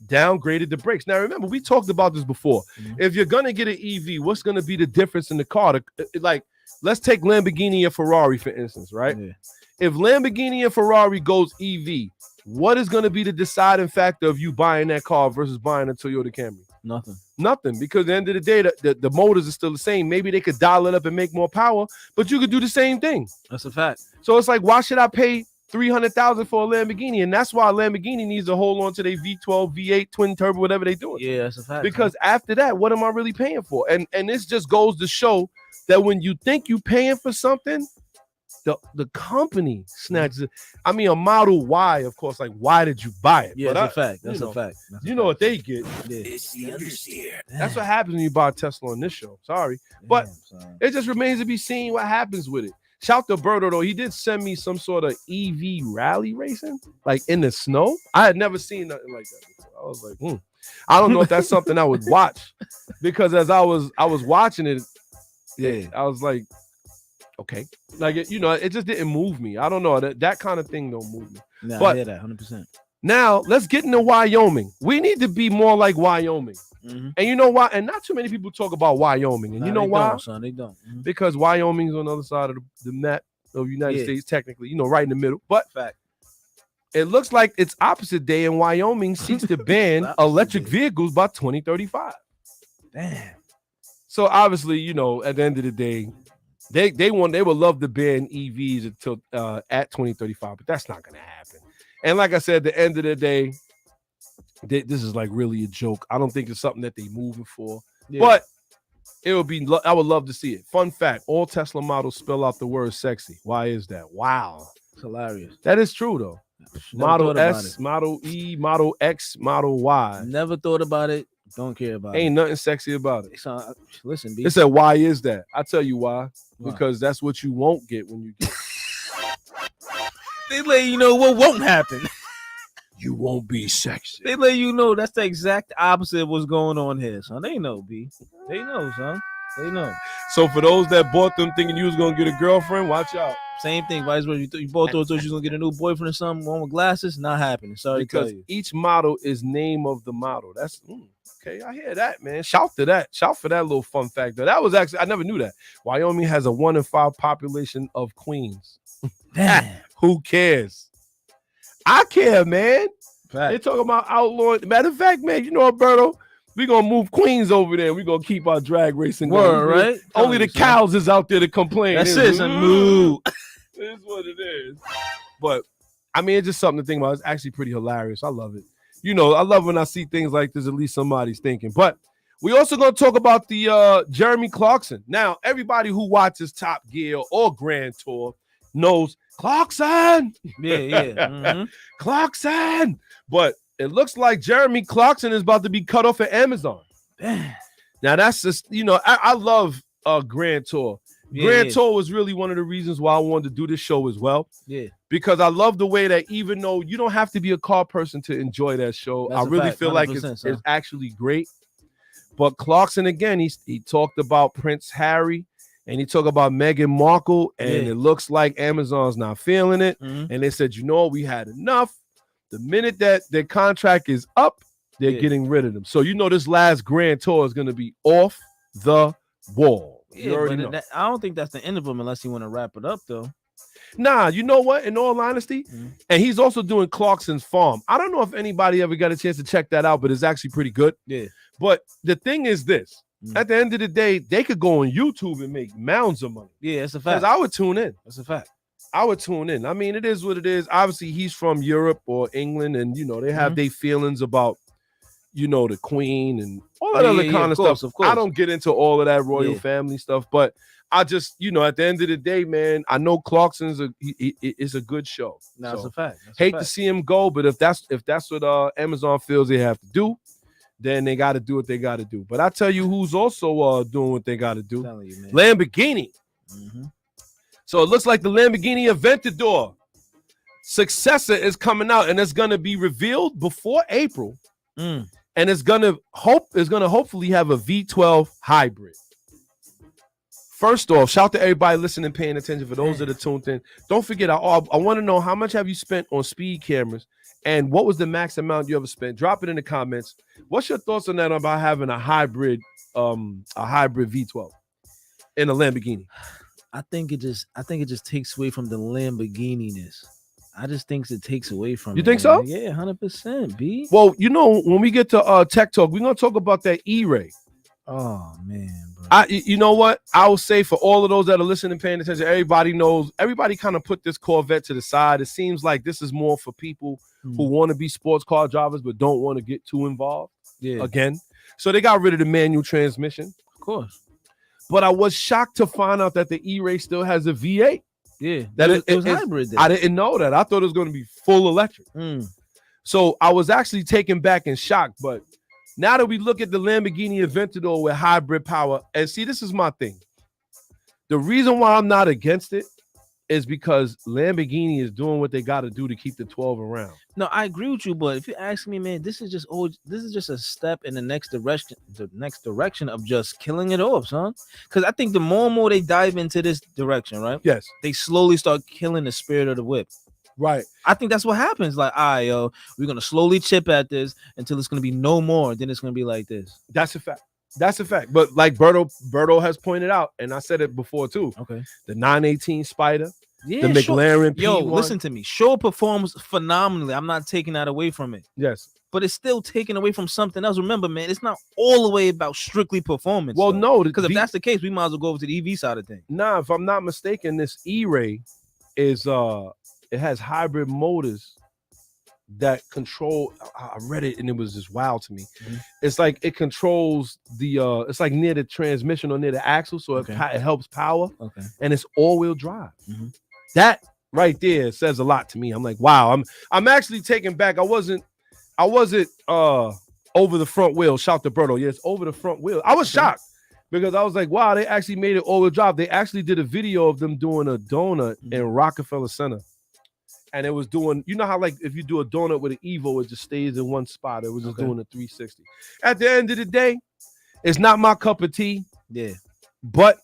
Speaker 2: downgraded the brakes. Now, remember, we talked about this before.
Speaker 4: Mhm.
Speaker 2: If you're going to get an EV, what's going to be the difference in the car? Like, let's take Lamborghini or Ferrari, for instance, right?
Speaker 4: Yeah.
Speaker 2: If Lamborghini and Ferrari goes EV, what is going to be the deciding factor of you buying that car versus buying a Toyota Camry? Nothing, because at the end of the day, the motors are still the same. Maybe they could dial it up and make more power, but you could do the same thing.
Speaker 4: That's a fact.
Speaker 2: So it's like, why should I pay $300,000 for a Lamborghini? And that's why Lamborghini needs to hold on to their V12, V8, twin turbo, whatever they do.
Speaker 4: Yeah, that's a fact.
Speaker 2: Because after that, what am I really paying for? And this just goes to show that when you think you're paying for something, the company snatches it. I mean, a Model Y, of course, like, why did you buy it?
Speaker 4: Yeah, that's a fact. That's a fact.
Speaker 2: You know what they get.
Speaker 4: Yeah.
Speaker 6: It's the understeer.
Speaker 2: That's what happens when you buy a Tesla on this show. Sorry. But it just remains to be seen what happens with it. Shout to Berto, though. He did send me some sort of EV rally racing, like in the snow. I had never seen nothing like that before. I was like, I don't know if that's something I would watch, because as I was watching it, yeah, I was like, okay, like it just didn't move me. I don't know, that kind of thing don't move me.
Speaker 4: Nah,
Speaker 2: but
Speaker 4: I hear that 100%.
Speaker 2: Now let's get into Wyoming. We need to be more like Wyoming.
Speaker 4: Mm-hmm.
Speaker 2: And you know why? And not too many people talk about Wyoming. And you know why?
Speaker 4: Don't, son, they don't. Mm-hmm.
Speaker 2: Because Wyoming's on the other side of the map of the United States, technically, right in the middle. But
Speaker 4: fact,
Speaker 2: it looks like it's opposite day, and Wyoming seeks to ban electric vehicles by 2035.
Speaker 4: Damn.
Speaker 2: So obviously, at the end of the day, they would love to ban EVs until at 2035, but that's not going to happen. And like I said, at the end of the day, this is like really a joke. I don't think it's something that they're moving for, but it would be. I would love to see it. Fun fact: all Tesla models spell out the word "sexy." Why is that? Wow,
Speaker 4: it's hilarious.
Speaker 2: That is true though. Model S, Model E, Model X, Model Y.
Speaker 4: Never thought about it. Don't care about it.
Speaker 2: Ain't nothing sexy about it.
Speaker 4: Listen, B.
Speaker 2: It said, why is that? I tell you why. Because that's what you won't get when you get it.
Speaker 4: They let you know what won't happen.
Speaker 2: You won't be sexy.
Speaker 4: They let you know that's the exact opposite of what's going on here, son. They know, B. They know, son. They know.
Speaker 2: So for those that bought them thinking you was going to get a girlfriend, watch out.
Speaker 4: Same thing, vice versa. You both thought you was going to get a new boyfriend or something, one with glasses, not happening. Sorry
Speaker 2: because
Speaker 4: to tell you.
Speaker 2: Each model is name of the model. That's okay. I hear that, man. Shout to that. Shout for that little fun fact. That was actually, I never knew that. Wyoming has a 1 in 5 population of queens.
Speaker 4: Damn.
Speaker 2: Who cares? I care, man.
Speaker 4: Fact.
Speaker 2: They talking about outlawing. Matter of fact, man, you know, Alberto, we're going to move Queens over there. We're going to keep our drag racing going.
Speaker 4: Right?
Speaker 2: Only the cows is out there to complain.
Speaker 4: That's it. Moo.
Speaker 2: It's what it is. But, I mean, it's just something to think about. It's actually pretty hilarious. I love it. I love when I see things like this. At least somebody's thinking. But we also going to talk about the Jeremy Clarkson. Now, everybody who watches Top Gear or Grand Tour knows Clarkson.
Speaker 4: Yeah. Mm-hmm.
Speaker 2: Clarkson. But it looks like Jeremy Clarkson is about to be cut off at Amazon. Now, that's just, I love Grand Tour. Grand Tour was really one of the reasons why I wanted to do this show as well.
Speaker 4: Yeah.
Speaker 2: Because I love the way that even though you don't have to be a car person to enjoy that show, I really feel like it's actually great. But Clarkson, again, he talked about Prince Harry and he talked about Meghan Markle, and it looks like Amazon's not feeling it. Mm-hmm. And they said, we had enough. The minute that their contract is up, they're getting rid of them. So, this last Grand Tour is going to be off the wall.
Speaker 4: Yeah, I don't think that's the end of them unless you want to wrap it up, though.
Speaker 2: Nah, you know what? In all honesty, and he's also doing Clarkson's Farm. I don't know if anybody ever got a chance to check that out, but it's actually pretty good.
Speaker 4: Yeah.
Speaker 2: But the thing is this. At the end of the day, they could go on YouTube and make mounds of money.
Speaker 4: Yeah, that's a fact.
Speaker 2: Because I would tune in.
Speaker 4: That's a fact.
Speaker 2: I would tune in. I mean, it is what it is. Obviously, he's from Europe or England, and, they have their feelings about, the Queen and all that other kind of stuff. Of course. I don't get into all of that royal family stuff, but I just, at the end of the day, man, I know Clarkson's is a good show.
Speaker 4: No, that's a fact.
Speaker 2: Hate to see him go, but if that's what Amazon feels they have to do, then they got to do what they got to do. But I tell you who's also doing what they got to do. Lamborghini. Mm-hmm. So it looks like the Lamborghini Aventador successor is coming out, and it's going to be revealed before April. and it's gonna hopefully have a V12 hybrid. First off, shout to everybody listening, paying attention. For those that are tuned in, don't forget. I want to know how much have you spent on speed cameras, and what was the max amount you ever spent? Drop it in the comments. What's your thoughts on that about having a hybrid V12 in a Lamborghini?
Speaker 4: I think it just takes away from the Lamborghini-ness. I just think it takes away from.
Speaker 2: You think so?
Speaker 4: Yeah, 100%. B.
Speaker 2: Well, when we get to Tech Talk, we're gonna talk about that E-Ray.
Speaker 4: Oh man, bro.
Speaker 2: You know what? I will say for all of those that are listening, paying attention, everybody knows. Everybody kind of put this Corvette to the side. It seems like this is more for people who want to be sports car drivers but don't want to get too involved. Yeah. Again, so they got rid of the manual transmission,
Speaker 4: of course.
Speaker 2: But I was shocked to find out that the E-Ray still has a V8.
Speaker 4: Yeah,
Speaker 2: that
Speaker 4: it was hybrid.
Speaker 2: I didn't know that. I thought it was going to be full electric. So I was actually taken back and shocked, but. Now that we look at the Lamborghini Aventador with hybrid power, and see, this is my thing. The reason why I'm not against it is because Lamborghini is doing what they got to do to keep the 12 around.
Speaker 4: No, I agree with you, but if you ask me, man, this is just a step in the next direction of just killing it off, son. Because I think the more and more they dive into this direction, right?
Speaker 2: Yes,
Speaker 4: they slowly start killing the spirit of the whip.
Speaker 2: Right.
Speaker 4: I think that's what happens. Like, all right, yo, we're gonna slowly chip at this until it's gonna be no more. Then it's gonna be like this.
Speaker 2: That's a fact. That's a fact. But like Berto has pointed out, and I said it before too.
Speaker 4: Okay.
Speaker 2: The 918 Spider, the McLaren P1.
Speaker 4: Yo, listen to me. Sure performs phenomenally. I'm not taking that away from it.
Speaker 2: Yes.
Speaker 4: But it's still taken away from something else. Remember, man, it's not all the way about strictly performance.
Speaker 2: Well, no,
Speaker 4: because if that's the case, we might as well go over to the EV side of things.
Speaker 2: Nah, if I'm not mistaken, this E-Ray is it has hybrid motors that control. I read it and it was just wild to me. It's like it controls the it's like near the transmission or near the axle, so it helps power. And it's all-wheel drive. That right there says a lot to me. I'm like, wow, I'm actually taken back. I wasn't over the front wheel. Shout to Berto. Yes, over the front wheel. I was shocked because I was like, wow, they actually made it all-wheel drive. They actually did a video of them doing a donut in Rockefeller Center. And it was doing, you know how like if you do a donut with an Evo, it just stays in one spot. It was just doing a 360. At the end of the day, it's not my cup of tea.
Speaker 4: Yeah.
Speaker 2: But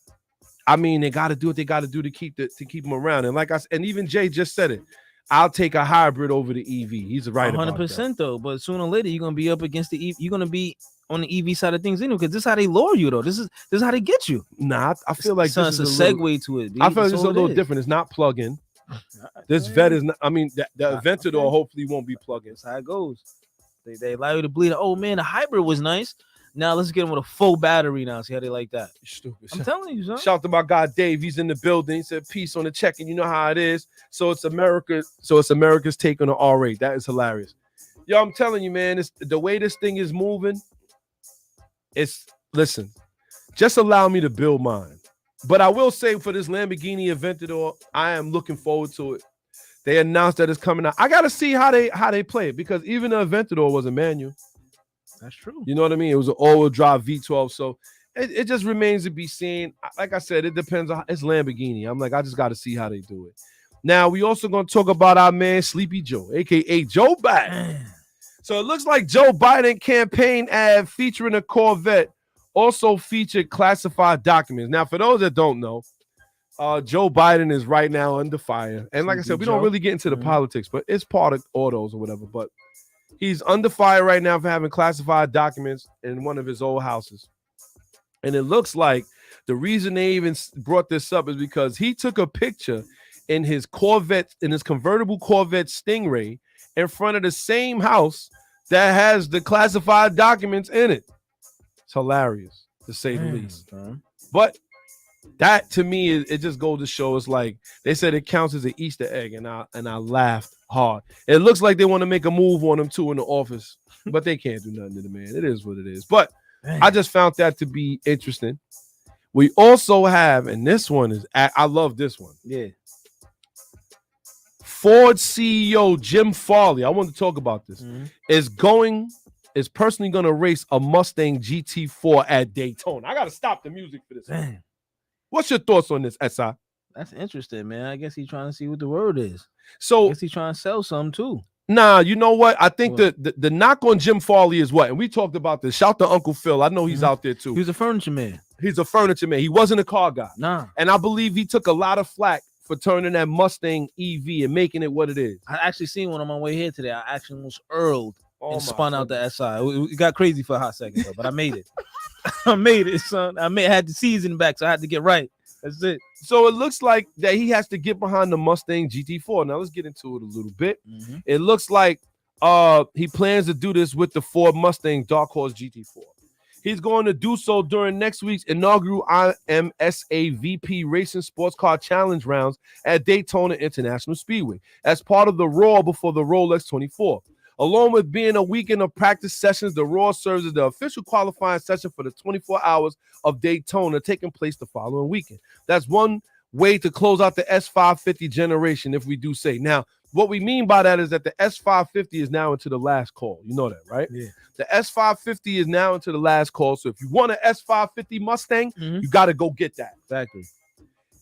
Speaker 2: I mean, they got to do what they got to do to keep them around. And like I said, and even Jay just said it. I'll take a hybrid over the EV. He's right
Speaker 4: 100% though. But sooner or later, you're gonna be up against the EV. You're gonna be on the EV side of things anyway, because this is how they lure you though. This is how they get you.
Speaker 2: Nah, I feel like
Speaker 4: this is a segue to it.
Speaker 2: I feel like it's a little different. It's not plug-in. This vet is not. I mean, the Aventador hopefully won't be plug-in.
Speaker 4: That's how it goes. They allow you to bleed. Oh man, the hybrid was nice. Now let's get them with a full battery. Now see how they like that.
Speaker 2: You're stupid.
Speaker 4: I'm telling you, son.
Speaker 2: Shout out to my guy Dave. He's in the building. He said peace on the check, and you know how it is. So it's America's take on the R8. That is hilarious. Yo, I'm telling you, man. It's the way this thing is moving. Listen. Just allow me to build mine. But I will say for this Lamborghini Aventador, I am looking forward to it. They announced that it's coming out. I gotta see how they play it, because even the Aventador was a manual.
Speaker 4: That's true.
Speaker 2: You know what I mean? It was an all-wheel drive V12. So it just remains to be seen. Like I said, it depends on it's Lamborghini. I'm like, I just gotta see how they do it. Now we also gonna talk about our man Sleepy Joe, aka Joe Biden. So it looks like Joe Biden campaign ad featuring a Corvette also featured classified documents. Now, for those that don't know, Joe Biden is right now under fire. And like I said, we don't really get into the politics, but it's part of autos or whatever. But he's under fire right now for having classified documents in one of his old houses. And it looks like the reason they even brought this up is because he took a picture in his Corvette, in his convertible Corvette Stingray, in front of the same house that has the classified documents in it. It's hilarious, to say the least. But that, to me, it just goes to show, it's like they said it counts as an Easter egg, and I laughed hard. It looks like they want to make a move on him too in the office, but they can't do nothing to the man. It is what it is. But I just found that to be interesting. We also have, and this one is, I love this one.
Speaker 4: Yeah.
Speaker 2: Ford CEO Jim Farley, I want to talk about this, is personally going to race a Mustang GT4 at Daytona. I got to stop the music for this.
Speaker 4: Damn.
Speaker 2: What's your thoughts on this, SI?
Speaker 4: That's interesting, man. I guess he's trying to see what the word is.
Speaker 2: So
Speaker 4: I guess he's trying to sell some too.
Speaker 2: Nah, you know what? I think the knock on Jim Farley is what, and we talked about this. Shout to Uncle Phil. I know he's out there too.
Speaker 4: He was a furniture man.
Speaker 2: He's a furniture man. He wasn't a car guy.
Speaker 4: Nah.
Speaker 2: And I believe he took a lot of flack for turning that Mustang EV and making it what it is.
Speaker 4: I actually seen one on my way here today. I actually almost earled and spun out
Speaker 2: goodness.
Speaker 4: the SI. It got crazy for a hot second, though, but I made it. I made it, son. Had the season back, so I had to get right. That's it.
Speaker 2: So it looks like that he has to get behind the Mustang GT4. Now let's get into it a little bit.
Speaker 4: Mm-hmm.
Speaker 2: It looks like he plans to do this with the Ford Mustang Dark Horse GT4. He's going to do so during next week's inaugural IMSA VP Racing Sports Car Challenge rounds at Daytona International Speedway as part of the Raw before the Rolex 24. Along with being a weekend of practice sessions, the Raw serves as the official qualifying session for the 24 hours of Daytona taking place the following weekend. That's one way to close out the S550 generation, if we do say. Now, what we mean by that is that the S550 is now into the last call. You know that, right?
Speaker 4: Yeah.
Speaker 2: The S550 is now into the last call. So if you want an S550 Mustang, you got to go get that.
Speaker 4: Exactly.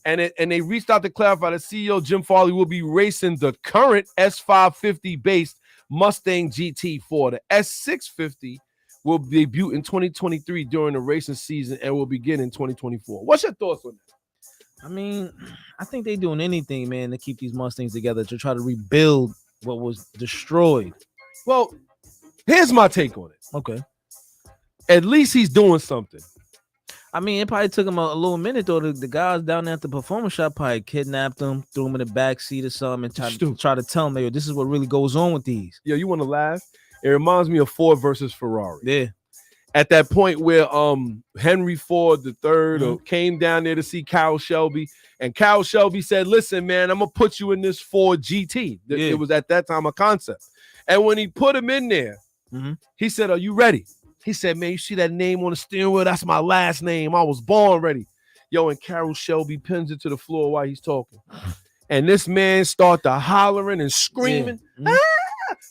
Speaker 2: And they reached out to clarify that CEO Jim Farley will be racing the current S550 based Mustang GT4. The S650 will debut in 2023 during the racing season and will begin in 2024. What's your thoughts on that?
Speaker 4: I mean, I think they're doing anything, man, to keep these Mustangs together to try to rebuild what was destroyed.
Speaker 2: Well, here's my take on it.
Speaker 4: Okay.
Speaker 2: At least he's doing something.
Speaker 4: I mean, it probably took him a little minute, though. The guys down there at the performance shop probably kidnapped him, threw him in the back seat or something, and try to tell him, yo, this is what really goes on with these.
Speaker 2: Yo, you want to laugh? It reminds me of Ford versus Ferrari.
Speaker 4: Yeah.
Speaker 2: At that point where Henry Ford III came down there to see Carroll Shelby, and Carroll Shelby said, listen, man, I'm going to put you in this Ford GT. It was at that time a concept. And when he put him in there, he said, are you ready? He said, man, you see that name on the steering wheel? That's my last name. I was born ready. Yo, and Carroll Shelby pins it to the floor while he's talking. And this man started hollering and screaming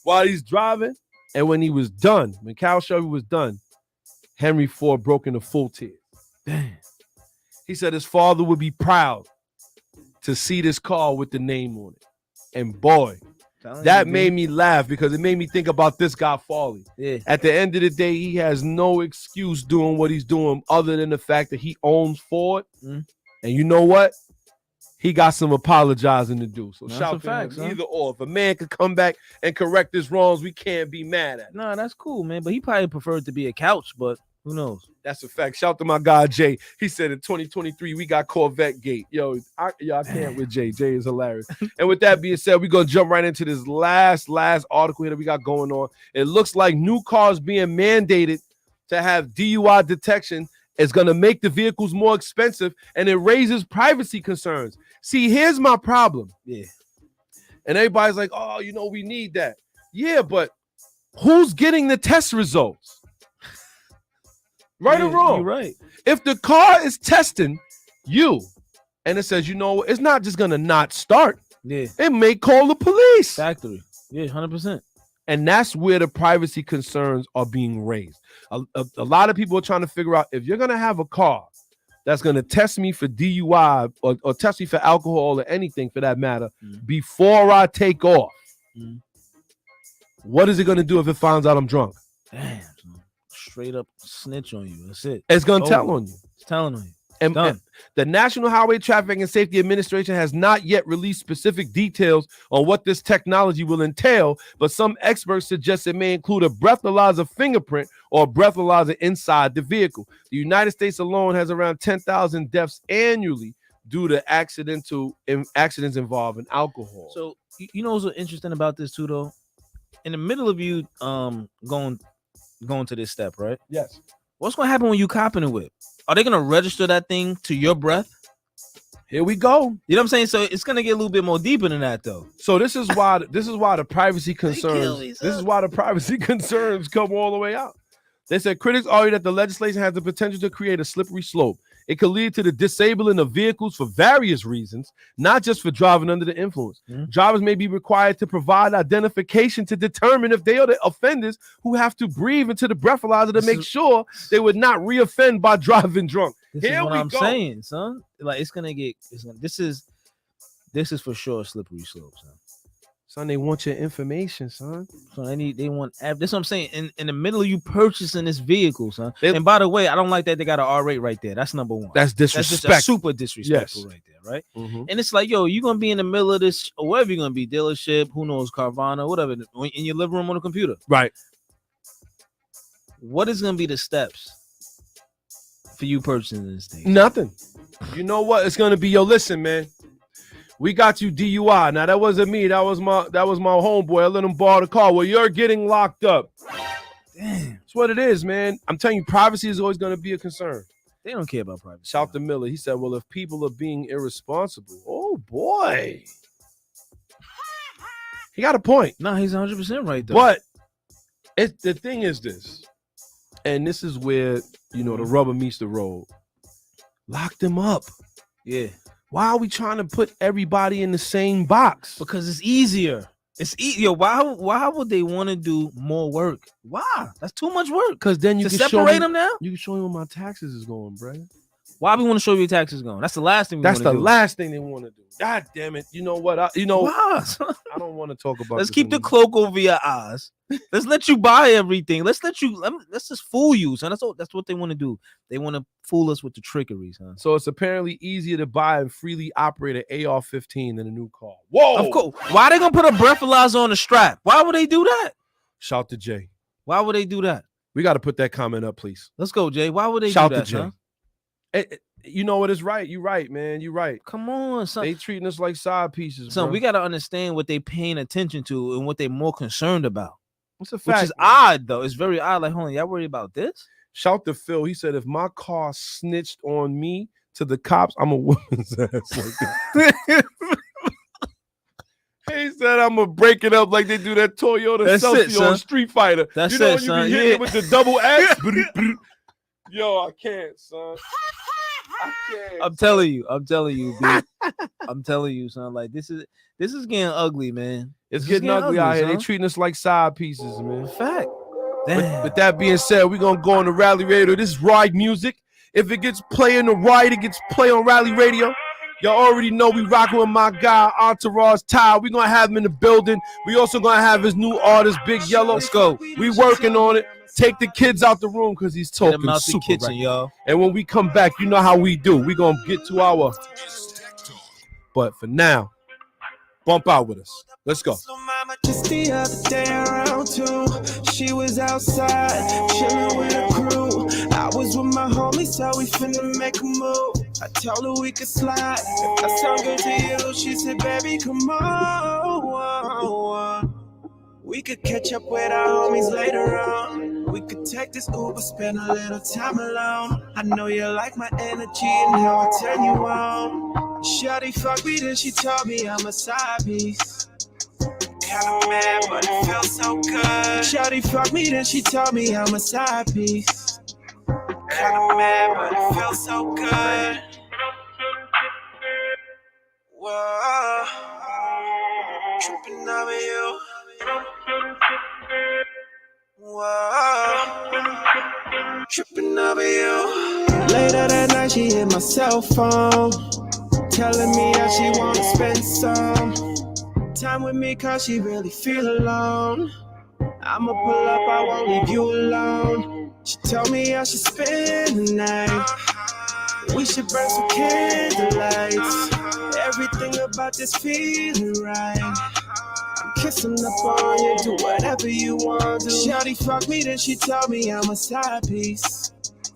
Speaker 2: while he's driving. And when he was done, when Carroll Shelby was done, Henry Ford broke into full tears. Damn. He said his father would be proud to see this car with the name on it. And boy, that made me laugh because it made me think about this guy, Farley. Yeah. At the end of the day, he has no excuse doing what he's doing other than the fact that he owns Ford. And you know what? He got some apologizing to do. So shout to him. Either or. If a man could come back and correct his wrongs, we can't be mad at him.
Speaker 4: No, that's cool, man. But he probably preferred to be a couch, but who knows?
Speaker 2: That's a fact. Shout to my guy, Jay. He said in 2023, we got Corvette Gate. Yo, I can't with Jay. Jay is hilarious. And with that being said, we're going to jump right into this last article here that we got going on. It looks like new cars being mandated to have DUI detection is going to make the vehicles more expensive, and it raises privacy concerns. See, here's my problem.
Speaker 4: Yeah.
Speaker 2: And everybody's like, oh, you know, we need that. Yeah, but who's getting the test results? Right or wrong?
Speaker 4: You're right.
Speaker 2: If the car is testing you and it says, you know, it's not just going to not start.
Speaker 4: Yeah.
Speaker 2: It may call the police.
Speaker 4: Factory. Yeah, 100%.
Speaker 2: And that's where the privacy concerns are being raised. A lot of people are trying to figure out if you're going to have a car that's going to test me for DUI or test me for alcohol or anything for that matter before I take off, what is it going to do if it finds out I'm drunk?
Speaker 4: Damn. Straight up snitch on you. That's it.
Speaker 2: It's going to tell on you.
Speaker 4: It's telling on you.
Speaker 2: And the National Highway Traffic and Safety Administration has not yet released specific details on what this technology will entail, but some experts suggest it may include a breathalyzer fingerprint or a breathalyzer inside the vehicle. The United States alone has around 10,000 deaths annually due to accidents involving alcohol.
Speaker 4: So, you know what's interesting about this too, though? In the middle of you going to this step, right?
Speaker 2: Yes.
Speaker 4: What's going to happen when you copping a whip? Are they going to register that thing to your breath?
Speaker 2: Here we go.
Speaker 4: You know what I'm saying? So it's going to get a little bit more deeper than that, though.
Speaker 2: So this is why the privacy concerns. This is why the privacy concerns come all the way out. They said critics argue that the legislation has the potential to create a slippery slope. It could lead to the disabling of vehicles for various reasons, not just for driving under the influence. Drivers may be required to provide identification to determine if they are the offenders who have to breathe into the breathalyzer to make sure they would not reoffend by driving drunk.
Speaker 4: This is what I'm saying, son. Like this is for sure a slippery slope, son.
Speaker 7: Son, they want your information, son.
Speaker 4: So they want. That's what I'm saying. In the middle of you purchasing this vehicle, son. And by the way, I don't like that they got an R rate right there. That's number one.
Speaker 7: That's disrespectful.
Speaker 4: That's super disrespectful right there, right?
Speaker 7: Mm-hmm.
Speaker 4: And it's like, yo, you're gonna be in the middle of this, or wherever you're gonna be, dealership, who knows, Carvana, whatever, in your living room on a computer.
Speaker 7: Right.
Speaker 4: What is gonna be the steps for you purchasing this thing?
Speaker 7: Nothing. You know what? It's gonna be, yo, listen, man. We got you DUI. Now that wasn't me. That was my homeboy. I let him borrow the car. Well, you're getting locked up.
Speaker 4: Damn.
Speaker 7: That's what it is, man. I'm telling you, privacy is always gonna be a concern.
Speaker 4: They don't care about privacy.
Speaker 7: Shout to Miller. He said, well, if people are being irresponsible, oh boy. He got a point.
Speaker 4: No, he's 100% right though.
Speaker 7: But the thing is this, and this is where, the rubber meets the road. Lock them up.
Speaker 4: Yeah.
Speaker 7: Why are we trying to put everybody in the same box?
Speaker 4: Because it's easier. It's easier. Why would they want to do more work? Why? That's too much work.
Speaker 7: Because then you
Speaker 4: can
Speaker 7: separate
Speaker 4: them now.
Speaker 7: You can show me where my taxes is going, bro.
Speaker 4: Why we want to show you your taxes going? That's the last thing.
Speaker 7: That's the last thing they want to do. God damn it! You know what?
Speaker 4: Why?
Speaker 7: I don't want to talk about.
Speaker 4: Let's keep the cloak over your eyes. Let's let you buy everything. Let's just fool you, son. That's what they want to do. They want to fool us with the trickery, son.
Speaker 7: So it's apparently easier to buy and freely operate an AR-15 than a new car. Whoa!
Speaker 4: Of course. Why they gonna put a breathalyzer on the strap? Why would they do that?
Speaker 7: Shout to Jay.
Speaker 4: Why would they do that?
Speaker 7: We got to put that comment up, please.
Speaker 4: Let's go, Jay. Why would they
Speaker 7: Shout
Speaker 4: do that,
Speaker 7: to Jay?
Speaker 4: son?
Speaker 7: You know what is right. You're right, man. You're right.
Speaker 4: Come on, son.
Speaker 7: They treating us like side pieces,
Speaker 4: son.
Speaker 7: Bro.
Speaker 4: We got to understand what they paying attention to and what they're more concerned about.
Speaker 7: It's a fact.
Speaker 4: Which is odd, though. It's very odd. Like, hold on, y'all worried about this?
Speaker 7: Shout to Phil. He said, if my car snitched on me to the cops, I'm a woman's ass. Like he said, I'm going to break it up like they do that Toyota selfie on Street Fighter.
Speaker 4: That's
Speaker 7: you know,
Speaker 4: it, son.
Speaker 7: You be hitting with the double X. Yo, I can't, son. I can't.
Speaker 4: I'm telling you, dude. I'm telling you, son. Like, this is getting ugly, man.
Speaker 7: It's getting ugly out here.
Speaker 4: Son.
Speaker 7: They treating us like side pieces, man.
Speaker 4: Fact.
Speaker 7: With that being said, we're going to go on the Rally Radio. This is Ride Music. If it gets play in the ride, it gets play on Rally Radio. Y'all already know we rocking with my guy, Entourage Ty. We're going to have him in the building. We also going to have his new artist, Big Yellow.
Speaker 4: Let's go.
Speaker 7: We working on it. Take the kids out the room because he's talking super
Speaker 4: kitchen, y'all.
Speaker 7: And when we come back, you know how we do. We're going to get to our... But for now, bump out with us. Let's go.
Speaker 5: Just the other day around 2, she was outside chilling with a crew. I was with my homies, so we finna make a move. I told her we could slide. If that sound good to you, she said, baby, come on. We could catch up with our homies later on. We could take this Uber, spend a little time alone. I know you like my energy and how I turn you on. Shawty fuck me, then she told me I'm a side piece. Kinda mad, but it feels so good. Shawty fuck me, then she told me I'm a side piece. Kinda mad, but it feels so good. Whoa, tripping over you. Whoa, tripping over you. Later that night, she hit my cell phone, telling me that she wanna spend some time with me cause she really feel alone. I'ma pull up, I won't leave you alone. She told me I should spend the night. We should burn some candlelights. Everything about this feeling right. I'm kissing up on you, do whatever you want to. Shawty fuck me, then she told me I'm a side piece.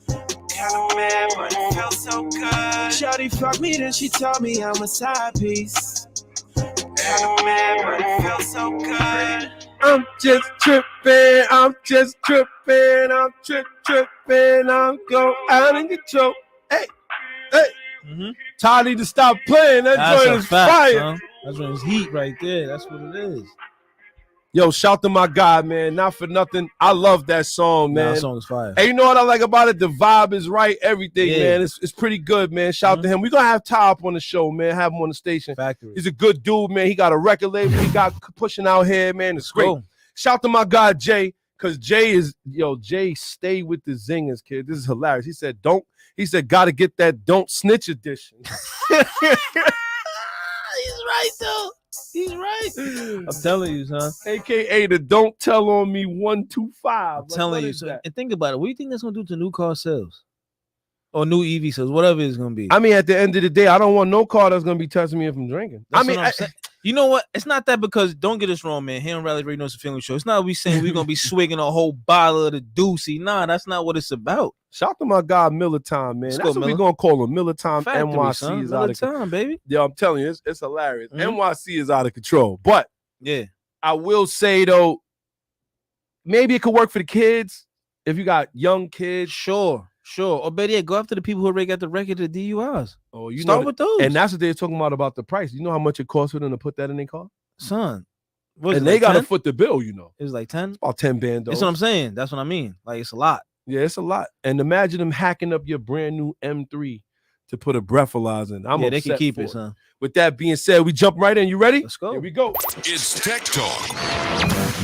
Speaker 5: Kinda mad, but it feels so good. Shawty fuck me, then she told me I'm a side piece. Kinda mad, but it feels so good.
Speaker 7: I'm just tripping, I'm tripping, I'm go out and control. Hey. Ty need to stop playing. That joint is fire.
Speaker 4: Son. That's when it's heat right there. That's what it is.
Speaker 7: Yo, shout to my guy, man. Not for nothing. I love that song, man.
Speaker 4: That song is fire.
Speaker 7: Hey, you know what I like about it? The vibe is right. Everything, man. It's pretty good, man. Shout to him. We're going to have Ty up on the show, man. Have him on the station.
Speaker 4: Factory.
Speaker 7: He's a good dude, man. He got a record label. He got pushing out here, man. It's great.
Speaker 4: Cool.
Speaker 7: Shout to my guy, Jay, because Jay stay with the zingers, kid. This is hilarious. He said, got to get that Don't Snitch edition.
Speaker 4: He's right, though. He's right. I'm telling you, son.
Speaker 7: AKA the don't tell on me 125.
Speaker 4: I'm telling you, son. And think about it. What do you think that's gonna do to new car sales or new EV sales, whatever it's gonna be?
Speaker 7: I mean, at the end of the day, I don't want no car that's gonna be testing me if I'm drinking.
Speaker 4: That's what I'm saying. You know what? It's not that, because don't get us wrong, man. Here on Rally Radio, it's a family show. It's not we saying we're gonna be swigging a whole bottle of the doozy. Nah, that's not what it's about.
Speaker 7: Shout out to my guy Miller Time, man. That's what we're gonna call him. Miller Time.
Speaker 4: Factory,
Speaker 7: NYC
Speaker 4: son.
Speaker 7: is
Speaker 4: Miller
Speaker 7: out of
Speaker 4: Time, baby.
Speaker 7: Yeah, I'm telling you, it's hilarious.
Speaker 4: Mhm.
Speaker 7: NYC is out of control. But
Speaker 4: yeah,
Speaker 7: I will say though, maybe it could work for the kids if you got young kids.
Speaker 4: Sure. Or better yet, go after the people who already got the record of DUIs.
Speaker 7: Oh, you
Speaker 4: start
Speaker 7: know
Speaker 4: with those.
Speaker 7: And that's what they're talking about the price. You know how much it costs for them to put that in their car?
Speaker 4: Son.
Speaker 7: And they got to foot the bill, you know.
Speaker 4: It was like 10?
Speaker 7: It's about 10 bandos.
Speaker 4: That's what I'm saying. That's what I mean. Like, it's a lot.
Speaker 7: Yeah, it's a lot. And imagine them hacking up your brand new M3 to put a breathalyzer in.
Speaker 4: They can keep it, son.
Speaker 7: With that being said, we jump right in. You ready?
Speaker 4: Let's go.
Speaker 7: Here we go.
Speaker 1: It's Tech Talk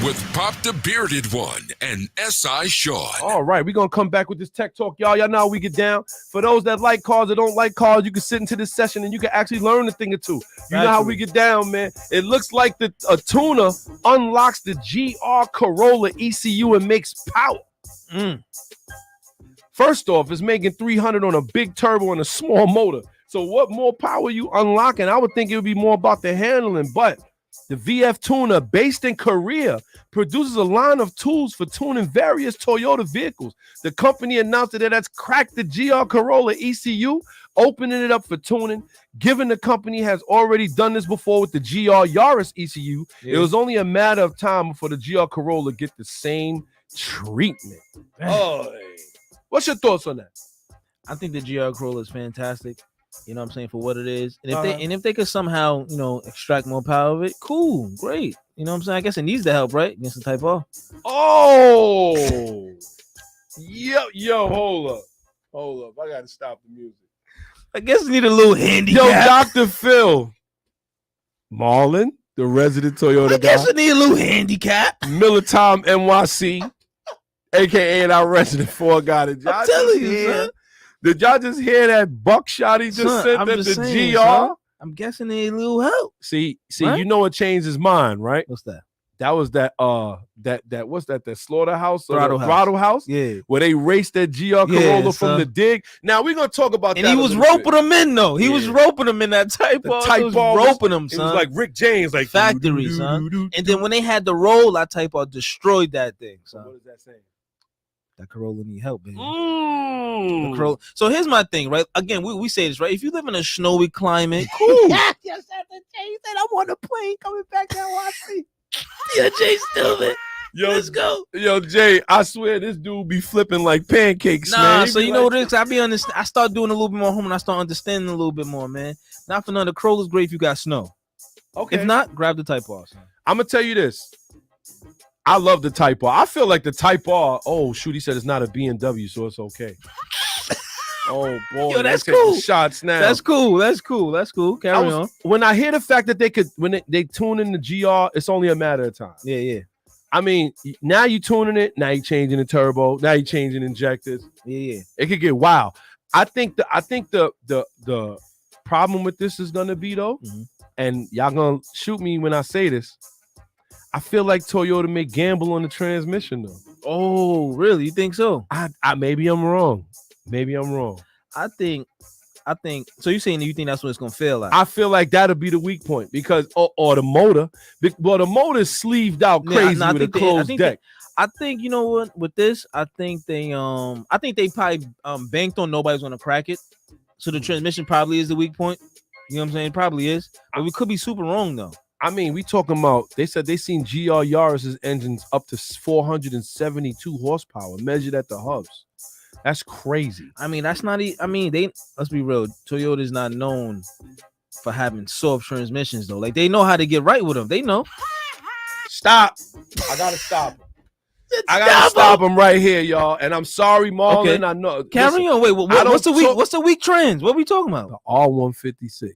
Speaker 1: with Pop the Bearded One and S.I. Sean.
Speaker 7: All right, we're going to come back with this Tech Talk. Y'all know how we get down. For those that like cars or don't like cars, you can sit into this session and you can actually learn a thing or two. You know how we get down, man. It looks like a tuner unlocks the GR Corolla ECU and makes power. First off, it's making 300 on a big turbo and a small motor. So what more power you unlocking? I would think it would be more about the handling, but the VF Tuner, based in Korea, produces a line of tools for tuning various Toyota vehicles. The company announced that it has cracked the GR Corolla ECU, opening it up for tuning. Given the company has already done this before with the GR Yaris ECU, it was only a matter of time before the GR Corolla get the same treatment. Oh, what's your thoughts on that?
Speaker 4: I think the GR Corolla is fantastic. You know what I'm saying, for what it is. And if they could somehow, extract more power of it, cool, great. You know what I'm saying? I guess it needs the help, right? Against the Type R.
Speaker 7: Oh, yo, hold up. I gotta stop the music.
Speaker 4: I guess we need a little handicap.
Speaker 7: Yo, Dr. Phil. Marlon, the resident Toyota guy.
Speaker 4: I guess I need a little handicap.
Speaker 7: Miller Tom NYC, a.k.a. our resident Ford guy. I'm
Speaker 4: telling you, son.
Speaker 7: Did y'all just hear that buckshot he just sent at the
Speaker 4: saying,
Speaker 7: GR?
Speaker 4: Son, I'm guessing they need a little help.
Speaker 7: See,
Speaker 4: right?
Speaker 7: You know what changed his mind, right?
Speaker 4: What's that?
Speaker 7: That was that what's that? That slaughterhouse,
Speaker 4: throttle
Speaker 7: house,
Speaker 4: yeah,
Speaker 7: where they raced that GR Corolla from the dig. Now we're gonna talk about
Speaker 4: and
Speaker 7: that.
Speaker 4: And he was roping them in though. He was roping them in that Type R. Type R roping them, son.
Speaker 7: It was like Rick James, like
Speaker 4: factory, son. And then when they had the roll, that Type R destroyed that thing. Son.
Speaker 7: What is that saying?
Speaker 4: That Corolla need help, baby. So here's my thing, right? Again, we say this, right? If you live in a snowy climate, cool.
Speaker 7: Yes, Jay said I'm on a plane coming back down. I see.
Speaker 4: Yeah, Jay stupid.
Speaker 7: Yo,
Speaker 4: let's go.
Speaker 7: Yo, Jay, I swear this dude be flipping like pancakes,
Speaker 4: man.
Speaker 7: Man.
Speaker 4: So you know what it is? I start doing a little bit more home and I start understanding a little bit more, man. Not for none. The Corolla's great if you got snow.
Speaker 7: Okay.
Speaker 4: If not, grab the Type R. Son.
Speaker 7: I'm gonna tell you this. I love the Type R. I feel like the Type R. Oh shoot, he said it's not a BMW, so it's okay. Oh boy,
Speaker 4: yo, that's cool.
Speaker 7: Shots now.
Speaker 4: That's cool. Carry on.
Speaker 7: When I hear the fact that they could, when they tune in the GR, it's only a matter of time.
Speaker 4: Yeah.
Speaker 7: I mean, now you tuning it. Now you changing the turbo. Now you changing injectors.
Speaker 4: Yeah.
Speaker 7: It could get wild. I think the problem with this is gonna be though, and y'all gonna shoot me when I say this. I feel like Toyota may gamble on the transmission though.
Speaker 4: Oh, really? You think so?
Speaker 7: I maybe I'm wrong.
Speaker 4: I think. So you saying you think that's what it's gonna feel like?
Speaker 7: I feel like that'll be the weak point because or the motor. Well, the motor is sleeved out crazy with a closed deck.
Speaker 4: I think you know what with this. I think they probably banked on nobody's gonna crack it. So the transmission probably is the weak point. You know what I'm saying? It probably is. But we could be super wrong though.
Speaker 7: I mean, we talking about, they said they seen GR Yaris's engines up to 472 horsepower measured at the hubs. That's crazy.
Speaker 4: I mean, let's be real. Toyota is not known for having soft transmissions though. Like they know how to get right with them. They know.
Speaker 7: Stop. I gotta stop him. I gotta stop him right here, y'all. And I'm sorry, Marlon. Okay. I know.
Speaker 4: Carry on. Wait, what's the weak trends? What are we talking about?
Speaker 7: The R156.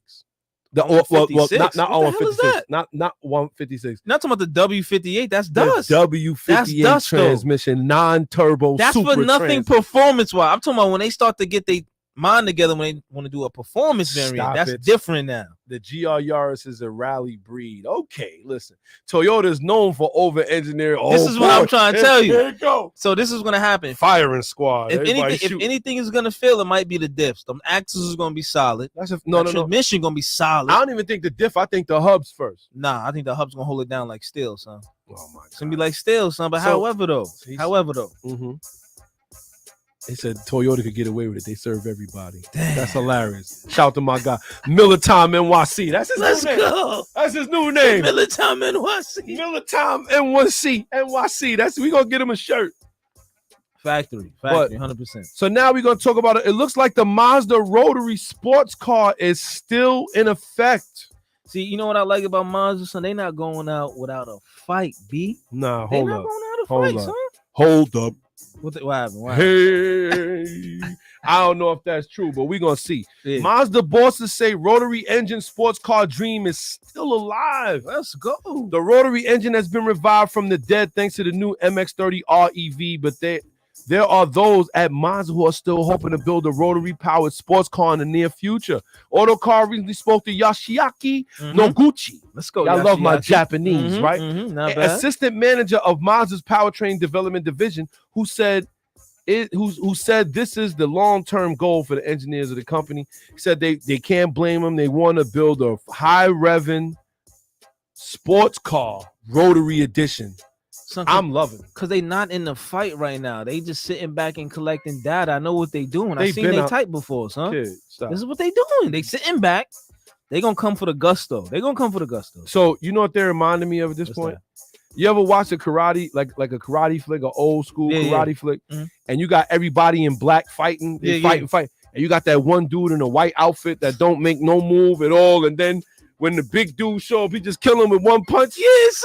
Speaker 7: Not R156. Not 156.
Speaker 4: Not talking about the W58. That's dust.
Speaker 7: The W58
Speaker 4: dust,
Speaker 7: transmission, non-turbo.
Speaker 4: That's for nothing performance-wise. I'm talking about when they start to get mine together when they want to do a performance variant.
Speaker 7: Stop
Speaker 4: That's
Speaker 7: it.
Speaker 4: different now.
Speaker 7: The GR Yaris is a rally breed. Okay, listen. Toyota is known for over-engineering.
Speaker 4: This is what I'm trying to tell you.
Speaker 7: Here it go.
Speaker 4: So this is gonna happen.
Speaker 7: Firing squad.
Speaker 4: If
Speaker 7: Everybody
Speaker 4: anything,
Speaker 7: shoot.
Speaker 4: if anything is gonna fail, it might be the diffs. The axles is gonna be solid.
Speaker 7: That's
Speaker 4: The transmission gonna be solid.
Speaker 7: I don't even think the diff. I think the hubs first.
Speaker 4: Nah, I think the hub's gonna hold it down like steel, son.
Speaker 7: Oh my
Speaker 4: It's gonna be like steel, son. But
Speaker 7: So-
Speaker 4: however though,
Speaker 7: Mm-hmm. They said Toyota could get away with it. They serve everybody. That's hilarious. Shout out to my guy, Militom NYC. That's his
Speaker 4: let's
Speaker 7: new name.
Speaker 4: go.
Speaker 7: That's his new name.
Speaker 4: Militom NYC.
Speaker 7: Militom NYC. That's we gonna get him a shirt.
Speaker 4: Factory,
Speaker 7: But-
Speaker 4: 100%.
Speaker 7: So now we're gonna talk about it. It looks like the Mazda rotary sports car is still in effect.
Speaker 4: See, you know what I like about Mazda, son? They not going out without a fight, B.
Speaker 7: Nah,
Speaker 4: They
Speaker 7: hold
Speaker 4: not
Speaker 7: up.
Speaker 4: going out a
Speaker 7: Hold
Speaker 4: fight,
Speaker 7: up.
Speaker 4: son.
Speaker 7: Hold up.
Speaker 4: What happened? What happened?
Speaker 7: Hey, I don't know if that's true, but we're gonna see.
Speaker 4: Yeah.
Speaker 7: Mazda bosses say rotary engine sports car dream is still alive.
Speaker 4: Let's go.
Speaker 7: The rotary engine has been revived from the dead thanks to the new MX-30 REV, but there are those at Mazda who are still hoping to build a rotary-powered sports car in the near future. Autocar recently spoke to Yoshiaki Noguchi.
Speaker 4: Let's go.
Speaker 7: Y'all love my
Speaker 4: Yoshiaki.
Speaker 7: Japanese, right?
Speaker 4: Not bad.
Speaker 7: Assistant manager of Mazda's powertrain development division, who said this is the long-term goal for the engineers of the company. He said they can't blame them. They want to build a high-revving sports car rotary edition. I'm loving it.
Speaker 4: Because they not in the fight right now. They just sitting back and collecting data. I know what they doing. I
Speaker 7: They
Speaker 4: seen
Speaker 7: been
Speaker 4: they
Speaker 7: out-
Speaker 4: type before, son.
Speaker 7: Kid, stop.
Speaker 4: This is what they doing. They sitting back. They gonna come for the gusto. They gonna come for the gusto.
Speaker 7: So you know what they reminded me of at this
Speaker 4: What's
Speaker 7: point?
Speaker 4: that?
Speaker 7: You ever watch a karate, like a karate flick, an old school
Speaker 4: Yeah, yeah.
Speaker 7: karate flick,
Speaker 4: Mhm.
Speaker 7: and you got everybody in black fighting, they
Speaker 4: Yeah, yeah.
Speaker 7: fight, and you got that one dude in a white outfit that don't make no move at all, and then when the big dude show up, he just kill him with one punch.
Speaker 4: Yes.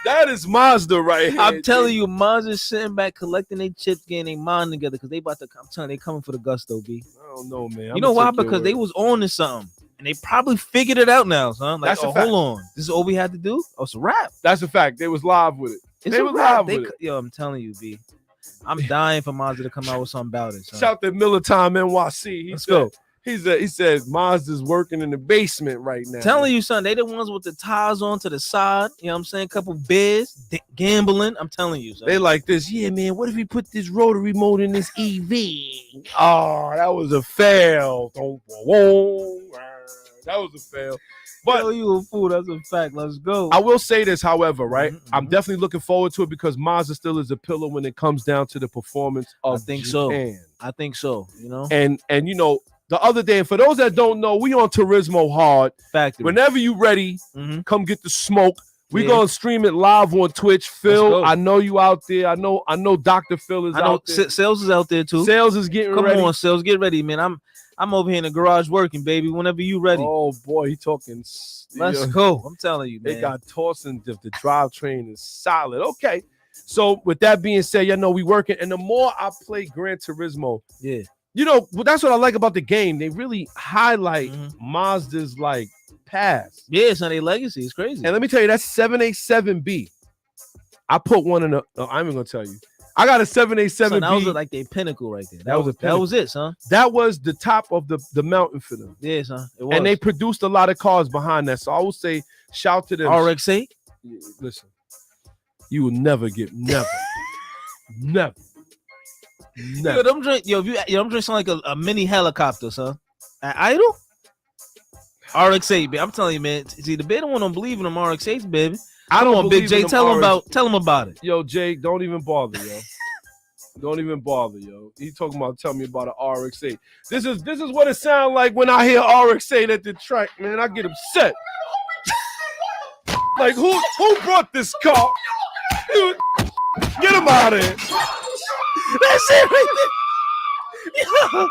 Speaker 7: That is Mazda right here.
Speaker 4: I'm telling you, Mazda's sitting back collecting their chips, getting their mind together because they about to come. I'm telling you, they coming for the gusto, B.
Speaker 7: I don't know, man.
Speaker 4: You know why? Because they was on to something. And they probably figured it out now, son. Like,
Speaker 7: That's a
Speaker 4: oh,
Speaker 7: fact.
Speaker 4: hold on. This is all we had to do? Oh, it's a wrap.
Speaker 7: That's a fact. They was live with it.
Speaker 4: It's
Speaker 7: They
Speaker 4: a
Speaker 7: was
Speaker 4: wrap.
Speaker 7: live
Speaker 4: They,
Speaker 7: with it.
Speaker 4: yo, I'm telling you, B. I'm dying for Mazda to come out with something about it, son.
Speaker 7: Shout to Militom NYC.
Speaker 4: Let's go.
Speaker 7: He said Mazda's working in the basement right now.
Speaker 4: Telling you, son, they the ones with the tires on to the side. You know what I'm saying? Couple beers, gambling. I'm telling you, son.
Speaker 7: They like this. Yeah, man. What if we put this rotary mode in this EV? Oh, that was a fail. That was a fail. But
Speaker 4: Yo, you a fool. That's a fact. Let's go.
Speaker 7: I will say this, however, right?
Speaker 4: Mhm,
Speaker 7: I'm definitely looking forward to it because Mazda still is a pillar when it comes down to the performance of
Speaker 4: I think so.
Speaker 7: Japan.
Speaker 4: I think so. You know?
Speaker 7: And you know, the other day, for those that don't know, we on Turismo hard.
Speaker 4: Factory.
Speaker 7: Whenever you ready,
Speaker 4: Mhm.
Speaker 7: come get the smoke. We
Speaker 4: Yeah.
Speaker 7: gonna stream it live on Twitch. Phil,
Speaker 4: go.
Speaker 7: I know you out there. I know Dr. Phil is
Speaker 4: I know
Speaker 7: out there.
Speaker 4: sales is out there too.
Speaker 7: Sales is getting
Speaker 4: Come
Speaker 7: ready.
Speaker 4: on, sales. Get ready, man. I'm over here in the garage working, baby. Whenever you ready.
Speaker 7: Oh boy, he talking.
Speaker 4: Let's
Speaker 7: yeah.
Speaker 4: go. I'm telling you, man.
Speaker 7: They got tossing the drivetrain is solid. Okay. So with that being said, y'all know we working. And the more I play Gran Turismo,
Speaker 4: yeah.
Speaker 7: you know, well, that's what I like about the game. They really highlight
Speaker 4: Mhm.
Speaker 7: Mazda's like past.
Speaker 4: Yeah, it's on their legacy. It's crazy.
Speaker 7: And let me tell you, that's 787B. I put one in I'm even gonna tell you. I got a 787B.
Speaker 4: Son, that was like their pinnacle right there.
Speaker 7: That was a
Speaker 4: that
Speaker 7: pinnacle.
Speaker 4: was it, son.
Speaker 7: That was the top of the mountain for them.
Speaker 4: Yeah, son. It was.
Speaker 7: And they produced a lot of cars behind that. So I will say, shout to them.
Speaker 4: RX-8.
Speaker 7: Listen, you will never get never.
Speaker 4: Yo, them drink, yo, them drinks sound like a mini helicopter, son. At Idle? RX-8, baby. I'm telling you, man. See, the big one don't believe in them RX-8s, baby.
Speaker 7: I don't
Speaker 4: Come on, Big
Speaker 7: believe
Speaker 4: J.
Speaker 7: in them
Speaker 4: Tell him about it.
Speaker 7: Yo, Jay, don't even bother, yo. Don't even bother, yo. He talking about telling me about an RX-8. This is what it sounds like when I hear RX-8 at the track, man. I get upset. Like who brought this car? Dude, get him out of here.
Speaker 4: That's it right there.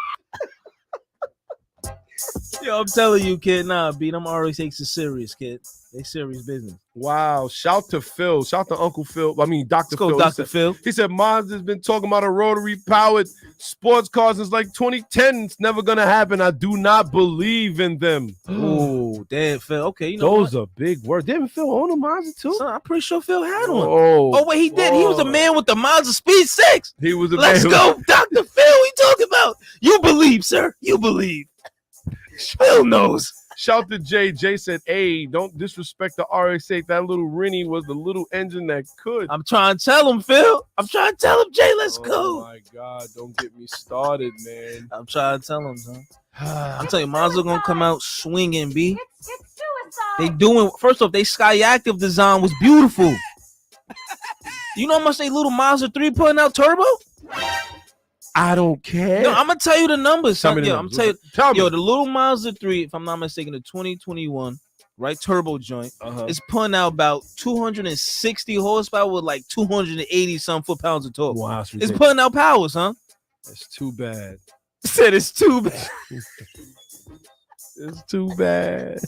Speaker 4: Yo, I'm telling you, kid. Nah, B, them RX-8s is serious, kid. They serious business.
Speaker 7: Wow. Shout to Phil. Shout to Uncle Phil. I mean, Dr.
Speaker 4: Let's go,
Speaker 7: Phil.
Speaker 4: Dr. Phil.
Speaker 7: He said Mazda's been talking about a rotary powered sports cars since like 2010. It's never gonna happen. I do not believe in them.
Speaker 4: Ooh. Oh, damn, Phil. Okay, you know
Speaker 7: Those are big words. Didn't Phil own a Mazda too?
Speaker 4: Son, I'm pretty sure Phil had one.
Speaker 7: Oh,
Speaker 4: Wait, he did. He was the man with the Mazda Speed 6.
Speaker 7: He was a
Speaker 4: Let's
Speaker 7: man.
Speaker 4: go, Dr. Phil. We talking about. You believe, sir. You believe. Phil knows.
Speaker 7: Shout to Jay. Jay said, hey, don't disrespect the RX-8. That little Rennie was the little engine that could.
Speaker 4: I'm trying to tell him, Phil. I'm trying to tell him, Jay, let's go.
Speaker 7: Oh, my God. Don't get me started, man.
Speaker 4: I'm trying to tell him, son. I'm telling you, Mazda going to come out swinging, B.
Speaker 8: It's suicide.
Speaker 4: They doing, first off, they Sky Active design was beautiful. You know how much they little Mazda 3 putting out turbo?
Speaker 7: I don't care.
Speaker 4: No, I'm going to tell you the numbers, son.
Speaker 7: Tell me the
Speaker 4: Yo,
Speaker 7: numbers.
Speaker 4: I'm telling you.
Speaker 7: Tell me.
Speaker 4: Yo, the little Mazda 3, if I'm not mistaken, the 2021, right, turbo joint, is putting out about 260 horsepower with like 280 some foot-pounds of torque.
Speaker 7: Wow,
Speaker 4: It's putting out power, son.
Speaker 7: It's too bad.
Speaker 4: Said it's too bad.
Speaker 7: It's too bad.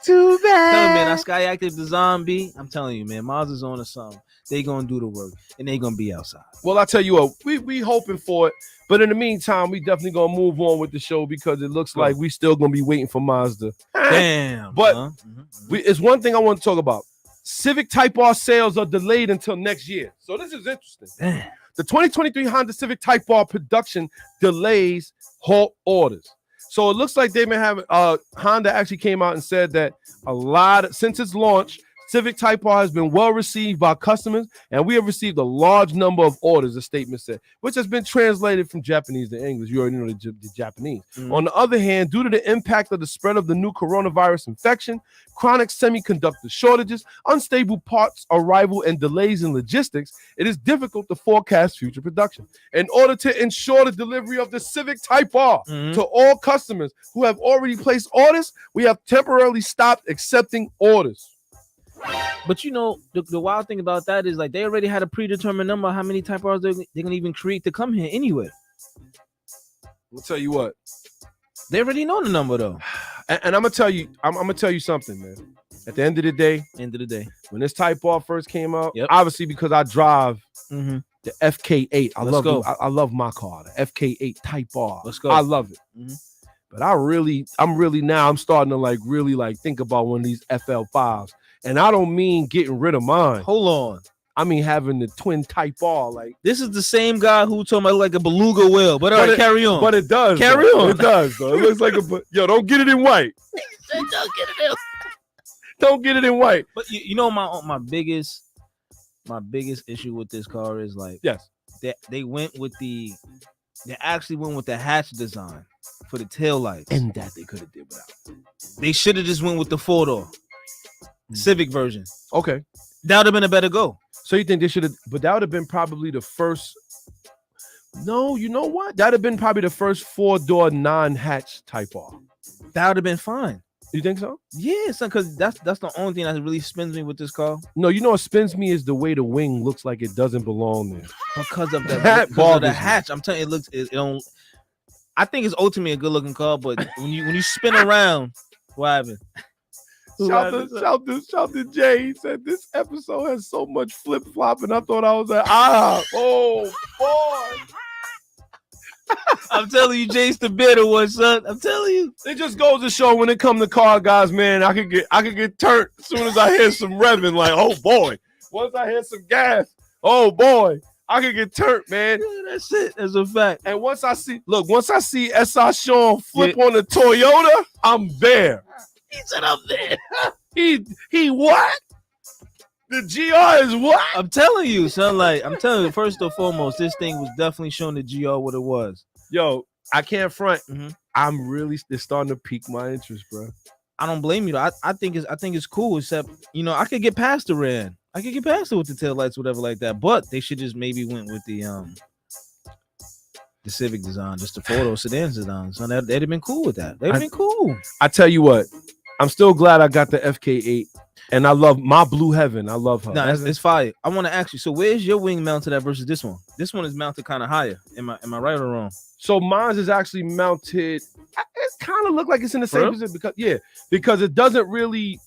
Speaker 4: Too bad. Tell me, man, that Sky Active design, B, I'm telling you, man, Mazda's on to something. They gonna do the work, and they gonna be outside.
Speaker 7: Well, I tell you what, we hoping for it. But in the meantime, we definitely gonna move on with the show because it looks like we still gonna be waiting for Mazda.
Speaker 4: Damn.
Speaker 7: But it's one thing I want to talk about. Civic Type R sales are delayed until next year. So this is interesting.
Speaker 4: Damn.
Speaker 7: The 2023 Honda Civic Type R production delays halt orders. So it looks like they've been having Honda actually came out and said that since its launch, Civic Type R has been well received by customers, and we have received a large number of orders, the statement said, which has been translated from Japanese to English. You already know the Japanese. On the other hand, due to the impact of the spread of the new coronavirus infection, chronic semiconductor shortages, unstable parts arrival, and delays in logistics, it is difficult to forecast future production. In order to ensure the delivery of the Civic Type R to all customers who have already placed orders, we have temporarily stopped accepting orders.
Speaker 4: But you know, the wild thing about that is like they already had a predetermined number of how many Type R's they're gonna even create to come here anyway.
Speaker 7: I'll tell you what.
Speaker 4: They already know the number though.
Speaker 7: And I'm gonna tell you, I'm gonna tell you something, man. At the end of the day, when this Type R first came out, obviously because I drive the FK8. I love my car, the FK8 Type R.
Speaker 4: Let's go.
Speaker 7: I love it. But I'm really starting to really think about one of these FL5s. And I don't mean getting rid of mine.
Speaker 4: Hold on.
Speaker 7: I mean having the twin Type R. Like
Speaker 4: this is the same guy who told me I look like a beluga whale. But all right, carry on.
Speaker 7: But it does.
Speaker 4: Carry on.
Speaker 7: It does, though. It looks like yo, don't get it in white.
Speaker 4: Don't get it in.
Speaker 7: Don't get it in white.
Speaker 4: But you know my biggest issue with this car is like they actually went with the hatch design for the tail lights.
Speaker 7: And that they could have did without.
Speaker 4: They should have just went with the 4-door. Civic version.
Speaker 7: Okay.
Speaker 4: That would have been a better go.
Speaker 7: So you think they should have, but that would have been probably the first. No, you know what? That would have been probably the first 4-door non-hatch Type R.
Speaker 4: That would have been fine.
Speaker 7: You think so?
Speaker 4: Yeah, son, because that's the only thing that really spins me with this car.
Speaker 7: No, you know what spins me is the way the wing looks like it doesn't belong there.
Speaker 4: Because of the hatch. I'm telling you, it don't. I think it's ultimately a good looking car, but when you spin around, what happened?
Speaker 7: Shout to Jay. He said this episode has so much flip flop, and I thought I was like, oh boy.
Speaker 4: I'm telling you, Jay's the bitter one, son. I'm telling you.
Speaker 7: It just goes to show when it comes to car guys, man, I could get turned as soon as I hear some revving. Like, oh boy. Once I hear some gas, oh boy, I could get turned, man.
Speaker 4: Yeah, that's it. That's a fact.
Speaker 7: And once I see SI Sean flip on the Toyota, I'm there.
Speaker 4: He said I'm there.
Speaker 7: He what? The GR is what?
Speaker 4: I'm telling you, son. Like, I'm telling you, first and foremost, this thing was definitely showing the GR what it was.
Speaker 7: Yo, I can't front. It's starting to pique my interest, bro.
Speaker 4: I don't blame you though. I think it's cool, except I could get past the red. I could get past it with the tail lights, whatever like that. But they should just maybe went with the Civic design, just the 4-door sedan design. So they'd have been cool with that. They'd have been cool.
Speaker 7: I tell you what, I'm still glad I got the FK8, and I love my Blue Heaven. I love her.
Speaker 4: No, it's fire. I want to ask you. So where's your wing mounted at versus this one? This one is mounted kind of higher. Am I right or wrong?
Speaker 7: So mine is actually mounted. It kind of look like it's in the same position because it doesn't really.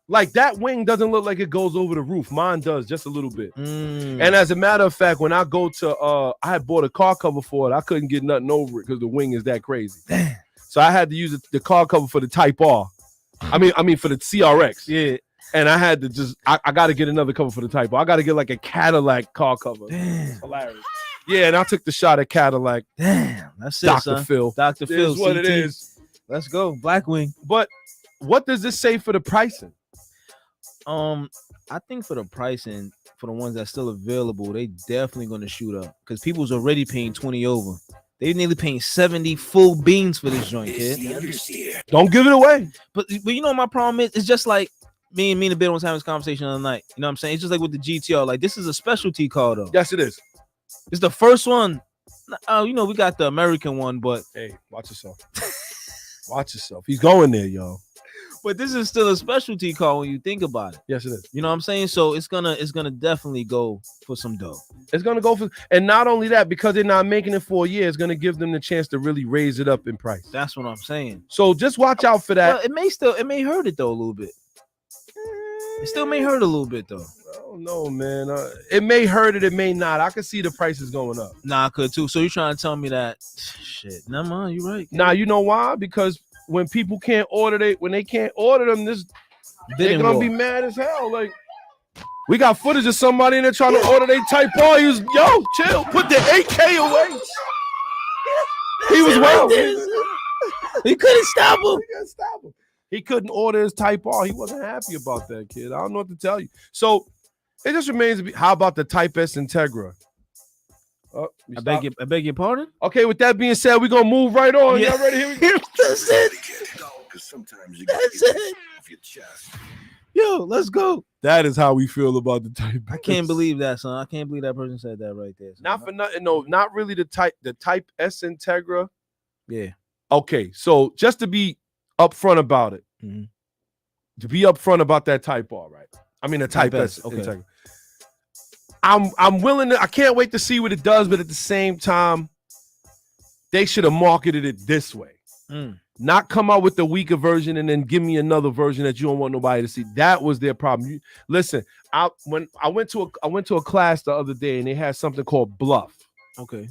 Speaker 7: Like that wing doesn't look like it goes over the roof. Mine does just a little bit. And as a matter of fact, when I go to, I had bought a car cover for it. I couldn't get nothing over it because the wing is that crazy.
Speaker 4: Damn.
Speaker 7: So I had to use the car cover for the Type R I mean for the CRX.
Speaker 4: Yeah.
Speaker 7: And I had to I got to get another cover for the Type O. I got to get like a Cadillac car cover.
Speaker 4: Damn.
Speaker 7: It's hilarious. Yeah, and I took the shot at Cadillac.
Speaker 4: Damn. That's it,
Speaker 7: Dr.
Speaker 4: son.
Speaker 7: Phil.
Speaker 4: Dr. Phil.
Speaker 7: Is what it
Speaker 4: CT.
Speaker 7: is.
Speaker 4: Let's go. Blackwing.
Speaker 7: But what does this say for the pricing?
Speaker 4: I think for the pricing, for the ones that's still available, they definitely going to shoot up because people's already paying 20 over. They nearly paying 70 full beans for this joint, kid.
Speaker 7: Don't give it away.
Speaker 4: But you know my problem is, it's just like me and the Bill was having this conversation the other night. You know what I'm saying? It's just like with the GTR. Like this is a specialty car though.
Speaker 7: Yes, it is.
Speaker 4: It's the first one. You know we got the American one, but
Speaker 7: hey, watch yourself. Watch yourself. He's going there, yo.
Speaker 4: But this is still a specialty car when you think about it.
Speaker 7: Yes, it is.
Speaker 4: You know what I'm saying? So it's gonna definitely go for some dough.
Speaker 7: It's gonna go for, and not only that, because they're not making it for a year, it's gonna give them the chance to really raise it up in price.
Speaker 4: That's what I'm saying.
Speaker 7: So just watch out for that.
Speaker 4: Well, it may hurt it though a little bit. It still may hurt a little bit though.
Speaker 7: I don't know, man. It may hurt it, it may not. I can see the prices going up.
Speaker 4: Nah, I could too. So you're trying to tell me that shit? Nah, man, you right.
Speaker 7: Nah, you know why? Because when people can't order, when they can't order them, they're gonna be mad as hell. Like, we got footage of somebody in there trying to order their Type O. He was, yo, chill, put the 8K away. He was well.
Speaker 4: He couldn't stop him.
Speaker 7: He couldn't stop him. He couldn't order his Type R. He wasn't happy about that, kid. I don't know what to tell you. So it just remains to be. How about the Type S Integra?
Speaker 4: I beg your pardon.
Speaker 7: Okay, with that being said, we're gonna move right on.
Speaker 4: Yeah.
Speaker 7: Y'all ready? Here we go.
Speaker 4: That's it. That's it. Yo, let's go.
Speaker 7: That is how we feel about the Type S.
Speaker 4: I can't believe that, son. I can't believe that person said that right there. Son.
Speaker 7: Not for nothing. No, not really the Type S Integra.
Speaker 4: Yeah.
Speaker 7: Okay, so just to be upfront about it, to be upfront about that Type R, right? I mean, the Type S
Speaker 4: okay.
Speaker 7: Integra. I'm willing to. I can't wait to see what it does, but at the same time, they should have marketed it this way. Not come out with the weaker version and then give me another version that you don't want nobody to see. That was their problem. Listen, I went to a class the other day and they had something called bluff.
Speaker 4: Okay.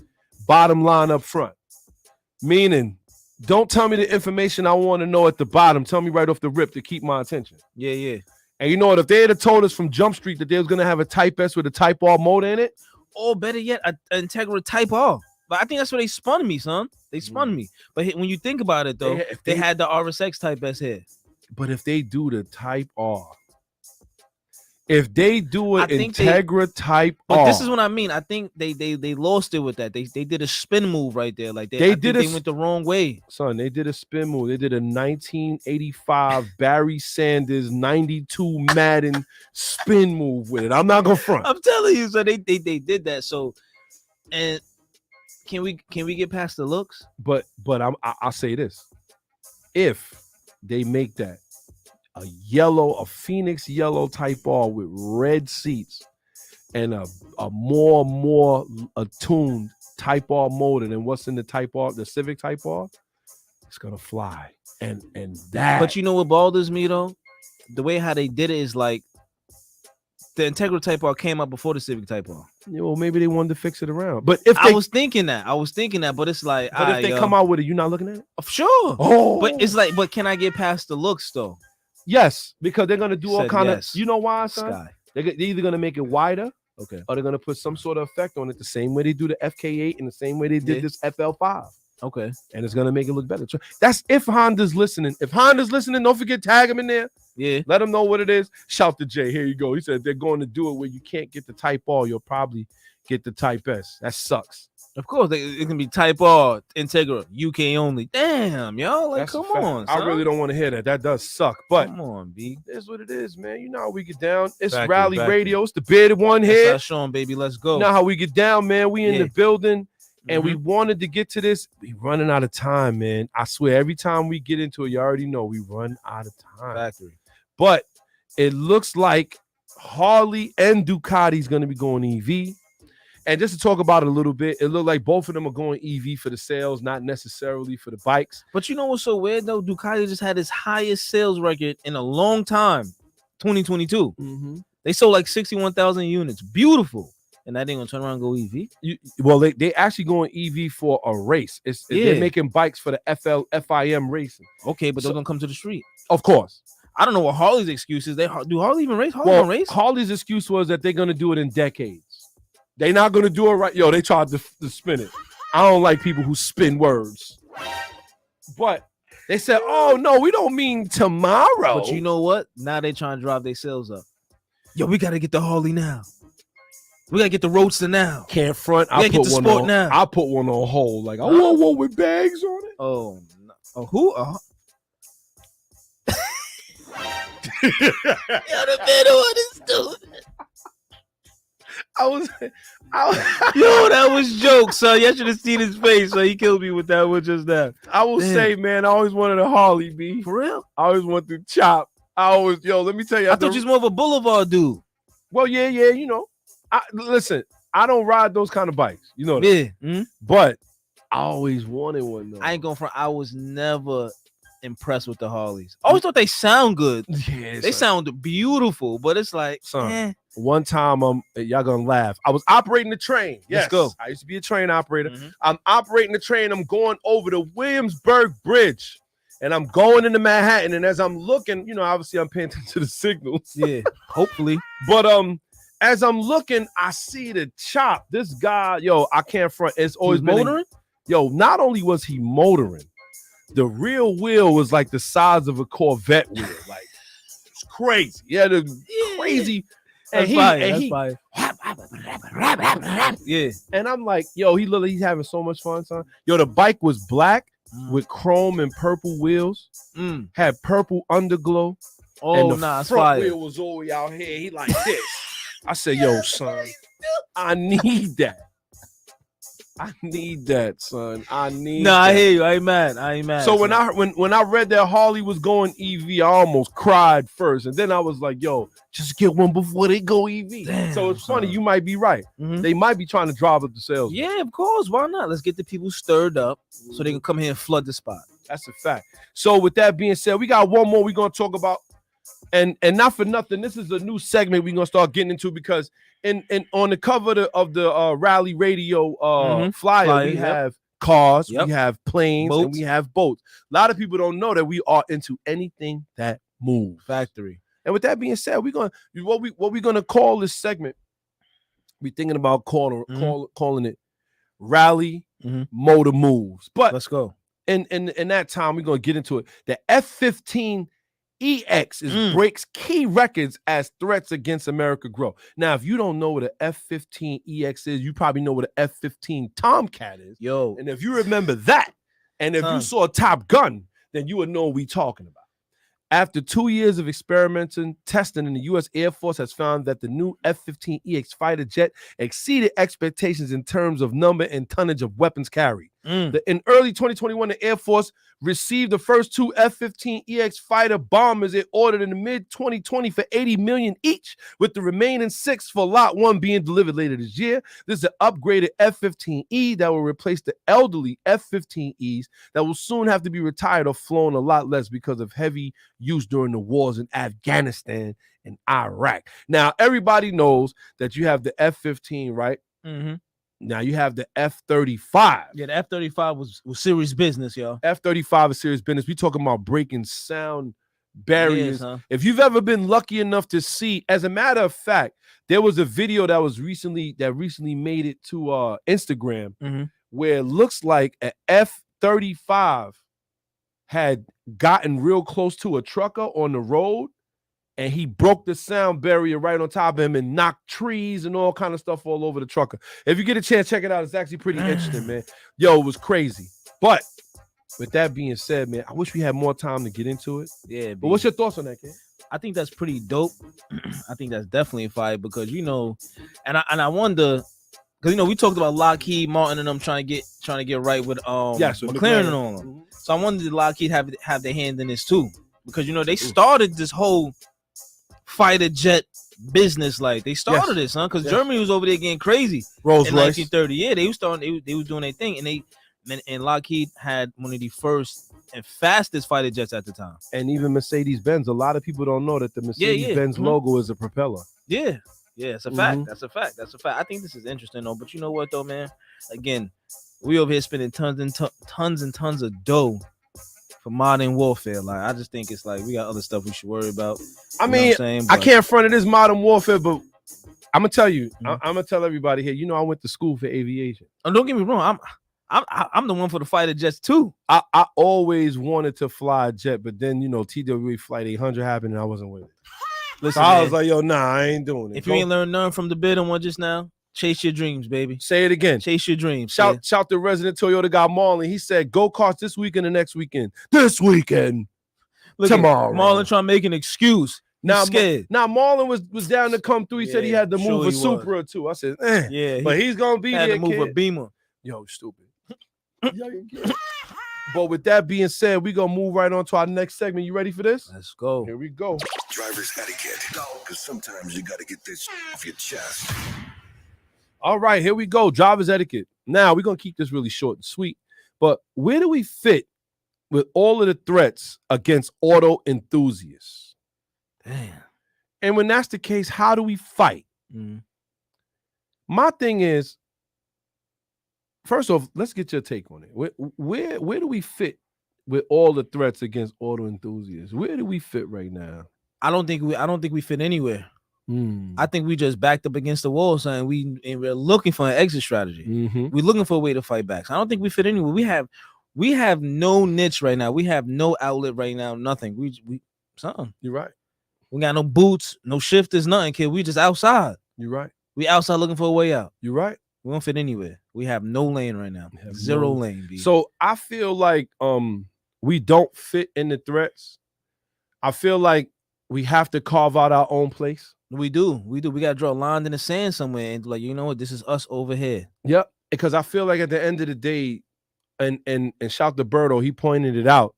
Speaker 7: Bottom line up front, meaning don't tell me the information I want to know at the bottom. Tell me right off the rip to keep my attention.
Speaker 4: Yeah.
Speaker 7: And you know what? If they had told us from Jump Street that they was gonna have a Type S with a Type R motor in it,
Speaker 4: or better yet, an Integra Type R. But I think that's what they spun me, son. They spun me. But when you think about it, though, they had the RSX Type S here.
Speaker 7: But if they do the Type R, if they do an Integra Type R,
Speaker 4: but this is what I mean. I think they lost it with that. They did a spin move right there. Like they went the wrong way.
Speaker 7: Son, they did a spin move. They did a 1985 Barry Sanders 92 Madden spin move with it. I'm not gonna front.
Speaker 4: I'm telling you, so they did that. So, and can we get past the looks?
Speaker 7: But I'll say this: if they make that a Phoenix yellow Type R with red seats and a more attuned Type R motor than what's in the Type R, the Civic Type R, it's gonna fly. And that.
Speaker 4: But you know what bothers me though? The way how they did it is like the Integra Type R came out before the Civic Type R.
Speaker 7: Yeah, well, maybe they wanted to fix it around. But if
Speaker 4: I was thinking that, but it's like,
Speaker 7: but if they come out with it, you're not looking at it?
Speaker 4: Sure.
Speaker 7: Oh,
Speaker 4: but it's like, but can I get past the looks though?
Speaker 7: Yes, because they're gonna do all kind of. You know why, son?
Speaker 4: Sky.
Speaker 7: They're either gonna make it wider,
Speaker 4: okay,
Speaker 7: or they're gonna put some sort of effect on it, the same way they do the FK8 and the same way they did this FL5.
Speaker 4: Okay,
Speaker 7: and it's gonna make it look better. That's if Honda's listening. If Honda's listening, don't forget tag them in there.
Speaker 4: Yeah,
Speaker 7: let them know what it is. Shout to Jay. Here you go. He said they're going to do it where you can't get the Type R. You'll probably get the Type S. That sucks.
Speaker 4: Of course, it can be Type R, Integra, UK only. Damn, yo, like
Speaker 7: That's
Speaker 4: come on. Son.
Speaker 7: I really don't want to hear that. That does suck. But
Speaker 4: come on, B.
Speaker 7: It's what it is, man. You know how we get down. It's
Speaker 4: Back
Speaker 7: Rally
Speaker 4: it.
Speaker 7: Radio. It's the bearded one here.
Speaker 4: That's Sean, baby. Let's go.
Speaker 7: You know how we get down, man. We in the building. And we wanted to get to this. We running out of time, man. I swear, every time we get into it, you already know we run out of time.
Speaker 4: Factory.
Speaker 7: But it looks like Harley and Ducati's going to be going EV. And just to talk about it a little bit, it looked like both of them are going EV for the sales, not necessarily for the bikes.
Speaker 4: But you know what's so weird, though? Ducati just had its highest sales record in a long time, 2022. They sold like 61,000 units. Beautiful. And that ain't gonna turn around and go EV.
Speaker 7: They actually going EV for a race. They're making bikes for the FIM racing.
Speaker 4: Okay, but they're gonna come to the street.
Speaker 7: Of course.
Speaker 4: I don't know what Harley's excuse is. Do Harley even race? Harley don't race?
Speaker 7: Harley's excuse was that they're gonna do it in decades. They're not gonna do it right. Yo, they tried to spin it. I don't like people who spin words. But they said, oh no, we don't mean tomorrow.
Speaker 4: But you know what? Now they trying to drive their sales up. Yo, we gotta get the Harley now. We gotta get the Roadster now.
Speaker 7: Can't front.
Speaker 4: I put one on now.
Speaker 7: I put one on hold. Like I want one with bags on it.
Speaker 4: Oh, no. Oh, who? Yo, the middle one is stupid. Yo, that was jokes, son. You should have seen his face. So he killed me with that one just now.
Speaker 7: I will say, man, I always wanted a Harley, B.
Speaker 4: For real?
Speaker 7: I always wanted to chop. Let me tell you.
Speaker 4: I thought you was more of a Boulevard dude.
Speaker 7: Well, yeah, you know. Listen, I don't ride those kind of bikes. You know that.
Speaker 4: Yeah. Mm-hmm.
Speaker 7: But I always wanted one, though.
Speaker 4: I ain't going for. I was never impressed with the Harleys. I always thought they sound good.
Speaker 7: Yeah,
Speaker 4: they sound beautiful, but it's like,
Speaker 7: one time, y'all gonna laugh. I was operating the train. Yes,
Speaker 4: let's go.
Speaker 7: I used to be a train operator. Mm-hmm. I'm operating the train. I'm going over the Williamsburg Bridge, and I'm going into Manhattan. And as I'm looking, you know, obviously I'm paying attention to the signals.
Speaker 4: Yeah, hopefully.
Speaker 7: But as I'm looking, I see the chop. This guy, yo, I can't front. It's always been
Speaker 4: motoring.
Speaker 7: Yo, not only was he motoring, the real wheel was like the size of a Corvette wheel. Like it's crazy. Yeah, crazy.
Speaker 4: That's fire. Yeah.
Speaker 7: And I'm like, yo, he's having so much fun, son. Yo, the bike was black with chrome and purple wheels. Had purple underglow.
Speaker 4: Oh,
Speaker 7: and the front wheel was all out here. He like this. I said, yo, son, I need that. I need that, son. I need that.
Speaker 4: I hear you. I ain't mad.
Speaker 7: So when I read that Harley was going EV, I almost cried first. And then I was like, yo, just get one before they go EV.
Speaker 4: Damn,
Speaker 7: so it's funny, you might be right. Mm-hmm. They might be trying to drive up the sales.
Speaker 4: Yeah, of course. Why not? Let's get the people stirred up so they can come here and flood the spot.
Speaker 7: That's a fact. So with that being said, we got one more we're gonna talk about. And not for nothing, this is a new segment we're gonna start getting into because in on the cover of the Rally Radio flyer, we have cars, we have planes, boats. And we have boats. A lot of people don't know that we are into anything that moves.
Speaker 4: Factory.
Speaker 7: And with that being said, what we're gonna call this segment. We're thinking about calling it Rally Motor Moves. But
Speaker 4: let's go.
Speaker 7: In that time, we're gonna get into it. The F-15 EX breaks key records as threats against America grow. Now, if you don't know what an F-15 EX is, you probably know what an F-15 Tomcat is.
Speaker 4: Yo.
Speaker 7: And if you remember that, and if you saw Top Gun, then you would know what we're talking about. After 2 years of experimenting, testing, in the U.S. Air Force has found that the new F-15 EX fighter jet exceeded expectations in terms of number and tonnage of weapons carried. In early 2021, the Air Force received the first two F-15 EX fighter bombers it ordered in the mid-2020 for $80 million each, with the remaining 6 for Lot 1 being delivered later this year. This is an upgraded F-15E that will replace the elderly F-15Es that will soon have to be retired or flown a lot less because of heavy use during the wars in Afghanistan and Iraq. Now, everybody knows that you have the F-15, right?
Speaker 4: Mm-hmm.
Speaker 7: Now you have the F-35.
Speaker 4: Yeah, the F-35 was serious business, yo.
Speaker 7: F-35 is serious business. We talking about breaking sound barriers. If you've ever been lucky enough to see, as a matter of fact, there was a video that recently made it to Instagram where it looks like an F-35 had gotten real close to a trucker on the road. And he broke the sound barrier right on top of him and knocked trees and all kind of stuff all over the trucker. If you get a chance, check it out. It's actually pretty interesting, man. Yo, it was crazy. But with that being said, man, I wish we had more time to get into it.
Speaker 4: Yeah.
Speaker 7: But what's your thoughts on that, kid?
Speaker 4: I think that's pretty dope. I think that's definitely a fight because, you know, and I wonder, because, you know, we talked about Lockheed Martin and them trying to get right with McLaren and all them. So I wonder did Lockheed have their hand in this too? Because, you know, they started this whole fighter jet business, like they started this, huh? Because Germany was over there getting crazy.
Speaker 7: Rolls
Speaker 4: in
Speaker 7: Royce.
Speaker 4: 1930. Yeah, they was doing their thing, and Lockheed had one of the first and fastest fighter jets at the time.
Speaker 7: And even Mercedes-Benz. A lot of people don't know that the Mercedes-Benz logo is a propeller.
Speaker 4: Yeah. Yeah, it's a fact. That's a fact. That's a fact. I think this is interesting though. But you know what though, man? Again, we over here spending tons and tons of dough for modern warfare. Like I just think it's like we got other stuff we should worry about.
Speaker 7: I
Speaker 4: You know
Speaker 7: mean,
Speaker 4: what I'm saying?
Speaker 7: I
Speaker 4: But-
Speaker 7: can't front of this modern warfare, but I'm gonna tell you, I'm gonna tell everybody here. You know, I went to school for aviation.
Speaker 4: And don't get me wrong, I'm the one for the fighter jets too.
Speaker 7: I always wanted to fly a jet, but then you know, TWA Flight 800 happened, and I wasn't with it.
Speaker 4: Listen,
Speaker 7: So I
Speaker 4: man,
Speaker 7: was like, yo, nah, I ain't doing it.
Speaker 4: if you ain't learned nothing from the bid on one just now, chase your dreams, baby.
Speaker 7: Say it again.
Speaker 4: Chase your dreams.
Speaker 7: Shout the resident Toyota guy Marlon. He said, go karts this weekend and next weekend. This weekend.
Speaker 4: Look
Speaker 7: tomorrow.
Speaker 4: Marlon trying to make an excuse.
Speaker 7: Now,
Speaker 4: scared.
Speaker 7: Now Marlon was down to come through. He said he had to
Speaker 4: sure
Speaker 7: move a
Speaker 4: he was.
Speaker 7: Supra or two. I said,
Speaker 4: Yeah,
Speaker 7: but he's gonna be
Speaker 4: had
Speaker 7: there.
Speaker 4: to move
Speaker 7: kid.
Speaker 4: a Beamer.
Speaker 7: Yo, stupid. But with that being said, we gonna move right on to our next segment. You ready for this?
Speaker 4: Let's go.
Speaker 7: Here we go.
Speaker 3: Driver's etiquette. Because sometimes you got to get this off your chest.
Speaker 7: All right, here we go. Driver's etiquette. Now we're gonna keep this really short and sweet. But where do we fit with all of the threats against auto enthusiasts?
Speaker 4: Damn.
Speaker 7: And when that's the case, how do we fight? My thing is, first off, let's get your take on it. Where do we fit with all the threats against auto enthusiasts? Where do we fit right now?
Speaker 4: I don't think we fit anywhere. I think we just backed up against the wall, saying we're looking for an exit strategy. We're looking for a way to fight back. So I don't think we fit anywhere. We have no niche right now. We have no outlet right now. Nothing. We something.
Speaker 7: You're right.
Speaker 4: We got no boots, no shifters, nothing, kid. We just outside.
Speaker 7: You're right.
Speaker 4: We outside looking for a way out.
Speaker 7: You're right.
Speaker 4: We don't fit anywhere. We have no lane right now. Zero lane. B.
Speaker 7: So I feel like we don't fit in the threats. I feel like we have to carve out our own place.
Speaker 4: We do. We got to draw a line in the sand somewhere and like, you know what? This is us over here.
Speaker 7: Yep. Because I feel like at the end of the day, and shout to Berto, he pointed it out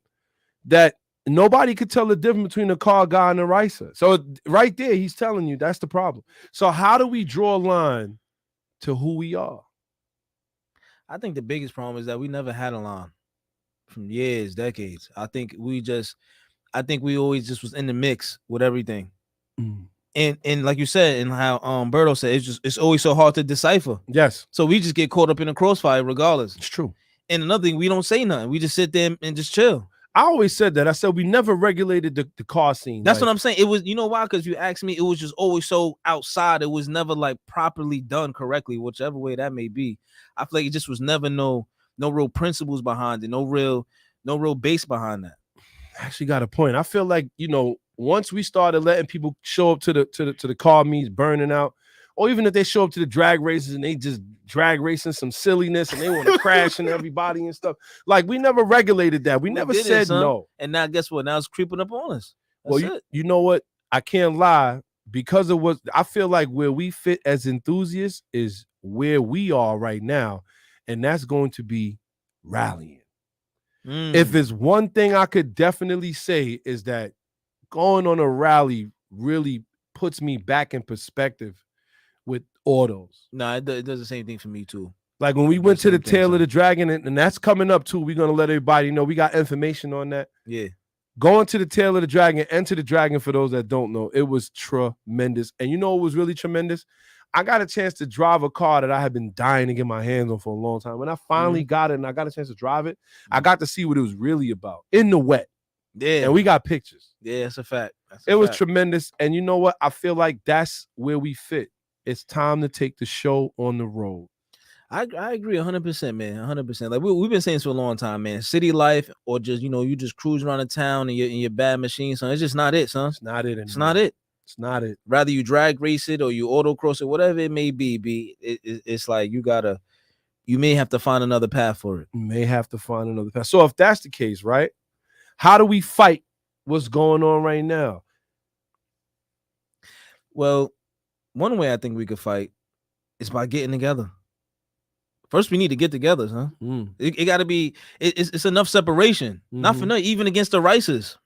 Speaker 7: that nobody could tell the difference between the car guy and the racer. So right there, he's telling you that's the problem. So how do we draw a line to who we are?
Speaker 4: I think the biggest problem is that we never had a line from years, decades. I think we always just was in the mix with everything. And like you said, and how Berto said, it's always so hard to decipher.
Speaker 7: Yes.
Speaker 4: So we just get caught up in the crossfire regardless.
Speaker 7: It's true.
Speaker 4: And another thing, we don't say nothing. We just sit there and just chill.
Speaker 7: I always said that. I said we never regulated the car scene.
Speaker 4: That's what I'm saying. It was, you know why? Because you asked me, it was just always so outside. It was never like properly done correctly, whichever way that may be. I feel like it just was never no real principles behind it, no real base behind that.
Speaker 7: I actually got a point. I feel like, you know, once we started letting people show up to the car meets burning out, or even if they show up to the drag races and they just drag racing some silliness and they want to crash into everybody and stuff. Like we never regulated that. We never said no.
Speaker 4: And now guess what? Now it's creeping up on us.
Speaker 7: That's you know what? I can't lie, because of what I feel like where we fit as enthusiasts is where we are right now. And that's going to be rallying. If it's one thing I could definitely say is that going on a rally really puts me back in perspective with autos.
Speaker 4: No, it does the same thing for me too.
Speaker 7: Like when we went to the Tail of the Dragon, and that's coming up too. We're gonna let everybody know we got information on that.
Speaker 4: Yeah.
Speaker 7: Going to the Tail of the Dragon, Enter the Dragon, for those that don't know, it was tremendous. And you know what was really tremendous? I got a chance to drive a car that I had been dying to get my hands on for a long time. When I finally got it and I got a chance to drive it, I got to see what it was really about in the wet.
Speaker 4: Yeah.
Speaker 7: And we got pictures.
Speaker 4: Yeah, it's a fact.
Speaker 7: It was tremendous. And you know what? I feel like that's where we fit. It's time to take the show on the road.
Speaker 4: I agree 100%, man. 100%. Like we've been saying this for a long time, man. City life, or just, you know, you just cruise around the town in your bad machine, son. It's just not it, son.
Speaker 7: It's not it anymore.
Speaker 4: It's not it.
Speaker 7: It's not it.
Speaker 4: Rather you drag race it or you autocross it, whatever it may be, it's like you may have to find another path for it.
Speaker 7: You may have to find another path. So if that's the case, right? How do we fight what's going on right now?
Speaker 4: Well, one way I think we could fight is by getting together. First, we need to get together, huh? It got to be. It's enough separation. Not for nothing. Even against the Rices,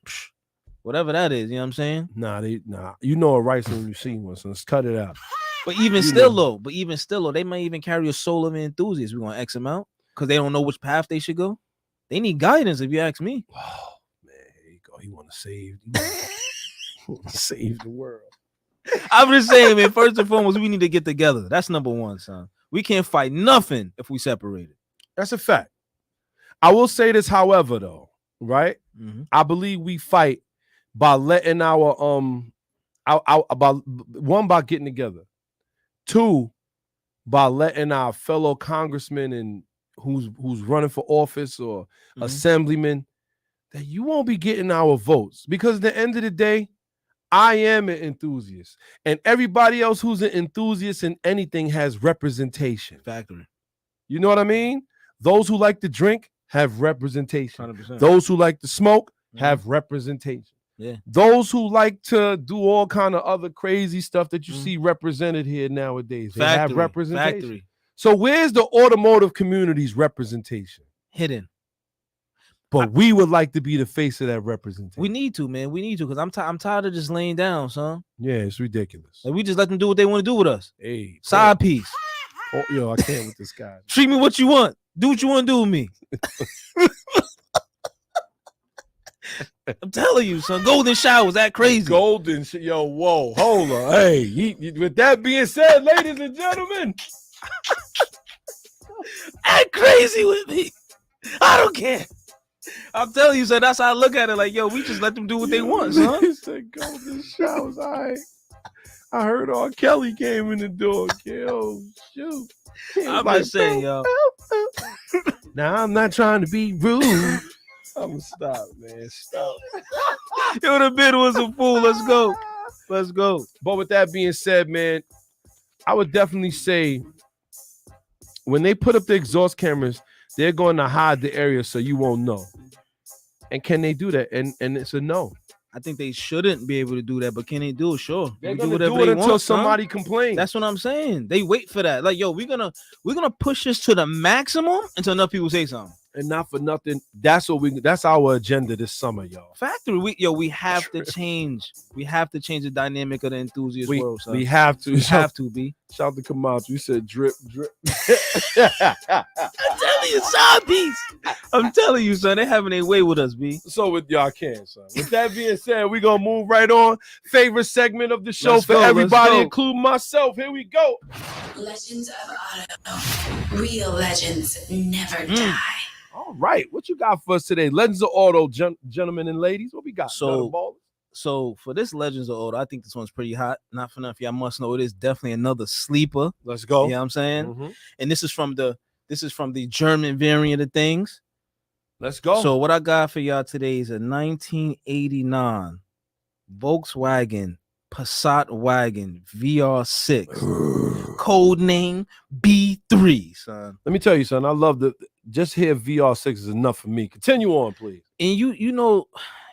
Speaker 4: whatever that is. You know what I'm saying?
Speaker 7: Nah. You know a Rice when you see one, so let's cut it out.
Speaker 4: But even still, though, they might even carry a soul of an enthusiast. We're gonna X them out because they don't know which path they should go. They need guidance, if you ask me.
Speaker 7: Oh man, here you go. He want to save. Save the world.
Speaker 4: I'm just saying, man. First and foremost, we need to get together. That's number one, son. We can't fight nothing if we separated.
Speaker 7: That's a fact. I will say this, however, though, right?
Speaker 4: Mm-hmm.
Speaker 7: I believe we fight by letting our about one, by getting together. Two, by letting our fellow congressmen and who's running for office or assemblyman, that you won't be getting our votes, because at the end of the day, I am an enthusiast, and everybody else who's an enthusiast in anything has representation.
Speaker 4: Factory.
Speaker 7: You know what I mean? Those who like to drink have representation.
Speaker 4: 100%.
Speaker 7: Those who like to smoke have representation.
Speaker 4: Yeah.
Speaker 7: Those who like to do all kind of other crazy stuff that you see represented here nowadays, they have representation.
Speaker 4: Factory.
Speaker 7: So where's the automotive community's representation?
Speaker 4: Hidden.
Speaker 7: But we would like to be the face of that representation.
Speaker 4: We need to, man. We need to, because I'm tired of just laying down, son.
Speaker 7: Yeah, it's ridiculous.
Speaker 4: Like, we just let them do what they want to do with us.
Speaker 7: Hey,
Speaker 4: Side piece.
Speaker 7: Oh, yo, I can't with this guy.
Speaker 4: Treat me what you want. Do what you want to do with me. I'm telling you, son. Golden showers, that crazy.
Speaker 7: Golden shit. Yo, whoa, hold on. Hey, with that being said, ladies and gentlemen,
Speaker 4: act crazy with me. I don't care. I'm telling you, son. That's how I look at it. Like, yo, we just let them do what they want, son.
Speaker 7: He said golden showers. I heard R. Kelly came in the door. Yo, shoot.
Speaker 4: I'm just saying, yo.
Speaker 7: Now, I'm not trying to be rude. I'm gonna stop, man. Stop.
Speaker 4: Yo, the bid was a fool. Let's go. Let's go.
Speaker 7: But with that being said, man, I would definitely say when they put up the exhaust cameras, they're going to hide the area so you won't know. And can they do that? And it's a no.
Speaker 4: I think they shouldn't be able to do that, but can they do it? Sure.
Speaker 7: They're
Speaker 4: They
Speaker 7: going to do
Speaker 4: whatever
Speaker 7: it
Speaker 4: they
Speaker 7: until
Speaker 4: want,
Speaker 7: somebody
Speaker 4: son.
Speaker 7: complains.
Speaker 4: That's what I'm saying. They wait for that. Like, yo, we're gonna push this to the maximum until enough people say something.
Speaker 7: And not for nothing, that's our agenda this summer, y'all.
Speaker 4: Factory, we have to change. We have to change the dynamic of the enthusiast world. Son.
Speaker 7: We have to.
Speaker 4: We have to be.
Speaker 7: Shout out to Kamachi. You said drip.
Speaker 4: I'm telling you, side piece. I'm telling you, son. They're having their way with us, B.
Speaker 7: So with y'all can, son. With that being said, we're gonna move right on. Favorite segment of the show
Speaker 4: Let's
Speaker 7: for
Speaker 4: go,
Speaker 7: everybody, including myself. Here we go.
Speaker 8: Legends of Auto. Real legends never die.
Speaker 7: All right, what you got for us today? Legends of Auto, gentlemen and ladies. What we got?
Speaker 4: So for this Legends of Auto, I think this one's pretty hot. Not for nothing. Y'all must know it is definitely another sleeper.
Speaker 7: Let's go.
Speaker 4: You know what I'm saying? And this is from the German variant of things.
Speaker 7: Let's go.
Speaker 4: So what I got for y'all today is a 1989 Volkswagen Passat wagon VR6, code name B3, son.
Speaker 7: Let me tell you, son. I love just hear VR6 is enough for me. Continue on, please.
Speaker 4: And you know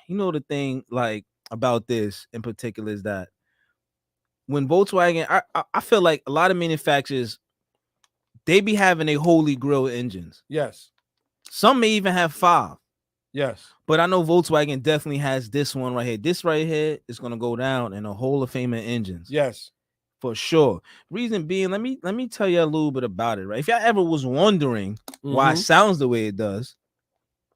Speaker 4: the thing like about this in particular is that when Volkswagen, I feel like a lot of manufacturers, they be having a holy grail engines.
Speaker 7: Yes.
Speaker 4: Some may even have 5.
Speaker 7: Yes.
Speaker 4: But I know Volkswagen definitely has this one right here. This right here is gonna go down in a Hall of Fame of engines.
Speaker 7: Yes.
Speaker 4: For sure. Reason being, let me tell you a little bit about it, right? If y'all ever was wondering why it sounds the way it does,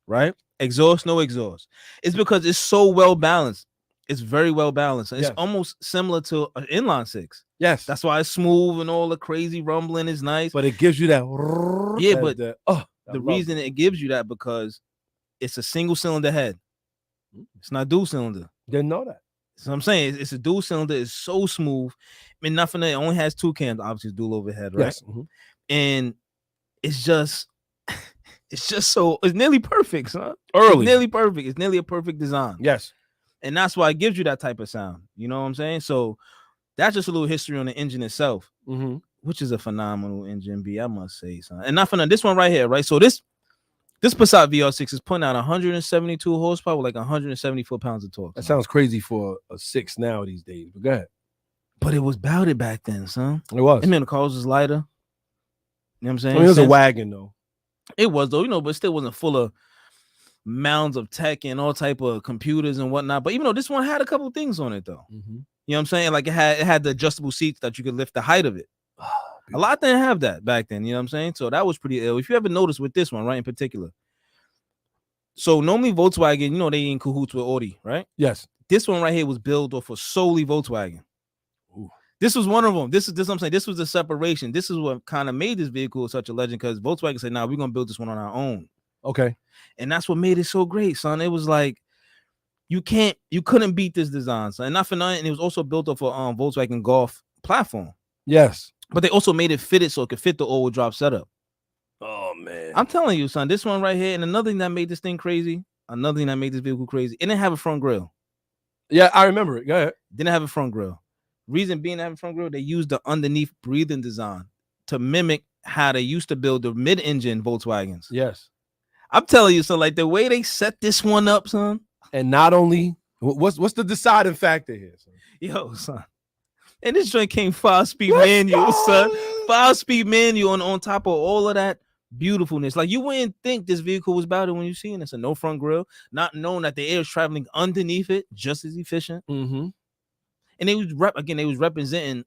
Speaker 4: right? Exhaust, no exhaust. It's because it's so well balanced. It's very well balanced. It's almost similar to an inline 6.
Speaker 7: Yes.
Speaker 4: That's why it's smooth and all the crazy rumbling is nice.
Speaker 7: But it gives you that.
Speaker 4: Yeah, but the reason it gives you that because it's a single cylinder head. It's not dual cylinder.
Speaker 7: Didn't know that.
Speaker 4: So I'm saying it's a dual cylinder. It's so smooth. I mean, nothing. It only has 2 cams. Obviously, it's dual overhead, right?
Speaker 7: Yes.
Speaker 4: And it's just so it's nearly perfect, son.
Speaker 7: Early,
Speaker 4: it's nearly perfect. It's nearly a perfect design.
Speaker 7: Yes.
Speaker 4: And that's why it gives you that type of sound. You know what I'm saying? So that's just a little history on the engine itself, which is a phenomenal engine, B, I must say, son. And not for nothing, this one right here, right? So this Passat VR6 is putting out 172 horsepower with like 174 pounds of torque.
Speaker 7: That sounds crazy for a 6 now these days, but go ahead.
Speaker 4: But it was about it back then, son.
Speaker 7: It was.
Speaker 4: I mean, the cars was lighter. You know what I'm saying?
Speaker 7: I mean, it was a wagon, though.
Speaker 4: It was, though, but it still wasn't full of mounds of tech and all type of computers and whatnot. But even though this one had a couple things on it, though. You know what I'm saying? Like it had the adjustable seats that you could lift the height of it. A lot didn't have that back then, you know what I'm saying? So that was pretty ill. If you ever noticed with this one, right, in particular. So normally Volkswagen, they in cahoots with Audi, right?
Speaker 7: Yes.
Speaker 4: This one right here was built off of solely Volkswagen. This was one of them. This what I'm saying. This was the separation. This is what kind of made this vehicle such a legend because Volkswagen said, "Nah, we're gonna build this one on our own."
Speaker 7: Okay.
Speaker 4: And that's what made it so great, son. It was like you couldn't beat this design, son. And not for nothing. And it was also built off a Volkswagen Golf platform.
Speaker 7: Yes.
Speaker 4: But they also made it fitted so it could fit the all-wheel drive setup.
Speaker 7: Oh man.
Speaker 4: I'm telling you, son, this one right here, and another thing that made this thing crazy, another thing that made this vehicle crazy, it didn't have a front grille.
Speaker 7: Yeah, I remember it. Go ahead.
Speaker 4: Didn't have a front grille. Reason being, having front grille, they used the underneath breathing design to mimic how they used to build the mid-engine Volkswagens.
Speaker 7: Yes.
Speaker 4: I'm telling you, so like the way they set this one up, son.
Speaker 7: And not only what's the deciding factor here, son?
Speaker 4: Yo, son. And this joint came 5-speed manual, son. 5-speed manual on top of all of that beautifulness. Like you wouldn't think this vehicle was better when you seeing this. A no front grille, not knowing that the air is traveling underneath it, just as efficient.
Speaker 7: Mm-hmm.
Speaker 4: And they was representing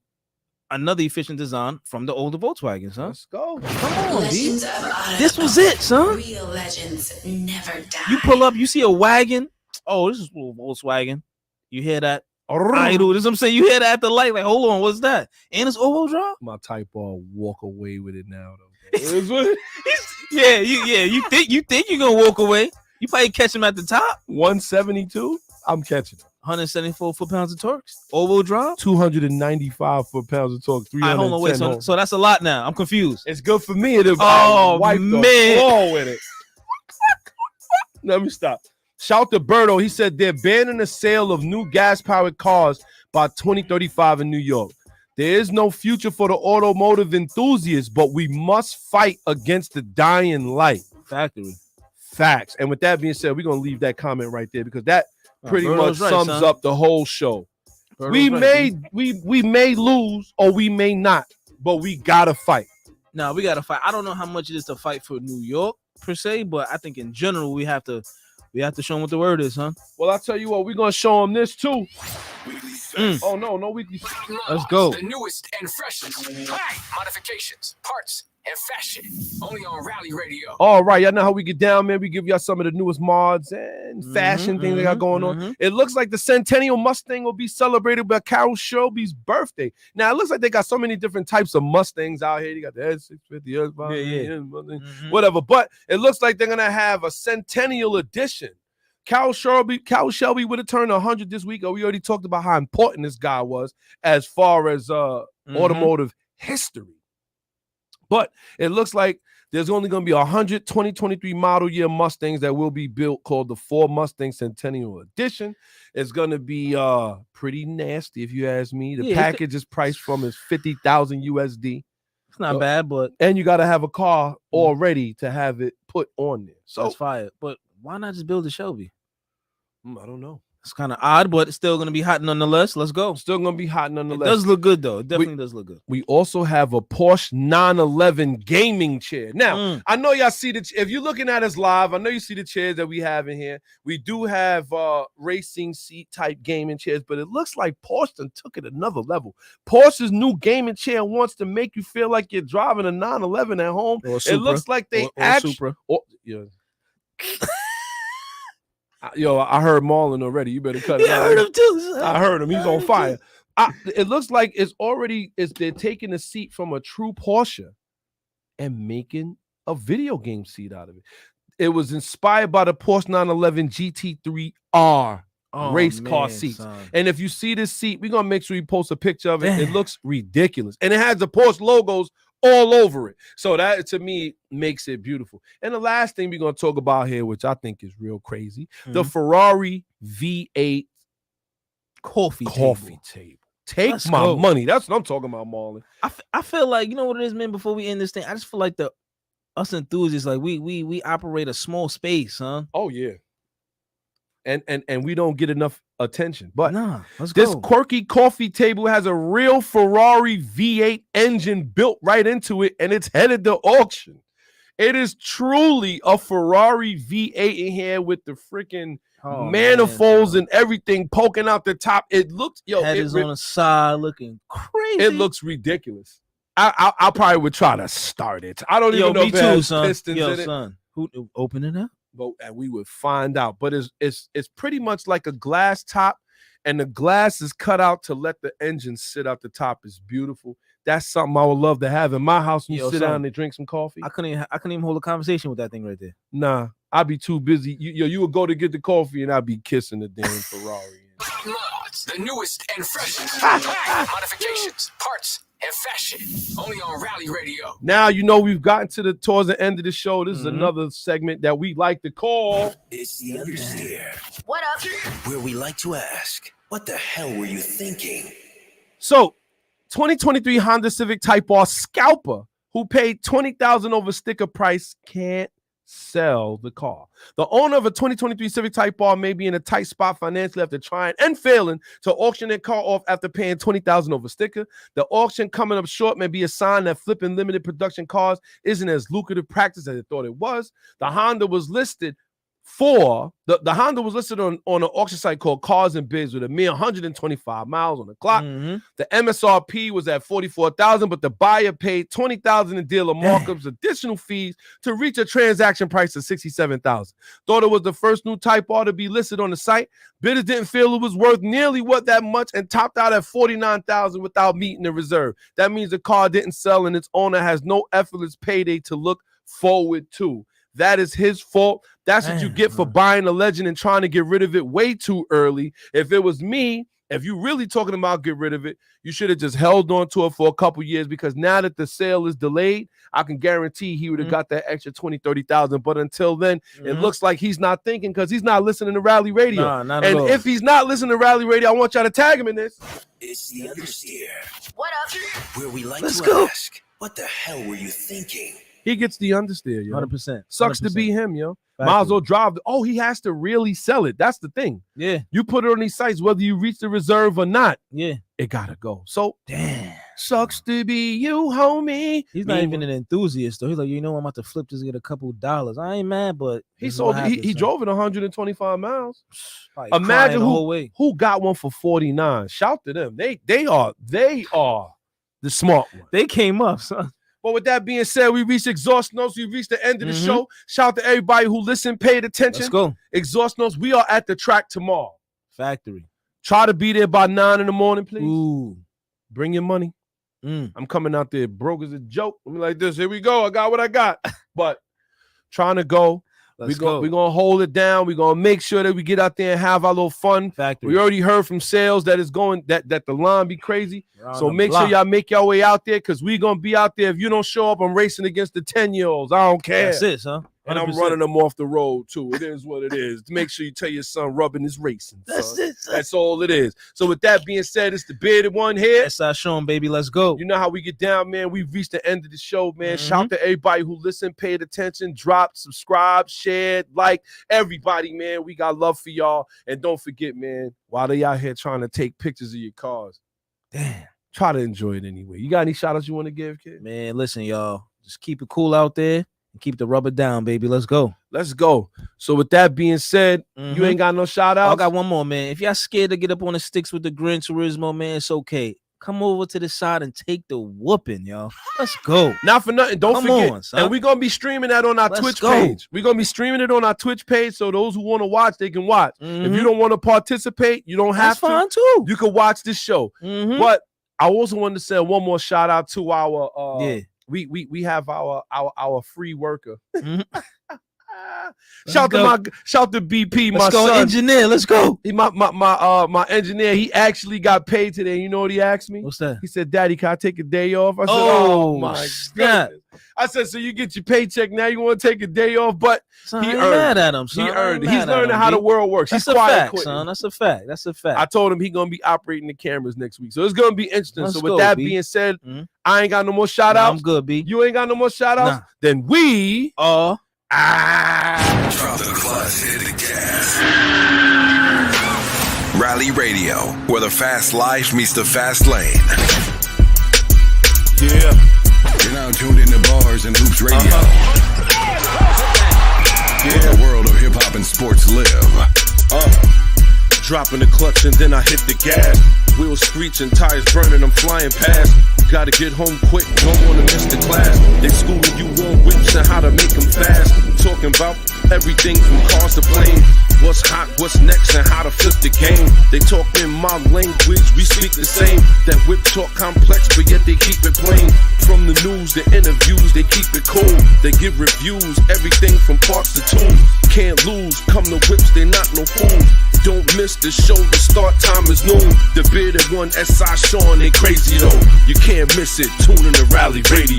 Speaker 4: another efficient design from the older Volkswagens, huh?
Speaker 7: Let's go.
Speaker 4: Come on, B.
Speaker 8: Legends of Auto.
Speaker 4: This was it, son.
Speaker 8: Real legends never die.
Speaker 4: You pull up, you see a wagon. Oh, this is a little Volkswagen. You hear that? Idle. This is what I'm saying. You hear that at the light, like, hold on, what's that? And it's all-wheel drive?
Speaker 7: My type R walk away with it now, though.
Speaker 4: You think you're gonna walk away. You probably catch him at the top.
Speaker 7: 172. I'm catching it.
Speaker 4: 174 foot-pounds of torque. All-wheel drive.
Speaker 7: 295 foot-pounds of torque. 310.
Speaker 4: Hold on, wait. So that's a lot now. I'm confused.
Speaker 7: It's good for me. Man. With it. Let me stop. Shout to Berto. He said they're banning the sale of new gas-powered cars by 2035 in New York. There is no future for the automotive enthusiasts, but we must fight against the dying light.
Speaker 4: Factory.
Speaker 7: Facts. And with that being said, we're going to leave that comment right there because that pretty
Speaker 4: Berto's
Speaker 7: much
Speaker 4: right,
Speaker 7: sums
Speaker 4: son.
Speaker 7: up the whole show.
Speaker 4: Berto's
Speaker 7: We
Speaker 4: right,
Speaker 7: may lose or we may not, but we got to fight.
Speaker 4: No, we gotta fight. I don't know how much it is to fight for New York per se, but I think in general we have to show them what the word is, huh?
Speaker 7: Well, I'll tell you what, we're going to show them this too. Oh, no weekly.
Speaker 4: Let's go.
Speaker 9: The newest and freshest. Modifications, parts, and fashion. Only on Rally Radio.
Speaker 7: All right, y'all know how we get down, man. We give y'all some of the newest mods and fashion things they got going on. It looks like the Centennial Mustang will be celebrated by Carol Shelby's birthday. Now, it looks like they got so many different types of Mustangs out here. You got the S650, S5, whatever. But it looks like they're going to have a Centennial edition. Carol Shelby would have turned 100 this week. We already talked about how important this guy was as far as automotive history. But it looks like there's only going to be 100 2023 model year Mustangs that will be built called the Ford Mustang Centennial Edition. It's going to be pretty nasty if you ask me. The package is priced from is 50,000 USD.
Speaker 4: It's not bad, but
Speaker 7: and you got to have a car already to have it put on there. So
Speaker 4: that's fire. But why not just build a Shelby?
Speaker 7: I don't know.
Speaker 4: It's kind of odd, but it's still going to be hot nonetheless. Let's go.
Speaker 7: Still going to be hot nonetheless.
Speaker 4: It does look good, though. It definitely does look good.
Speaker 7: We also have a Porsche 911 gaming chair. Now, I know y'all see if you're looking at us live, I know you see the chairs that we have in here. We do have racing seat type gaming chairs, but it looks like Porsche done took it another level. Porsche's new gaming chair wants to make you feel like you're driving a 911 at home. It looks like they actually... Yo, I heard Marlon already. You better cut it out.
Speaker 4: I heard him too. Son.
Speaker 7: I heard him. He's on fire. It looks like they're taking a seat from a true Porsche and making a video game seat out of it. It was inspired by the Porsche 911 GT3R race car seats. Son. And if you see this seat, we're going to make sure we post a picture of it. Damn. It looks ridiculous. And it has the Porsche logos all over it. So that, to me, makes it beautiful. And the last thing we're going to talk about here, which I think is real crazy, the Ferrari V8 coffee table. Take my money. That's what I'm talking about, Marlon.
Speaker 4: I feel like, you know what it is, man, before we end this thing, I just feel like us enthusiasts, like we operate a small space, huh?
Speaker 7: Oh, yeah. And we don't get enough attention. But
Speaker 4: let's
Speaker 7: this
Speaker 4: go.
Speaker 7: quirky coffee table has a real Ferrari V8 engine built right into it, and it's headed to auction. It is truly a Ferrari V8 in here with the freaking manifolds and everything poking out the top. It looks,
Speaker 4: head is on the side looking crazy.
Speaker 7: It looks ridiculous. I probably would try to start it. I don't even know if it has pistons in it.
Speaker 4: Son. Who open it up?
Speaker 7: And we would find out. But it's pretty much like a glass top, and the glass is cut out to let the engine sit out the top. Is beautiful. That's something I would love to have in my house when you sit down and drink some coffee.
Speaker 4: I couldn't even hold a conversation with that thing right there.
Speaker 7: Nah, I'd be too busy. You would go to get the coffee and I'd be kissing the damn Ferrari.
Speaker 9: Mods, the newest and freshest. Modifications, parts, and fashion. Only on Rally Radio.
Speaker 7: Now we've gotten towards the end of the show. This is another segment that we like to call
Speaker 3: It's the Understeer,
Speaker 8: What up?
Speaker 3: where we like to ask, what the hell were you thinking?
Speaker 7: So 2023 Honda Civic Type R scalper who paid $20,000 over sticker price can't sell the car. The owner of a 2023 Civic Type R may be in a tight spot financially after trying and failing to auction their car off after paying $20,000 over sticker. The auction coming up short may be a sign that flipping limited production cars isn't as lucrative practice as they thought it was. The Honda was listed on an auction site called Cars and Bids with a mere 125 miles on the clock. The MSRP was at $44,000, but the buyer paid $20,000 in dealer markups, additional fees to reach a transaction price of $67,000. Thought it was the first new Type R to be listed on the site. Bidders didn't feel it was worth nearly that much and topped out at $49,000 without meeting the reserve. That means the car didn't sell and its owner has no effortless payday to look forward to. That is his fault. That's what you get for buying a legend and trying to get rid of it way too early. If it was me, if you really talking about get rid of it, you should have just held on to it for a couple years, because now that the sale is delayed, I can guarantee he would have got that extra 20, 30,000. But until then, it looks like he's not thinking because he's not listening to Rally Radio.
Speaker 4: Nah, not
Speaker 7: and
Speaker 4: at all.
Speaker 7: if he's not listening to Rally Radio, I want y'all to tag him in this.
Speaker 3: It's the Understeer,
Speaker 8: What up?
Speaker 3: where we like
Speaker 4: Let's
Speaker 3: to
Speaker 4: go.
Speaker 3: ask, what the hell were you thinking?
Speaker 7: He gets the understeer, yo.
Speaker 4: 100%.
Speaker 7: Sucks to be him, yo. Might as well drive. Oh, he has to really sell it. That's the thing.
Speaker 4: Yeah.
Speaker 7: You put it on these sites, whether you reach the reserve or not.
Speaker 4: Yeah.
Speaker 7: It gotta go. So
Speaker 4: damn.
Speaker 7: Sucks to be you, homie.
Speaker 4: He's not even an enthusiast, though. He's like, I'm about to flip this, get a couple dollars. I ain't mad, but
Speaker 7: he sold it. He drove it 125 miles.
Speaker 4: Probably
Speaker 7: Imagine
Speaker 4: the whole way.
Speaker 7: who got one for 49. Shout to them. They are the smart one.
Speaker 4: They came up, son.
Speaker 7: But with that being said, we reached exhaust notes. We reached the end of the show. Shout out to everybody who listened, paid attention.
Speaker 4: Let's go.
Speaker 7: Exhaust notes. We are at the track tomorrow.
Speaker 4: Factory.
Speaker 7: Try to be there by 9 in the morning, please.
Speaker 4: Ooh.
Speaker 7: Bring your money. I'm coming out there broke as a joke. I'm like this. Here we go. I got what I got. But trying to go. We're going to hold it down. We're going to make sure that we get out there and have our little fun.
Speaker 4: Factory.
Speaker 7: We already heard from sales that is going that the line be crazy. So make
Speaker 4: block.
Speaker 7: sure y'all make your way out there, because we're going to be out there. If you don't show up, I'm racing against the 10-year-olds. I don't care.
Speaker 4: That's it, son. 100%.
Speaker 7: And I'm running them off the road, too. It is what it is. Make sure you tell your son rubbing his racing.
Speaker 4: That's
Speaker 7: son.
Speaker 4: it, son.
Speaker 7: That's all it is. So with that being said, it's the bearded one here.
Speaker 4: SI Sean, baby. Let's go.
Speaker 7: You know how we get down, man. We've reached the end of the show, man. Shout out to everybody who listened, paid attention, dropped, subscribed, shared, like everybody, man. We got love for y'all. And don't forget, man, while they out here trying to take pictures of your cars, damn, try to enjoy it anyway. You got any shout outs you want to give, kid?
Speaker 4: Man, listen, y'all. Just keep it cool out there and keep the rubber down, baby. Let's go.
Speaker 7: Let's go. So with that being said, you ain't got no shout outs?
Speaker 4: I got one more, man. If y'all scared to get up on the sticks with the Grin Turismo, man, it's okay. Come over to the side and take the whooping, y'all. Let's go.
Speaker 7: Not for nothing. Don't forget.
Speaker 4: On, son.
Speaker 7: And we're going to be streaming that on our Twitch page. We're going to be streaming it on our Twitch page, so those who want to watch, they can watch. If you don't want to participate, you don't have to.
Speaker 4: That's fine, too.
Speaker 7: You can watch this show. But I also wanted to say one more shout out to our we have our free worker. Shout to BP, my son.
Speaker 4: Engineer. Let's go.
Speaker 7: My engineer, he actually got paid today. You know what he asked me?
Speaker 4: What's that?
Speaker 7: He said, "Daddy, can I take a day off?" I said, "Oh my God!" I said, "So you get your paycheck now? You want to take a day off?" But
Speaker 4: son,
Speaker 7: he
Speaker 4: I ain't
Speaker 7: earned.
Speaker 4: Mad at him, son.
Speaker 7: He earned it. He's learning how the world works.
Speaker 4: That's
Speaker 7: He's
Speaker 4: a fact,
Speaker 7: quitting.
Speaker 4: son. That's a fact. That's a fact.
Speaker 7: I told him he's gonna be operating the cameras next week, so it's gonna be interesting.
Speaker 4: Let's
Speaker 7: so with
Speaker 4: go,
Speaker 7: that
Speaker 4: B.
Speaker 7: being said, I ain't got no more shout outs.
Speaker 4: I'm good, B.
Speaker 7: You ain't got no more shout outs. Then we
Speaker 3: Drop the clutch, hit the gas. Rally Radio, where the fast life meets the fast lane.
Speaker 7: Yeah.
Speaker 3: You're now tuned into Bars and Hoops Radio. Where the world of hip hop and sports live.
Speaker 2: Dropping the clutch and then I hit the gas. Wheels screeching, tires burning, I'm flying past. Gotta get home quick, don't wanna miss the class. They schooling you on whips and how to make them fast. Talking about Everything from cars to planes. What's hot, what's next, and how to flip the game. They talk in my language, we speak the same. That whip talk complex, but yet they keep it plain. From the news, the interviews, they keep it cool. They give reviews, everything from parts to tools. Can't lose, come to whips, they not no fools. Don't miss the show, the start time is noon. The bearded one, S.I. Sean, they crazy though. You can't miss it, tune in the Rally Radio.